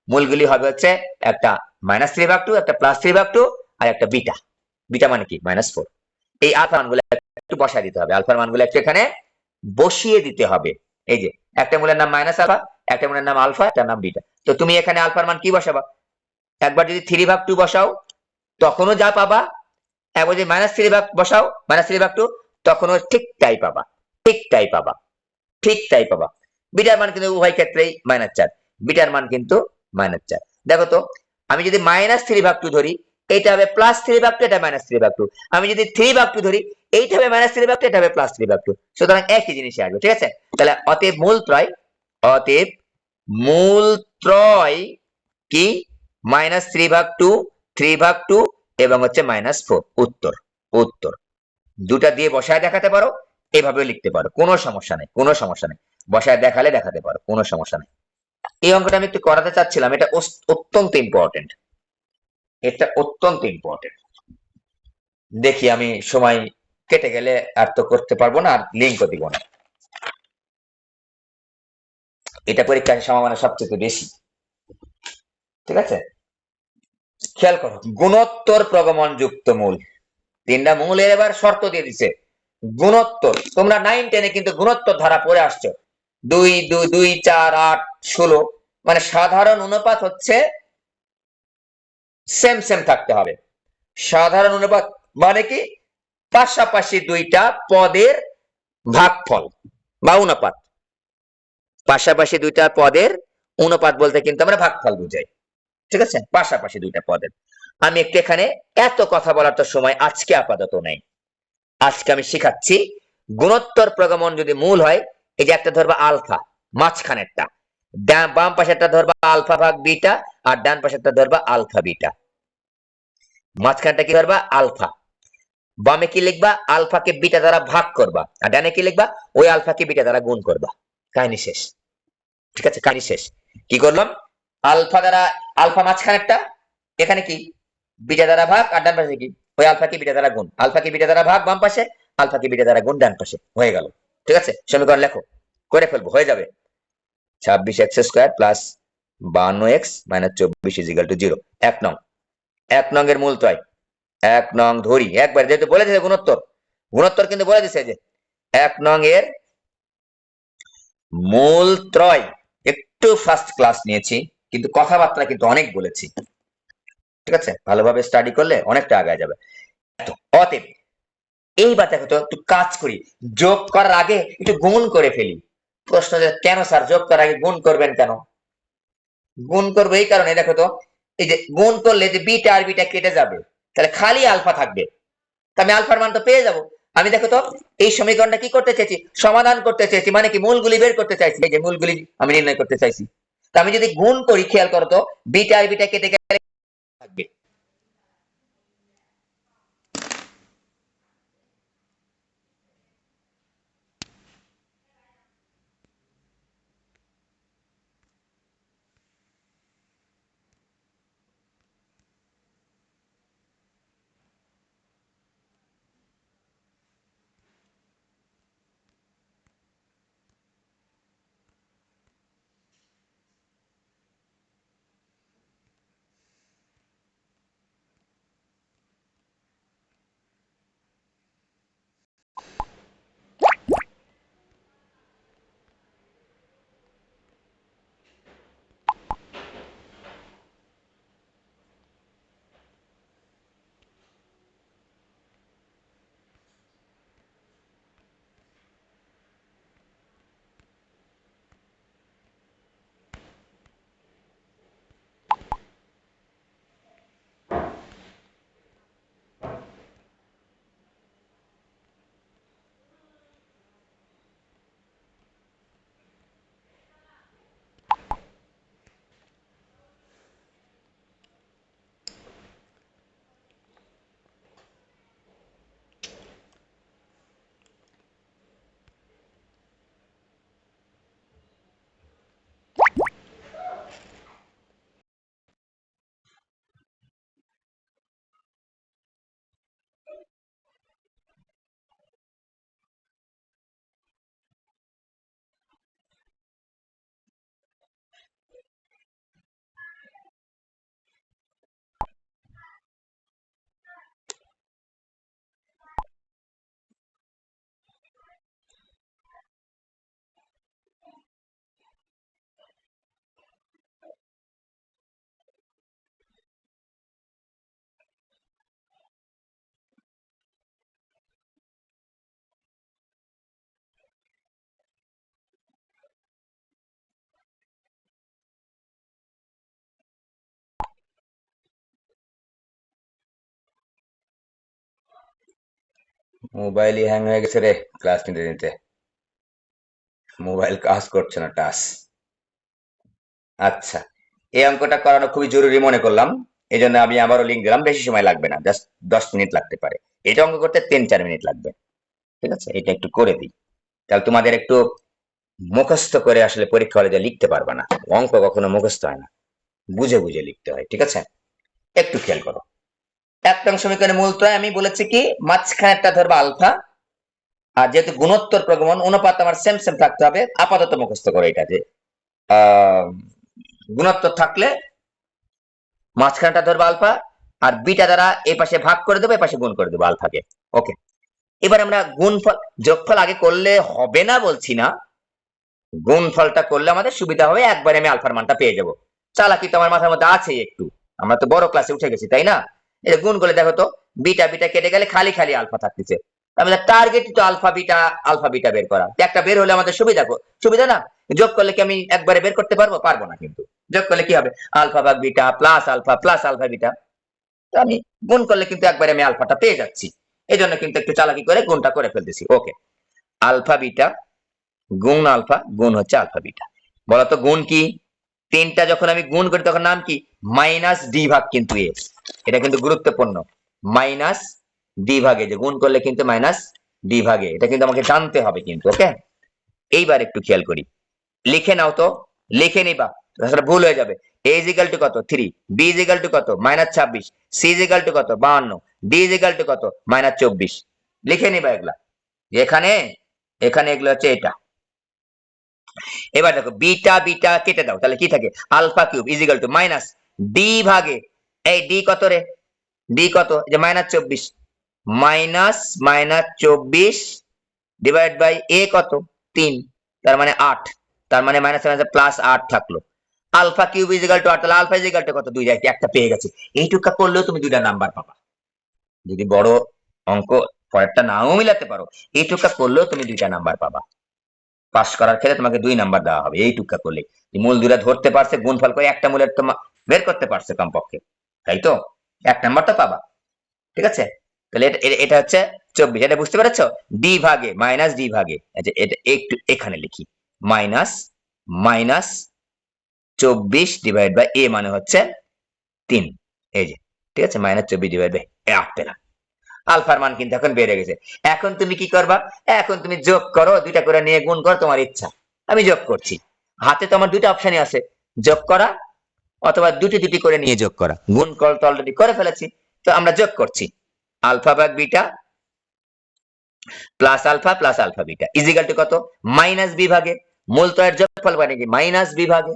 মূলগুলি হবে হচ্ছে একটা -3 ভাগ 2, একটা +3 ভাগ 2, আর একটা বিটা। বিটা মানে কি? -4। এই আলফা মানগুলো একটু বসায় দিতে হবে, আলফার মানগুলো একটু এখানে বসিয়ে দিতে হবে। এই যে একটা মূলের নাম আলফা, একটা মূলের নাম আলফা, একটা নাম বিটা। তো তুমি এখানে আলফার মান কি বসাবা? একবার যদি 3 ভাগ 2 বসাও তখনও যা পাবা, একবার যদি -3 ভাগ বসাও, -3 ভাগ 2, তখনও ঠিক তাই পাবা, ঠিক তাই পাবা, ঠিক তাই পাবা। বিটার মান কিন্তু উভয় ক্ষেত্রেই -4, বিটার মান কিন্তু -4। দেখো তো, আমি যদি -3 ভাগ 2 ধরি, এইটা হবে +3 ভাগ 2, এটা -3 ভাগ 2। আমি যদি 3 ভাগ 2 ধরি, এইটা হবে -3 ভাগ 2, এটা হবে +3 ভাগ 2। সুতরাং একই জিনিসই আসবে। ঠিক আছে, তাহলে অতএব মূল ত্রয় কি? -3 ভাগ 2, 3 ভাগ 2 এবং হচ্ছে -4। উত্তর, উত্তর দুটা দিয়ে বসায় দেখাতে পারো, এভাবে লিখতে পারো, কোনো সমস্যা নেই, কোনো সমস্যা নেই। বসায় দেখালে দেখাতে পারো, কোনো সমস্যা নেই। এই অঙ্কটা আমি একটু করাতে চাচ্ছিলাম, এটা অত্যন্ত ইম্পর্টেন্ট, এটা অত্যন্ত ইম্পর্টেন্ট। দেখি আমি সময় কেটে গেলে আর তো করতে পারবো না, আর লিঙ্কও দিব না। এটা পরীক্ষার সম্ভাবনা সবচেয়ে বেশি। ঠিক আছে, খেয়াল করো, গুণোত্তর প্রগমন যুক্ত মূল, তিনটা মূলের এবার শর্ত দিয়ে দিছে। গুণোত্তর, তোমরা 9-10-এ কিন্তু গুণোত্তর ধারা পড়ে আসছো, 2 2 2 4 8 16, মানে সাধারণ অনুপাত হচ্ছে সেম সেম থাকতে হবে। সাধারণ অনুপাত মানে কি? পাশাপাশি দুইটা পদের ভাগফল বা অনুপাত। পাশাপাশি দুইটা পদের অনুপাত বলতে কিন্তু আমরা ভাগফল বুঝাই। ঠিক আছে, পাশাপাশি দুইটা পদের। আমি একটু এখানে এত কথা বলার তো সময় আজকে আপাতত নেই। আজকে আমি শিখাচ্ছি গুণোত্তর প্রগমন যদি মূল হয়, এই যে একটা ধরবা আলফা, মাঝখানেরটা, বাম পাশেরটা ধরবা আলফা ভাগ বিটা, আর ডান পাশেরটা ধরবা আলফা বিটা। মাঝখানটা কি ধরবা? আলফা। বামে কি লিখবা? আলফাকে বিটা দ্বারা ভাগ করবা, আর ডানে কি লিখবা? ওই আলফাকে বিটা দ্বারা গুণ করবা। কাহিনী শেষ। ঠিক আছে, কাহিনী শেষ। কি করলাম? আলফা দ্বারা, আলফা মাঝখানেরটা, এখানে কি? বিটা দ্বারা ভাগ, আর ডান পাশে কি? ওই আলফাকে বিটা দ্বারা গুণ। আলফাকে বিটা দ্বারা ভাগ বাম পাশে, আলফাকে বিটা দ্বারা গুণ ডান পাশে, হয়ে গেল। ঠিক আছে, সমীকরণ লেখো, করে ফেলবো, হয়ে যাবে। 26x² plus 52x minus 24 is equal to 0। 1 নং, 1 নং এর মূল ত্রয়। 1 নং ধরি একবার, যেহেতু বলে দিয়েছে গুণোত্তর, গুণোত্তর কিন্তু বলে দিছে যে 1 নং এর মূল ত্রয়। একটু ফার্স্ট ক্লাস নিয়েছি, কিন্তু কথাবার্তা কিন্তু অনেক বলেছি। ঠিক আছে, ভালোভাবে স্টাডি করলে অনেকটা আগায় যাবে। অতএব এইবার দেখো তো, একটু কাজ করি, যোগ করার আগে একটু গুণ করে ফেলি। প্রশ্ন, কেন স্যার যোগ করার আগে গুণ করবেন কেন? গুণ করবো এই কারণে, দেখো তো, এই যে গুণ করলে যে বিটা আর বিটা কেটে যাবে, তাহলে খালি আলফা থাকবে, তা আমি আলফার মান তো পেয়ে যাবো। আমি দেখো তো এই সমীকরণটা কি করতে চাইছি? সমাধান করতে চাইছি, মানে কি মূলগুলি বের করতে চাইছি, এই যে মূলগুলি আমি নির্ণয় করতে চাইছি। তা আমি যদি গুণ করি, খেয়াল করো তো, বিটা আর বিটা কেটে গেলে থাকবে। মোবাইলই হ্যাং হয়ে গেছে রে, ক্লাস নিতে নিতে মোবাইল কাজ করছে না, টাচ। আচ্ছা, এই অঙ্কটা করানো খুবই জরুরি মনে করলাম, এই জন্য আমি আবারও লিঙ্ক দিলাম। বেশি সময় লাগবে না, জাস্ট 10 মিনিট লাগতে পারে। এটা অঙ্ক করতে 3-4 মিনিট লাগবে। ঠিক আছে, এটা একটু করে দিই, তাহলে তোমাদের একটু মুখস্থ করে আসলে পরীক্ষা হলে যা লিখতে পারবে না। অঙ্ক কখনো মুখস্থ হয় না, বুঝে বুঝে লিখতে হয়। ঠিক আছে, একটু খেয়াল করো। এক নং সমীকরণের মূলত্রয় আমি বলেছি কি, মাঝখানেরটা ধরবা আলফা, আর যেহেতু গুণোত্তর প্রগমন অনুপাত আমার সেম সেম থাকতে হবে, আপাতত মুখস্থ করো এটা যে গুণোত্তর থাকলে মাঝখানটা ধরবো আলফা, আর বিটা দ্বারা এই পাশে ভাগ করে দেবো, এই পাশে গুণ করে দেবো আলফাকে। ওকে, এবার আমরা গুণফল যোগফল আগে করলে হবে না বলছি না, গুণফলটা করলে আমাদের সুবিধা হবে, একবারে আমি আলফার মানটা পেয়ে যাবো। চালাকি তো আমার মাথার মধ্যে আছে একটু, আমরা তো বড় ক্লাসে উঠে গেছি তাই না। এটা গুণ করে দেখো তো, বিটা বিটা কেটে গেলে খালি খালি আলফা থাকতেছে। আমাদের টার্গেট তো আলফা বিটা বের করা। একটা বের হলে আমাদের সুবিধা না। যোগ করলে কি আমি একবারে বের করতে পারবো? পারবো না, কিন্তু যোগ করলে কি হবে, আলফা ভাগ বিটা প্লাস আলফা বিটা। তো আমি গুণ করলে কিন্তু একবারে আমি আলফাটা পেয়ে যাচ্ছি। এই জন্য কিন্তু একটু চালাকি করে গুণটা করে ফেলতেছি। ওকে, আলফা বিটা গুণ আলফা গুণ হচ্ছে আলফা বিটা। বলতো গুণ কি? তিনটা যখন আমি গুণ করি তখন নাম কি? মাইনাস ডি ভাগ কিন্তু এ। এটা কিন্তু গুরুত্বপূর্ণ, মাইনাস ডি ভাগে, যে গুণ করলে কিন্তু মাইনাস ডি ভাগে, এটা কিন্তু আমাকে জানতে হবে কিন্তু। ওকে, এইবার একটু খেয়াল করি, লিখে নাও তো, লিখে নিবা, তাছাড়া ভুল হয়ে যাবে। a ইজ ইকাল টু কত 3, b ইজ ইকাল টু কত -26, c ইজ ইকাল টু কত 52, d ইজ ইকাল টু কত -24। লিখে নিবা এগুলা, এখানে এখানে এগুলো হচ্ছে এটা। এবার দেখো বিটা বিটা কেটে দাও, তাহলে কি থাকে, alpha cube is equal to minus d ভাগে, এই ডি কত রে, ডি কত, যে -24, -24 ডিভাইড বাই এ কত 3, তার মানে 8, তার মানে মাইনাস প্লাস 8 থাকলো। Alpha cube is equal to 8, তাহলে আলফা ইজ ইকাল টু কত, 2 যায়, একটা পেয়ে গেছে। এইটুকা করলেও তুমি দুইটা নাম্বার পাবা। যদি বড় অঙ্ক পরেরটা নাও মিলাতে পারো, এইটুকা করলেও তুমি দুইটা নাম্বার পাবা। পাস করার ক্ষেত্রে তোমাকে 2 নাম্বার দেওয়া হবে এইটুকা করলে। মূল দুইটা ধরতে পারছে, গুণফল করে একটা মূলের তো বের করতে পারছে কমপক্ষে, তাই তো 1 নাম্বার তো পাবা। ঠিক আছে, তাহলে এটা হচ্ছে 24, এটা বুঝতে পেরেছো? ডি ভাগে মাইনাস ডি ভাগে, আচ্ছা এটা একটু এখানে লিখি, মাইনাস মাইনাস 24 ডিভাইড বাই এ মানে হচ্ছে 3, এই যে, ঠিক আছে, -24 ডিভাইড বাই 8 পেলাম। আলফার মান কিন্তু এখন বেড়ে গেছে। এখন তুমি কি করবা, এখন তুমি যোগ করো, দুইটা করে নিয়ে গুণ করো, তোমার ইচ্ছা। আমি যোগ করছি, হাতে তো আমার দুইটা অপশনই আছে, যোগ করা অথবা দুটি দুটি করে নিয়ে যোগ করা। গুণ কল তো অলরেডি করে ফেলেছি, তো আমরা যোগ করছি। আলফা ভাগ beta plus alpha beta is equal to কত, মাইনাস বি ভাগে, মূলতয়ের যোগফল মানে কি মাইনাস বি ভাগে,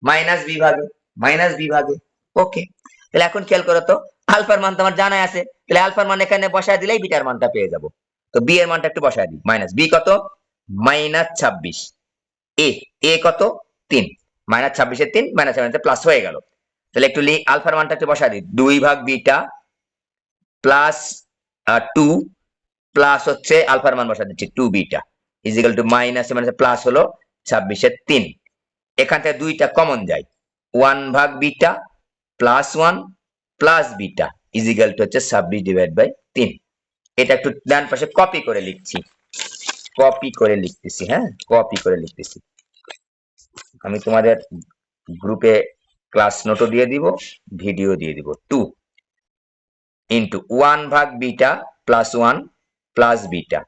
মাইনাস বি ভাগে, মাইনাস বি ভাগে। ওকে, তাহলে এখন খেয়াল করো তো, আলফার মান তোমার জানাই আছে, তাহলে আলফার মান এখানে বসায় দিলেই বিটার মানটা পেয়ে যাব। তো বি এর মানটা একটু বসায় দিই, মাইনাস বি কত -26, এ এ কত 3, -26 এর 3 -7 প্লাস হয়ে গেল। তাহলে একটু আলফার মানটা একটু বসায় দিই, 2 ভাগ বিটা প্লাস 2 প্লাস হচ্ছে আলফার মান বসা দিচ্ছি 2 beta is equal to minus মানে প্লাস হলো 26 এর 3, এখান থেকে দুইটা কমন যায়, 1 ভাগ beta plus 1 plus beta is equal two হচ্ছে 26 ডিভাইড বাই 3। এটা একটু ডান পাশে কপি করে লিখছি, কপি করে লিখতেছি, হ্যাঁ কপি করে লিখতেছি। আমি তোমাদের গ্রুপে ক্লাস নোটও দিয়ে দিব, ভিডিও দিয়ে দিব। 2 ইন্টু 1 ভাগ beta plus 1 plus beta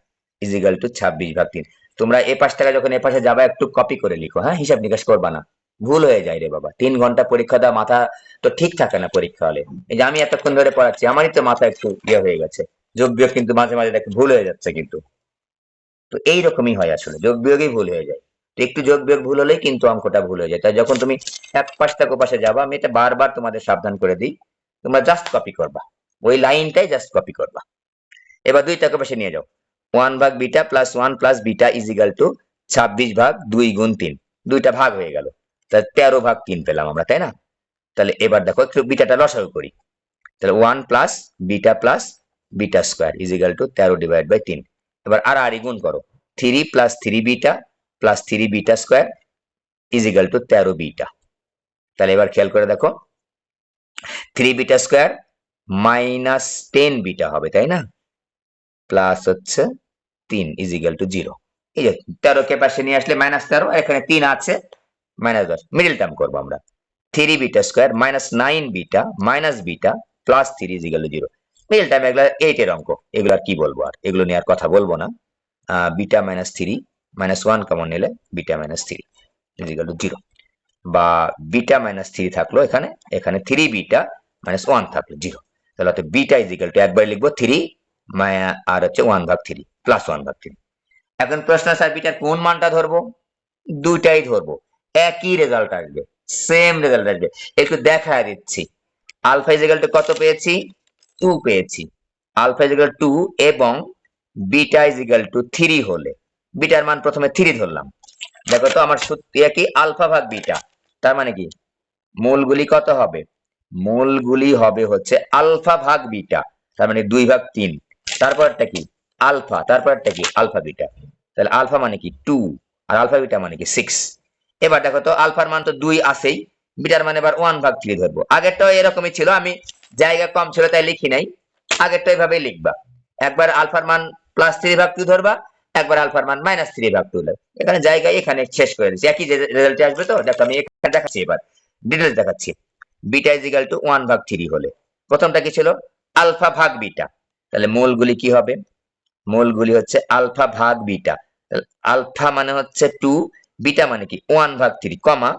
is equal two 26 ভাগ 3। তোমরা এ পাশ থেকে যখন এ পাশে যাবা একটু কপি করে লিখো, হ্যাঁ হিসাব নিকাশ করবা না, ভুল হয়ে যায় রে বাবা। 3 ঘন্টা পরীক্ষা দেওয়া, মাথা তো ঠিক থাকে না পরীক্ষা হলে। এই যে আমি এতক্ষণ ধরে পড়াচ্ছি, আমারই তো মাথা একটু ইয়ে হয়ে গেছে, যোগ বিয়োগ কিন্তু মাঝে মাঝে দেখো ভুল হয়ে যাচ্ছে কিন্তু। তো এইরকমই হয় আসলে, যোগ বিয়োগই ভুল হয়ে যায়। তো একটু যোগ বিয়োগ ভুল হলেই কিন্তু অঙ্কটা ভুল হয়ে যায়। তাই যখন তুমি এক পাশ থেকে ও পাশে যাবা, আমি এটা বারবার তোমাদের সাবধান করে দিই, তোমরা জাস্ট কপি করবা, ওই লাইনটাই জাস্ট কপি করবা। এবার 2 টাকা পাশে নিয়ে যাও, 1 ভাগ beta plus 1 plus beta is equal two 26 ভাগ 2 গুণ 3, দুইটা ভাগ হয়ে গেল, তাহলে 13 ভাগ 3 পেলাম আমরা, তাই না? তাহলে এবার দেখো একটু বিটাটা লসাগু করি, তাহলে 1 plus beta square is equal to 13 divide by 3। এবার আর গুণ করো, 3 plus 3 beta plus 3 beta square is equal to 13 beta. তাহলে এবার খেয়াল করে দেখো, 3 বিটা স্কয়ার -10 বিটা হবে, তাই না? প্লাস হচ্ছে 3 ইজ ইকুয়াল টু 0। এই যে 13 কে পাশে নিয়ে আসলে -13, এখানে 3 আছে -10, মিডল টার্ম করবো আমরা। 3 beta square -9 beta minus beta plus 3 is equal to 0। Middle term এগুলো 8 এর অঙ্ক, এগুলো আর কি বলবো, আর এগুলো নিয়ে আর কথা বলবো না। বিটা -3 -1 কমন নিলে বিটা -3 ইজ ইকুয়াল টু 0, বা বিটা -3 থাকলো এখানে, এখানে 3 বিটা -1 থাকলো 0। তাহলে অর্থাৎ বিটা ইজ ইকুয়াল টু একবার লিখবো 3 আর হচ্ছে 1/3 প্লাস 1/3। এখন প্রশ্ন স্যার বিটার কোন মানটা ধরবো? দুইটাই ধরবো, একই রেজাল্ট আসবে, সেম রেজাল্ট আসবে। একটু দেখা দিচ্ছি, আলফা ইজ ইকুয়াল টু কত পেয়েছি? 2 পেয়েছি। আলফা ইজ ইকুয়াল টু 2 এবং বিটা ইজ ইকুয়াল টু 3 হলে, বিটার মান প্রথমে 3 ধরলাম। দেখো তো আমার সূত্র কি, আলফা ভাগ বিটা, তার মানে কি মূলগুলি কত হবে? মূলগুলি হবে হচ্ছে আলফা ভাগ বিটা, তার মানে 2/3। তারপরটা কি আলফা, তারপরটা কি আলফা বিটা, তাহলে আলফা মানে কি 2 আর আলফা বিটা মানে কি 6। এবার দেখো তো আলফার মান তো 2 আছেই, বিটার মানে এবার 1/3 ধরবো। আগেরটাও এরকমই ছিল, আমি জায়গা কম ছিল তাই লিখি নাই, আগেরটা এইভাবেই লিখবা। একবার আলফার মান +3/2 ধরবা, একবার আলফার মান -3/2। এখানে জায়গায় এখানে শেষ করে দিচ্ছি, একই রেজাল্ট আসবে। তো দেখো আমি এখানে দেখাচ্ছি, এবার ডিটেলস দেখাচ্ছি। বিটা ইজ ইকুয়াল টু 1/3 হলে প্রথমটা কি ছিল? আলফা ভাগ বিটা, তাহলে মূলগুলি কি হবে? মূলগুলি হচ্ছে আলফা ভাগ বিটা, আলফা মানে হচ্ছে 2, বিটা মানে কি 1/3, কমা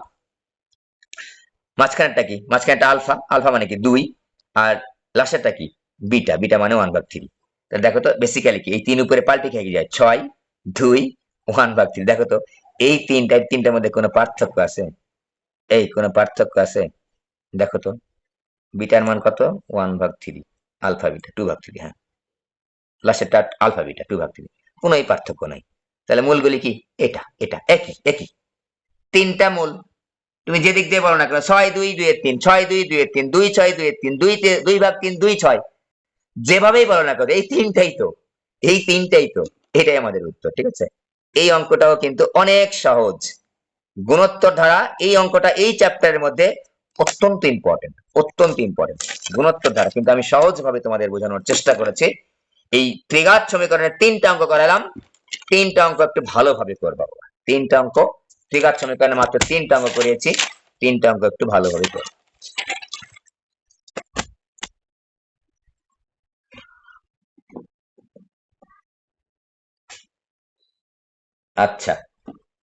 মাঝখানেরটা কি, মাঝখানেরটা আলফা, আলফা মানে কি 2, আর লাস্টেরটা কি বিটা, বিটা মানে 1/3। তাহলে দেখো তো বেসিক্যালি কি এই 3 উপরে পাল্টে খেয়ে যায়, 6 2 1/3। দেখো তো এই তিনটার মধ্যে কোনো পার্থক্য আছে? এই কোনো পার্থক্য আছে? দেখো তো বিটার মান কত? 1/3, আলফা বিটা 2/3, হ্যাঁ লাস্টেরটা আলফা বিটা 2/3, কোনো পার্থক্য নাই। তাহলে মূলগুলি কি এটা এটা একই একই, তিনটা মূল তুমি যেদিক দিয়ে বলো না কেন, 6 2 2 3, 6 2 2 3, 2 6 2 3, 2/3 2 6, যেভাবেই বলো না কেন এই তিনটাই তো, এই তিনটাই তো, এটাই আমাদের উত্তর। ঠিক আছে, এই অঙ্কটাও কিন্তু অনেক সহজ, গুণোত্তর ধারা। এই অঙ্কটা এই চ্যাপ্টারের মধ্যে অত্যন্ত ইম্পর্টেন্ট, অত্যন্ত ইম্পর্টেন্ট গুণোত্তর ধারা, কিন্তু আমি সহজভাবে তোমাদের বোঝানোর চেষ্টা করেছি। এই ত্রিঘাত সমীকরণের 3টা অঙ্ক করালাম, 3টা অঙ্ক একটু ভালোভাবে করবো। 3টা অঙ্ক ত্রিঘাত সমীকরণে মাত্র 3টা অঙ্ক করিয়েছি, 3টা অঙ্ক একটু ভালোভাবে করবো। আচ্ছা,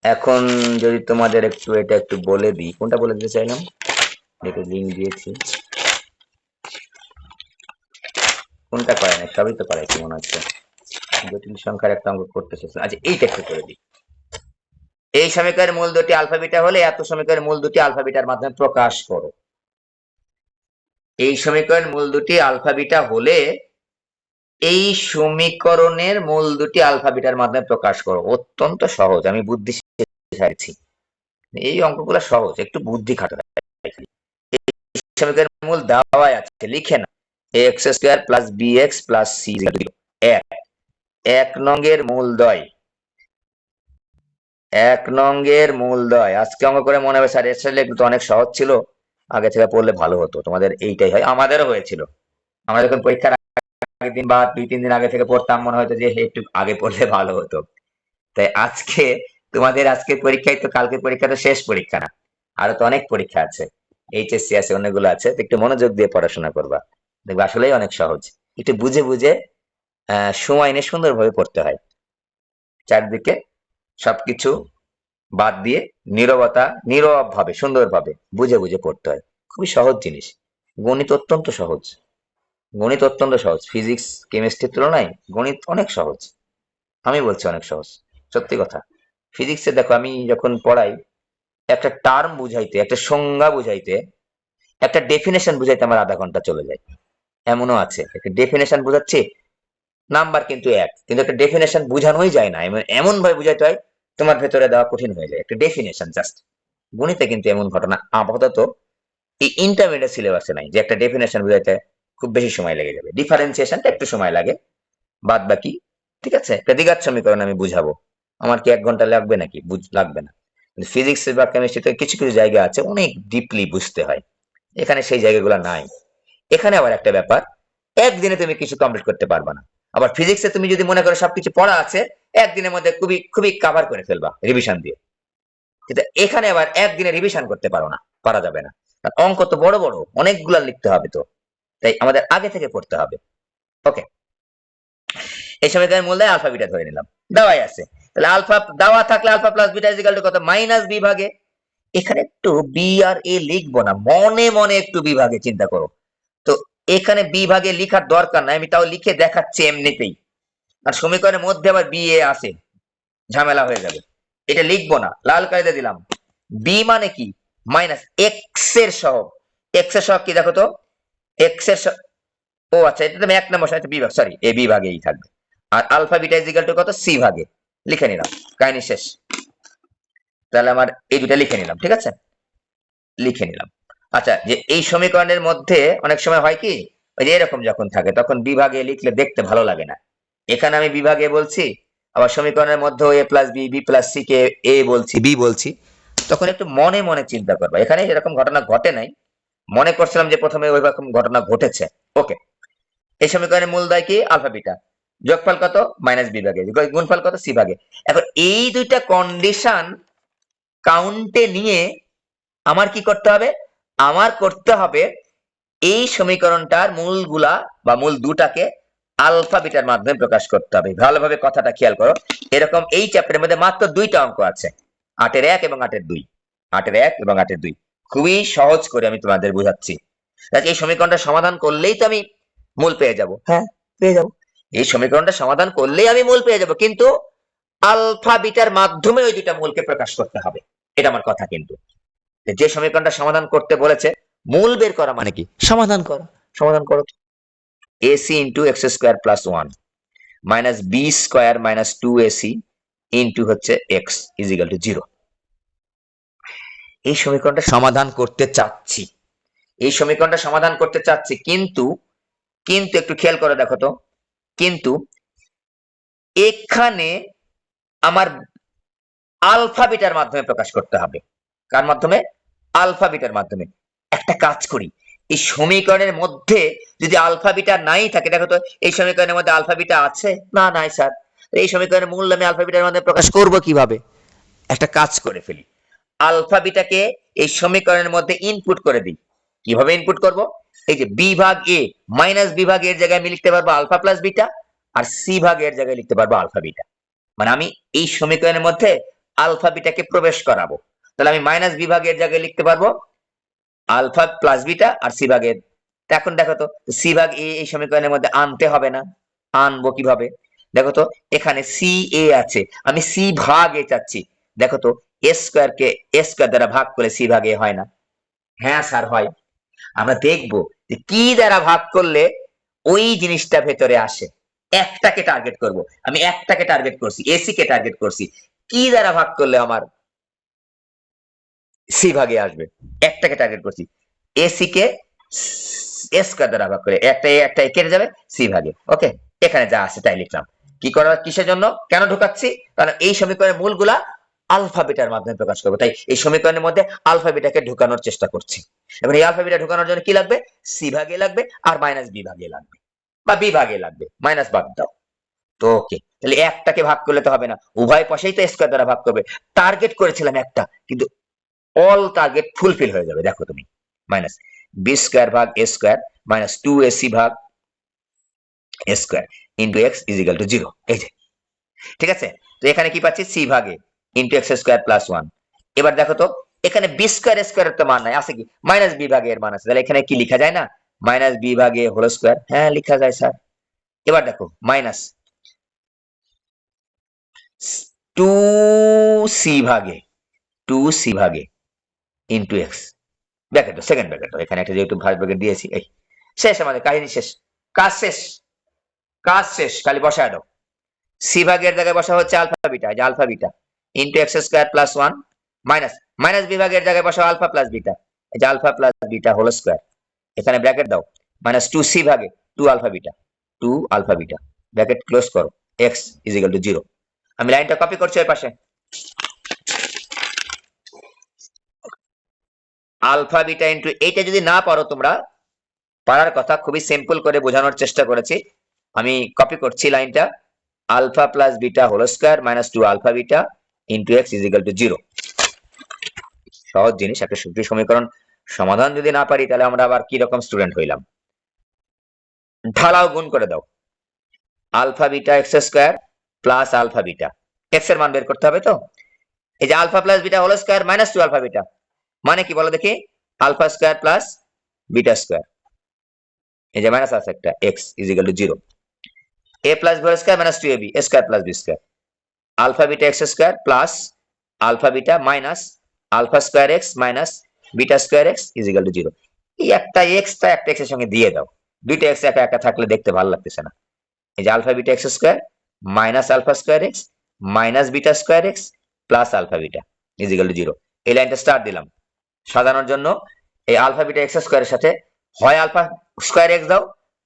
এখন যদি তোমাদের একটু এটা একটু বলে দিই, কোনটা বলে দিতে চাইলাম, দেখো লিঙ্ক দিয়েছি, কোনটা করায় না, সবই তো করাই কি মনে হচ্ছে। জটিল সংখ্যার একটা অঙ্ক করতেছে, আচ্ছা এইটা একটু করে দিই। এই সমীকরণের মূল দুটি আলফা বিটা হলে এত সমীকরণের মূল দুটি আলফা বিটার মাধ্যমে প্রকাশ করো। এই সমীকরণের মূল দুটি আলফা বিটা হলে এই সমীকরণের মূল দুটি আলফা বিটার মাধ্যমে প্রকাশ করো। অত্যন্ত সহজ, আমি বুদ্ধি শিখাইছি। এই অঙ্কগুলো সহজ, একটু বুদ্ধি খাটাতে। সমীকরণের মূল দেওয়া আছে, লিখে না, x² + bx + c 0। এক নঙ্গের মূলদ্বয়, এক নঙ্গের মূলদ্বয়। আজকে অঙ্ক করে মনে হবে স্যার আসলে কিন্তু অনেক সহজ ছিল, আগে থেকে পড়লে ভালো হতো। তোমাদের এইটাই হয়, আমাদেরও হয়েছিল। আমরা যখন পরীক্ষার আগের দিন বা 2-3 দিন আগে থেকে পড়তাম, মনে হতো যে একটু আগে পড়লে ভালো হতো। তাই আজকে তোমাদের আজকের পরীক্ষায় তো, কালকে পরীক্ষা তো শেষ পরীক্ষা না, আরো তো অনেক পরীক্ষা আছে, এইচএসসি আছে, অনেকগুলো আছে। একটু মনোযোগ দিয়ে পড়াশোনা করবা, দেখবে আসলেই অনেক সহজ। একটু বুঝে বুঝে সময় নিয়ে সুন্দরভাবে পড়তে হয়, চারদিকে সবকিছু বাদ দিয়ে নীরবতা, নীরব ভাবে সুন্দরভাবে বুঝে বুঝে পড়তে হয়। খুবই সহজ জিনিস, গণিত অত্যন্ত সহজ, গণিত অত্যন্ত সহজ। ফিজিক্স কেমিস্ট্রির তুলনায় গণিত অনেক সহজ, আমি বলছি অনেক সহজ, সত্যি কথা। ফিজিক্সে দেখো আমি যখন পড়াই, একটা টার্ম বুঝাইতে, একটা সংজ্ঞা বুঝাইতে, একটা ডেফিনেশন বুঝাইতে আমার আধা ঘন্টা চলে যায়। এমনও আছে একটা ডেফিনেশন বুঝাচ্ছি, নাম্বার কিন্তু এক, কিন্তু একটা ডেফিনেশন বুঝানোই যায় না, এমন ভাবে বুঝাইতে হয় তোমার ভেতরে দেওয়া কঠিন হয়ে যায় একটা ডেফিনেশন জাস্ট। গণিতে কিন্তু এমন ঘটনা আপাতত এই ইন্টারমিডিয়েট সিলেবাসে নাই, যে একটা ডেফিনেশন বুঝাইতে খুব বেশি সময় লেগে যাবে, ডিফারেন্সিয়েশনটা একটু সময় লাগে, বাদ বাকি ঠিক আছে। একটা দ্বিঘাত সমীকরণ আমি বুঝাবো, আমার কি 1 ঘন্টা লাগবে নাকি? লাগবে না। ফিজিক্স বা কেমিস্ট্রিতে কিছু কিছু জায়গা আছে অনেক ডিপলি বুঝতে হয়, এখানে সেই জায়গাগুলো নাই। এখানে আবার একটা ব্যাপার, একদিনে তুমি কিছু কমপ্লিট করতে পারবে না। আবার ফিজিক্সে তুমি যদি মনে করো সবকিছু পড়া আছে, একদিনের মধ্যে খুবই খুবই কভার করে ফেলবা রিভিশন দিয়ে। কিন্তু এখানে আবার একদিনে রিভিশন করতে পারো না, পারা যাবে না, কারণ অঙ্ক তো বড় বড় অনেকগুলা লিখতে হবে, তো তাই আমাদের আগে থেকে পড়তে হবে। ওকে, এই সমীকরণের মূল দেয় আলফা বিটা ধরে নিলাম, দেওয়াই আছে। তাহলে আলফা দেওয়া থাকলে alpha plus beta is equal to কত, মাইনাস বি ভাগে। এখানে একটু বি আর এ লিখবো না, মনে মনে একটু বি ভাগে চিন্তা করো। তো এখানে বি ভাগে লিখার দরকার নাই, আমি তাও লিখে দেখাচ্ছি এমনিতেই, আর সমীকরণের মধ্যে আবার বি এ আছে, ঝামেলা হয়ে যাবে। এটা লিখবো না, লাল কালিতে দিলাম। বি মানে কি, মাইনাস এক্স এর সহগ। এক্স এর সহগ কি দেখো তো, এক্স এর ও আচ্ছা, এটা তুমি এক নম্বর সাথে বি ভাগ, সরি এ বি ভাগেই থাকবে। আর alpha beta is equal to কত, সি ভাগে। লিখে নিলাম, কাহিনী শেষ। তাহলে আমার এই দুটা লিখে নিলাম, ঠিক আছে, লিখে নিলাম। আচ্ছা, যে এই সমীকরণের মধ্যে অনেক সময় হয় কি, ওই যে এরকম যখন থাকে তখন বিভাগে লিখলে দেখতে ভালো লাগে না। এখানে আমি বিভাগে বলছি, আবার সমীকরণের মধ্যে A plus B, B plus C কে এ বলছি, বি বলছি, তখন একটু মনে মনে চিন্তা করবা। এখানে এরকম ঘটনা ঘটে নাই, মনে করছিলাম যে প্রথমে ওই রকম ঘটনা ঘটেছে। ওকে, এই সমীকরণের মূল দেয় কি, আলফা বিটা, যোগফল কত, মাইনাস বি ভাগে, গুণফল কত, সি ভাগে। এখন এই দুইটা কন্ডিশন কাউন্টে নিয়ে আমার কি করতে হবে, আমার করতে হবে এই সমীকরণটার মূলগুলা বা মূল দুটাকে আলফা বিটার মাধ্যমে প্রকাশ করতে হবে। ভালোভাবে কথাটা খেয়াল করো, এরকম এই চ্যাপ্টারের মধ্যে মাত্র দুইটা অঙ্ক আছে, 8-এর 1 এবং 8-এর 2, 8-এর 1 এবং 8-এর 2, খুবই সহজ করে আমি তোমাদের বোঝাচ্ছি। এই সমীকরণটা সমাধান করলেই তো আমি মূল পেয়ে যাব। হ্যাঁ, পেয়ে যাব, এই সমীকরণটা সমাধান করলেই আমি মূল পেয়ে যাব, কিন্তু আলফা বিটার মাধ্যমে ওই দুইটা মূলকে প্রকাশ করতে হবে, এটা আমার কথা। কিন্তু যে সমীকরণটা সমাধান করতে বলেছে, মূল বের করা মানে কি, সমাধান করা। সমাধান করো, ac into x square plus 1 minus b square minus 2ac into হচ্ছে এক্স ইজ ইকুয়াল টু 0। এই সমীকরণটা সমাধান করতে চাচ্ছি, এই সমীকরণটা সমাধান করতে চাচ্ছি, কিন্তু কিন্তু একটু খেয়াল করে দেখো তো, কিন্তু এখানে আমার আলফা বিটার মাধ্যমে প্রকাশ করতে হবে। কার মাধ্যমে, আলফা বিটার মাধ্যমে। একটা কাজ করি, এই সমীকরণের মধ্যে যদি আলফা বিটা নাই থাকে, দেখো তো এই সমীকরণের মধ্যে আলফা বিটা আছে না, নাই স্যার, এই সমীকরণের মূল আমি আলফা বিটার মাধ্যমে প্রকাশ করব কিভাবে, একটা কাজ করে ফেলি, আলফা বিটাকে এই সমীকরণের মধ্যে ইনপুট করে দিই। কিভাবে ইনপুট করব, এই যে বি ভাগ এ মাইনাস বি ভাগ এর জায়গায় আমি লিখতে পারবো আলফা প্লাস বিটা, আর সি ভাগ এর জায়গায় লিখতে পারবো আলফা বিটা। মানে আমি এই সমীকরণের মধ্যে আলফা বিটাকে প্রবেশ করাবো। তাহলে আমি মাইনাস বি ভাগের জায়গায় লিখতে পারবো আলফা প্লাস বিটা, আর সি ভাগের, এখন দেখো তো সি ভাগ এ এই সমীকরণের মধ্যে আনতে হবে না, আনবো কিভাবে, দেখো তো এখানে সি এ আছে, আমি সি ভাগ এ চাচ্ছি। দেখো তো এ স্কোয়ার কে এ স্কোয়ার দ্বারা ভাগ করে সি ভাগে হয় না, হ্যাঁ স্যার হয়। আমরা দেখবো যে কি দ্বারা ভাগ করলে ওই জিনিসটা ভেতরে আসে। একটাকে টার্গেট করব, আমি একটাকে টার্গেট করছি, এসি কে টার্গেট করছি, কি দ্বারা ভাগ করলে আমার সি ভাগে আসবে, একটাকে টার্গেট করছি, এসি কে এস স্কয়ার দ্বারা ভাগ করে একটা এ একটা কেটে যাবে সি ভাগে। ওকে, এখানে যা আছে তাই লিখলাম। কি করার, কিসের জন্য, কেন ঢুকাচ্ছি, কারণ এই সমীকরণের মূলগুলা আলফা বিটার মাধ্যমে প্রকাশ করবো, তাই এই সমীকরণের মধ্যে আলফা বিটাকে ঢুকানোর চেষ্টা করছি। এবং এই আলফা বিটা ঢুকানোর জন্য কি লাগবে, সি ভাগে লাগবে, আর মাইনাস বি ভাগে লাগবে, বা বি ভাগে লাগবে, মাইনাস বাদ দাও। তো ওকে, তাহলে একটাকে ভাগ করলে তো হবে না, উভয় পাশেই তো স্কয়ার দ্বারা ভাগ করবে। টার্গেট করেছিলাম একটা, কিন্তু অল টার্গেট ফুলফিল হয়ে যাবে। দেখো তুমি, মাইনাস বি স্কোয়ার ভাগ এ স্কোয়ার মাইনাস 2ac ভাগ A square into X is equal to 0। এই যে, ঠিক আছে, তো এখানে কি পাচ্ছি, সি ভাগে ইন্টু এক্স স্কোয়ার প্লাস 1। এবার দেখো তো এখানে বি স্কোয়ার স্কোয়ারের তো মান নাই, আছে কি, মাইনাস বি ভাগে এর মান আছে, তাহলে এখানে কি লিখা যায় না, মাইনাস বি ভাগে হোল স্কোয়ার, হ্যাঁ লিখা যায় স্যার। এবার দেখো মাইনাস 2c ভাগে into x, bracket second bracket, এখানে একটা যেহেতু ফার্স্ট ব্র্যাকেট দিয়েছি, এই শেষ, আমাদের কাহিনী শেষ, কাজ শেষ, কাজ শেষ, খালি বসায় দাও। সি ভাগের জায়গায় বসা হচ্ছে আলফা বিটা, এই যে alpha beta into x square plus 1 minus minus b ভাগের জায়গায় বসা আলফা প্লাস বিটা, এই যে alpha plus beta whole square, এখানে ব্র্যাকেট দাও, মাইনাস 2c ভাগে 2 alpha beta, 2 alpha beta, bracket close করো, এক্স ইজ ইকুয়াল টু 0। আমি লাইনটা কপি করছি ওই পাশে, আলফা বিটা ইন্টু, এইটা যদি না পারো তোমরা, পারার কথা, খুবই সিম্পল করে বোঝানোর চেষ্টা করেছি, আমি কপি করছি লাইনটা, alpha plus beta whole square minus 2 alpha beta into x is equal to 0। সহজ জিনিস, একটা সূত্রীয় সমীকরণ সমাধান যদি না পারি তাহলে আমরা আবার কি রকম স্টুডেন্ট হইলাম। ঢালাও গুণ করে দাও, alpha beta x square plus alpha beta, x এর মান বের করতে হবে। তো এই যে alpha plus beta whole square minus 2 alpha beta মানে কি বলো দেখি, alpha square plus beta square, এই যে মাইনাস আছে একটা, x is equal to 0। A plus B square minus 2ab a square plus B square, alpha beta x square plus alpha beta minus alpha square x minus beta square x is equal to 0। এই একটা x টা একটা x এর সঙ্গে দিয়ে দাও, দুইটা x একা একা থাকলে দেখতে ভালো লাগতেছে না। এই যে alpha beta x square minus alpha square x minus beta square x plus alpha beta is equal to 0। এই লাইনটা স্টার দিলাম সাজানোর জন্য। এই আলফা বিটা এক্স স্কয়ারের সাথে হয় আলফা স্কয়ার এক্স দাও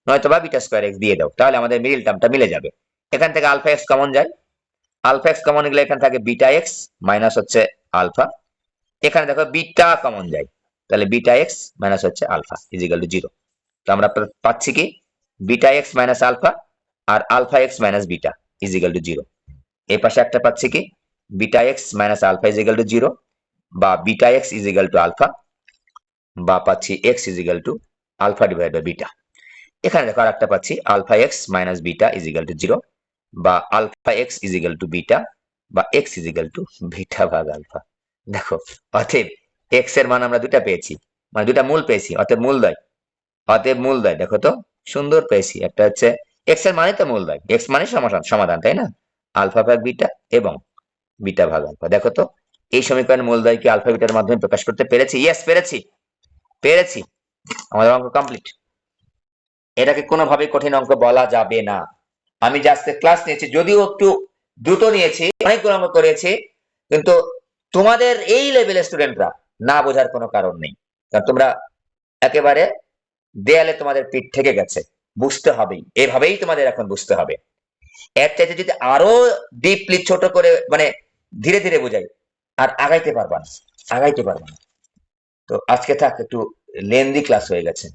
নয়তো বা বিটা স্কয়ার এক্স দিয়ে দাও, তাহলে আমাদের মিডল টার্মটা মিলে যাবে। এখান থেকে আলফা এক্স কমন যায়, আলফা এক্স কমন গেলে এখান থেকে বিটা এক্স মাইনাস হচ্ছে আলফা, এখানে দেখো বিটা কমন যায়, তাহলে বিটা এক্স মাইনাস হচ্ছে আলফা ইজ ইকুয়াল টু 0। তো আমরা পাচ্ছি কি বিটা এক্স মাইনাস আলফা আর alpha x minus beta is equal to 0। এই পাশে একটা পাচ্ছি কি beta x minus alpha is equal to 0 বা beta x is equal to alpha, বা পাচ্ছি X is equal to alpha divide by beta. এখানে দেখো আরেকটা পাচ্ছি alpha x minus beta is equal to 0 বা alpha X is equal to beta বা X is equal to beta ভাগ alpha. দেখো অতএব এক্স এর মান আমরা দুটা পেয়েছি, মানে দুটা মূল পেয়েছি, অতএব মূলদ্বয়, অতএব মূলদ্বয় দেখো তো সুন্দর পেয়েছি। একটা হচ্ছে এক্স এর মানে তো মূলদ্বয়, এক্স মানে সমাধান তাই না, আলফা ভাগ বিটা এবং বিটা ভাগ আলফা। দেখো তো এই সমীকরণের মূলদ্বয় কি আলফা বিটার মাধ্যমে প্রকাশ করতে পেরেছি? ইয়েস পেরেছি, পেরেছি। আমাদের অঙ্ক কমপ্লিট। এটাকে কোনোভাবেই কঠিন অঙ্ক বলা যাবে না। আমি জাস্ট ক্লাস নিয়েছি, যদিও একটু দ্রুত নিয়েছি, অনেকগুলো অঙ্ক করেছি, কিন্তু তোমাদের এই লেভেলের স্টুডেন্টরা না বোঝার কোনো কারণ নেই, কারণ তোমরা একেবারে দেয়ালে তোমাদের পিঠ থেকে গেছে, বুঝতে হবেই, এভাবেই তোমাদের এখন বুঝতে হবে। এর চাইতে যদি আরো ডিপলি ছোট করে মানে ধীরে ধীরে বোঝাই আর আগাইতে পারবা না, আগাইতে পারবা না। তো আজকে থাক, একটু লেন্দি ক্লাস হয়ে গেছে।